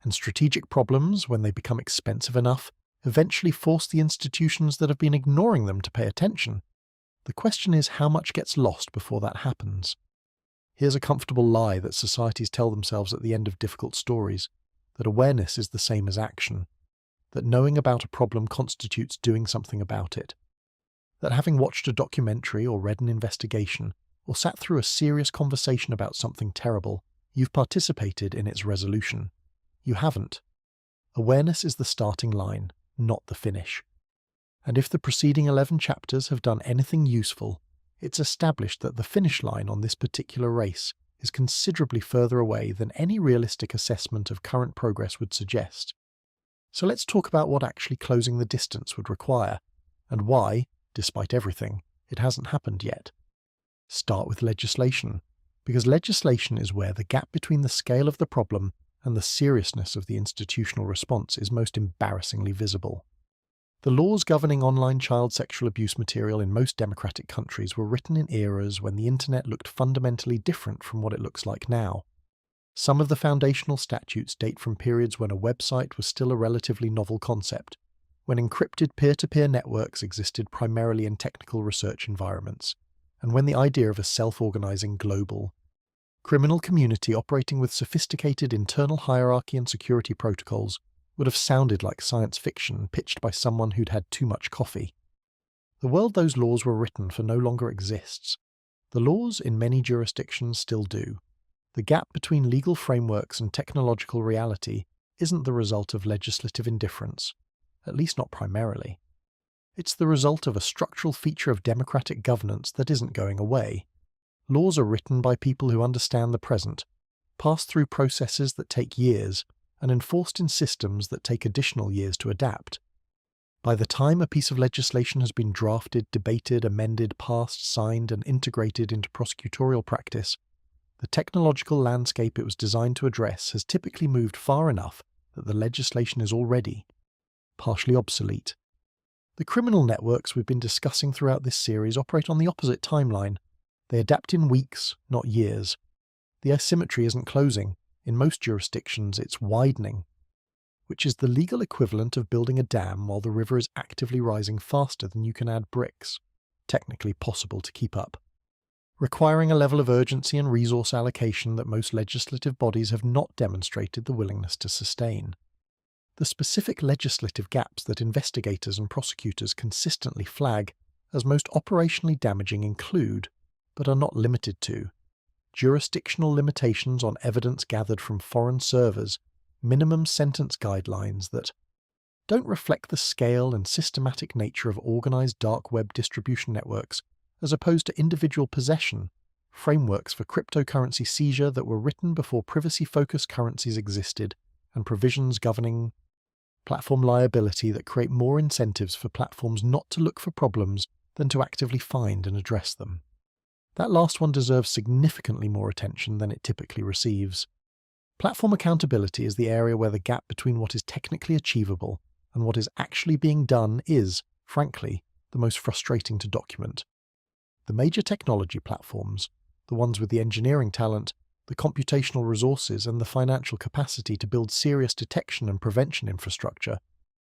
S1: And strategic problems, when they become expensive enough, eventually force the institutions that have been ignoring them to pay attention. The question is how much gets lost before that happens. Here's a comfortable lie that societies tell themselves at the end of difficult stories, that awareness is the same as action, that knowing about a problem constitutes doing something about it, that having watched a documentary or read an investigation or sat through a serious conversation about something terrible, you've participated in its resolution. You haven't. Awareness is the starting line, not the finish. And if the preceding 11 chapters have done anything useful, it's established that the finish line on this particular race is considerably further away than any realistic assessment of current progress would suggest. So let's talk about what actually closing the distance would require, and why, despite everything, it hasn't happened yet. Start with legislation, because legislation is where the gap between the scale of the problem and the seriousness of the institutional response is most embarrassingly visible. The laws governing online child sexual abuse material in most democratic countries were written in eras when the internet looked fundamentally different from what it looks like now. Some of the foundational statutes date from periods when a website was still a relatively novel concept, when encrypted peer-to-peer networks existed primarily in technical research environments, and when the idea of a self-organizing global criminal community operating with sophisticated internal hierarchy and security protocols would have sounded like science fiction pitched by someone who'd had too much coffee. The world those laws were written for no longer exists. The laws in many jurisdictions still do. The gap between legal frameworks and technological reality isn't the result of legislative indifference, at least not primarily. It's the result of a structural feature of democratic governance that isn't going away. Laws are written by people who understand the present, pass through processes that take years, and enforced in systems that take additional years to adapt. By the time a piece of legislation has been drafted, debated, amended, passed, signed, and integrated into prosecutorial practice, the technological landscape it was designed to address has typically moved far enough that the legislation is already partially obsolete. The criminal networks we've been discussing throughout this series operate on the opposite timeline. They adapt in weeks, not years. The asymmetry isn't closing. In most jurisdictions, it's widening, which is the legal equivalent of building a dam while the river is actively rising faster than you can add bricks, technically possible to keep up, requiring a level of urgency and resource allocation that most legislative bodies have not demonstrated the willingness to sustain. The specific legislative gaps that investigators and prosecutors consistently flag as most operationally damaging include, but are not limited to, jurisdictional limitations on evidence gathered from foreign servers, minimum sentence guidelines that don't reflect the scale and systematic nature of organized dark web distribution networks, as opposed to individual possession, frameworks for cryptocurrency seizure that were written before privacy-focused currencies existed, and provisions governing platform liability that create more incentives for platforms not to look for problems than to actively find and address them. That last one deserves significantly more attention than it typically receives. Platform accountability is the area where the gap between what is technically achievable and what is actually being done is, frankly, the most frustrating to document. The major technology platforms, the ones with the engineering talent, the computational resources, and the financial capacity to build serious detection and prevention infrastructure,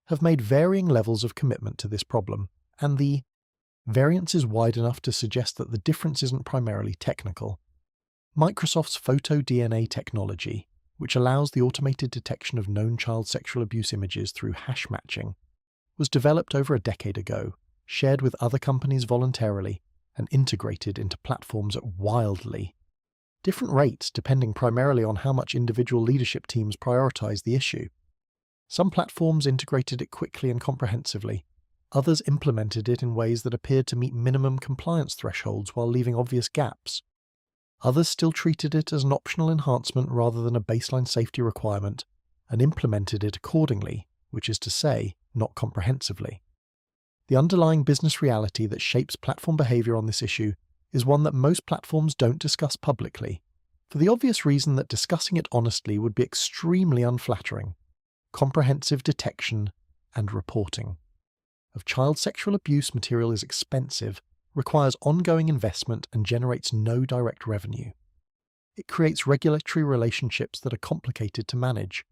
S1: have made varying levels of commitment to this problem, and the variance is wide enough to suggest that the difference isn't primarily technical. Microsoft's photo-DNA technology, which allows the automated detection of known child sexual abuse images through hash matching, was developed over a decade ago, shared with other companies voluntarily, and integrated into platforms at wildly different rates depending primarily on how much individual leadership teams prioritize the issue. Some platforms integrated it quickly and comprehensively. Others implemented it in ways that appeared to meet minimum compliance thresholds while leaving obvious gaps. Others still treated it as an optional enhancement rather than a baseline safety requirement, and implemented it accordingly, which is to say, not comprehensively. The underlying business reality that shapes platform behavior on this issue is one that most platforms don't discuss publicly, for the obvious reason that discussing it honestly would be extremely unflattering: comprehensive detection and reporting of child sexual abuse material is expensive, requires ongoing investment, and generates no direct revenue. It creates regulatory relationships that are complicated to manage.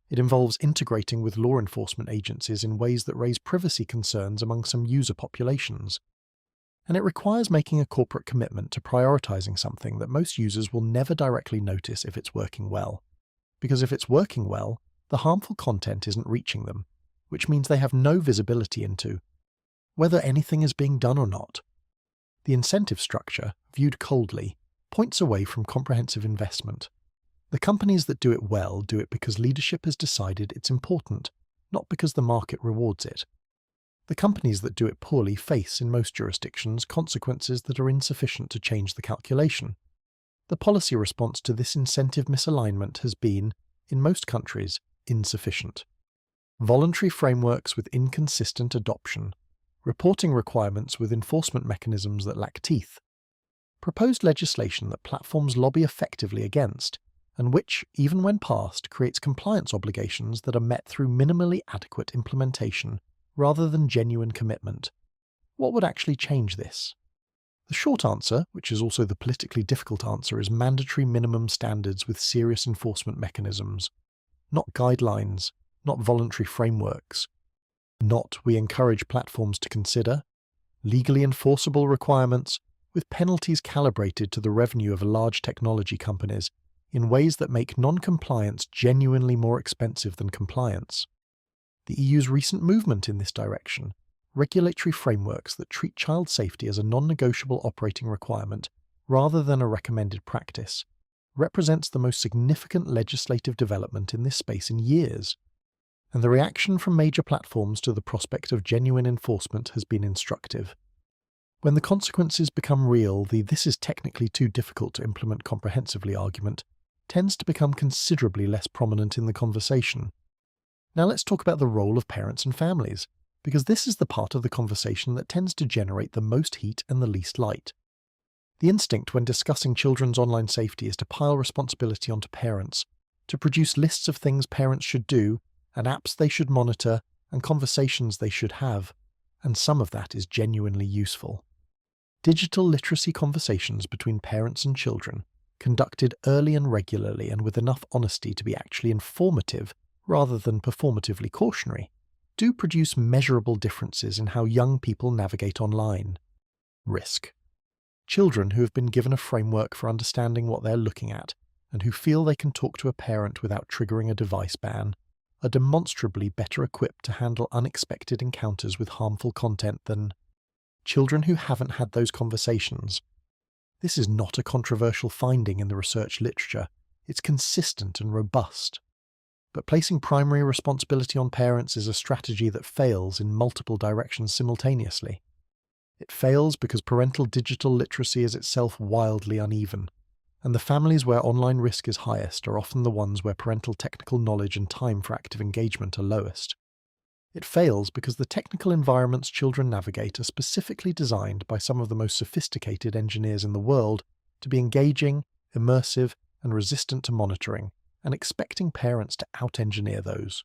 S1: It involves integrating with law enforcement agencies in ways that raise privacy concerns among some user populations. And it requires making a corporate commitment to prioritizing something that most users will never directly notice if it's working well. Because if it's working well, the harmful content isn't reaching them, which means they have no visibility into whether anything is being done or not. The incentive structure, viewed coldly, points away from comprehensive investment. The companies that do it well do it because leadership has decided it's important, not because the market rewards it. The companies that do it poorly face, in most jurisdictions, consequences that are insufficient to change the calculation. The policy response to this incentive misalignment has been, in most countries, insufficient. Voluntary frameworks with inconsistent adoption, reporting requirements with enforcement mechanisms that lack teeth, proposed legislation that platforms lobby effectively against, and which, even when passed, creates compliance obligations that are met through minimally adequate implementation rather than genuine commitment. What would actually change this? The short answer, which is also the politically difficult answer, is mandatory minimum standards with serious enforcement mechanisms. Not guidelines, not voluntary frameworks. Not, we encourage platforms to consider, legally enforceable requirements with penalties calibrated to the revenue of large technology companies in ways that make non-compliance genuinely more expensive than compliance. The EU's recent movement in this direction, regulatory frameworks that treat child safety as a non-negotiable operating requirement rather than a recommended practice, represents the most significant legislative development in this space in years. And the reaction from major platforms to the prospect of genuine enforcement has been instructive. When the consequences become real, the "this is technically too difficult to implement comprehensively" argument tends to become considerably less prominent in the conversation. Now let's talk about the role of parents and families, because this is the part of the conversation that tends to generate the most heat and the least light. The instinct when discussing children's online safety is to pile responsibility onto parents, to produce lists of things parents should do, and apps they should monitor, and conversations they should have, and some of that is genuinely useful. Digital literacy conversations between parents and children, conducted early and regularly and with enough honesty to be actually informative rather than performatively cautionary, do produce measurable differences in how young people navigate online. Risk. Children who have been given a framework for understanding what they're looking at, and who feel they can talk to a parent without triggering a device ban, are demonstrably better equipped to handle unexpected encounters with harmful content than children who haven't had those conversations. This is not a controversial finding in the research literature. It's consistent and robust. But placing primary responsibility on parents is a strategy that fails in multiple directions simultaneously. It fails because parental digital literacy is itself wildly uneven. and the families where online risk is highest are often the ones where parental technical knowledge and time for active engagement are lowest. It fails because the technical environments children navigate are specifically designed by some of the most sophisticated engineers in the world to be engaging, immersive, and resistant to monitoring, and expecting parents to out-engineer those.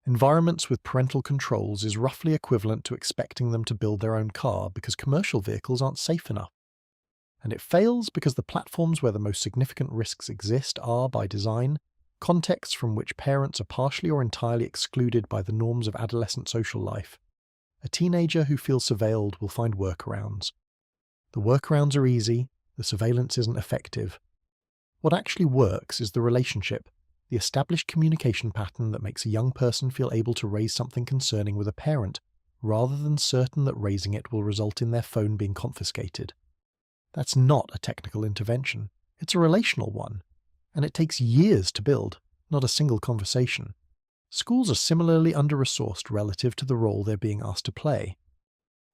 S1: Environments with parental controls is roughly equivalent to expecting them to build their own car because commercial vehicles aren't safe enough. And it fails because the platforms where the most significant risks exist are, by design, contexts from which parents are partially or entirely excluded by the norms of adolescent social life. A teenager who feels surveilled will find workarounds. The workarounds are easy, the surveillance isn't effective. What actually works is the relationship, the established communication pattern that makes a young person feel able to raise something concerning with a parent, rather than certain that raising it will result in their phone being confiscated. That's not a technical intervention, it's a relational one, and it takes years to build, not a single conversation. Schools are similarly under-resourced relative to the role they're being asked to play.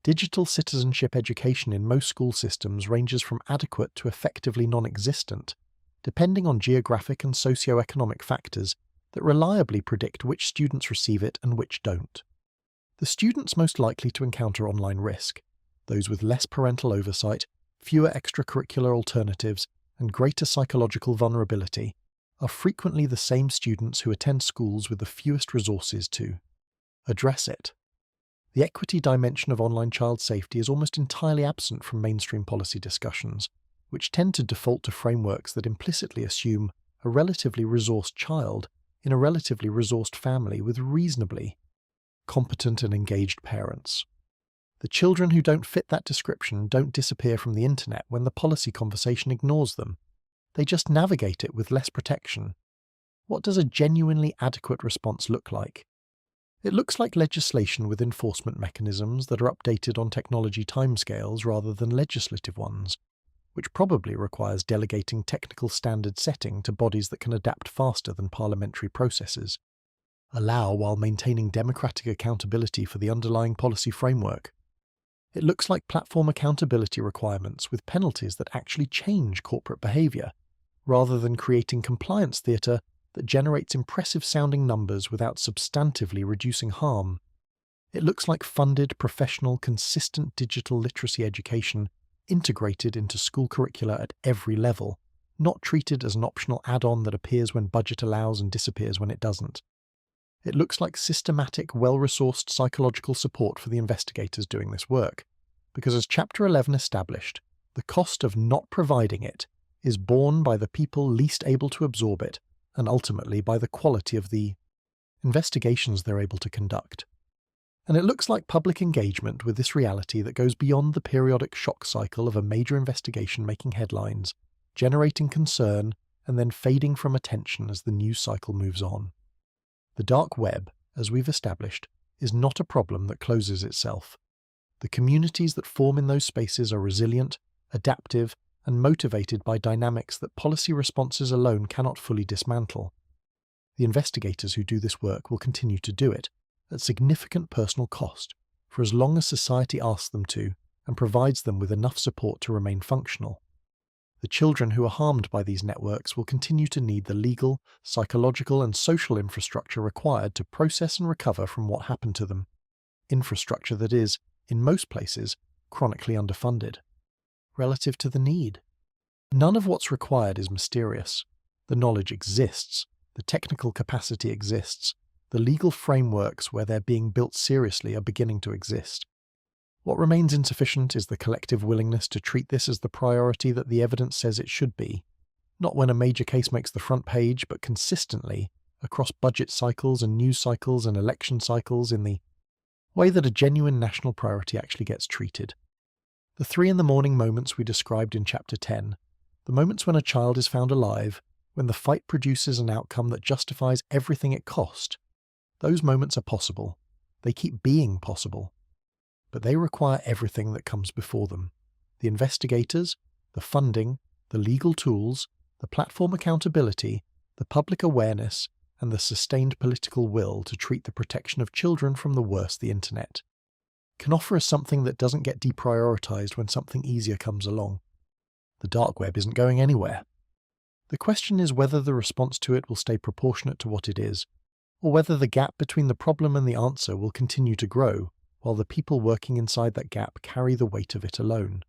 S1: Digital citizenship education in most school systems ranges from adequate to effectively non-existent, depending on geographic and socio-economic factors that reliably predict which students receive it and which don't. The students most likely to encounter online risk, those with less parental oversight, fewer extracurricular alternatives, and greater psychological vulnerability, are frequently the same students who attend schools with the fewest resources to address it. The equity dimension of online child safety is almost entirely absent from mainstream policy discussions, which tend to default to frameworks that implicitly assume a relatively resourced child in a relatively resourced family with reasonably competent and engaged parents. The children who don't fit that description don't disappear from the internet when the policy conversation ignores them. They just navigate it with less protection. What does a genuinely adequate response look like? It looks like legislation with enforcement mechanisms that are updated on technology timescales rather than legislative ones, which probably requires delegating technical standard setting to bodies that can adapt faster than parliamentary processes. Allow while maintaining democratic accountability for the underlying policy framework. It looks like platform accountability requirements with penalties that actually change corporate behavior, rather than creating compliance theatre that generates impressive-sounding numbers without substantively reducing harm. It looks like funded, professional, consistent digital literacy education integrated into school curricula at every level, not treated as an optional add-on that appears when budget allows and disappears when it doesn't. It looks like systematic, well-resourced psychological support for the investigators doing this work, because as Chapter 11 established, the cost of not providing it is borne by the people least able to absorb it, and ultimately by the quality of the investigations they're able to conduct. And it looks like public engagement with this reality that goes beyond the periodic shock cycle of a major investigation making headlines, generating concern, and then fading from attention as the news cycle moves on. The dark web, as we've established, is not a problem that closes itself. The communities that form in those spaces are resilient, adaptive, and motivated by dynamics that policy responses alone cannot fully dismantle. The investigators who do this work will continue to do it, at significant personal cost, for as long as society asks them to and provides them with enough support to remain functional. The children who are harmed by these networks will continue to need the legal, psychological, and social infrastructure required to process and recover from what happened to them. Infrastructure that is, in most places, chronically underfunded. Relative to the need. None of what's required is mysterious. The knowledge exists, the technical capacity exists, the legal frameworks where they're being built seriously are beginning to exist. What remains insufficient is the collective willingness to treat this as the priority that the evidence says it should be, not when a major case makes the front page, but consistently, across budget cycles and news cycles and election cycles in the way that a genuine national priority actually gets treated. The 3 in the morning moments we described in Chapter 10, the moments when a child is found alive, when the fight produces an outcome that justifies everything it cost, those moments are possible. They keep being possible. But they require everything that comes before them. The investigators, the funding, the legal tools, the platform accountability, the public awareness, and the sustained political will to treat the protection of children from the worst the internet can offer us something that doesn't get deprioritized when something easier comes along. The dark web isn't going anywhere. The question is whether the response to it will stay proportionate to what it is, or whether the gap between the problem and the answer will continue to grow, while the people working inside that gap carry the weight of it alone.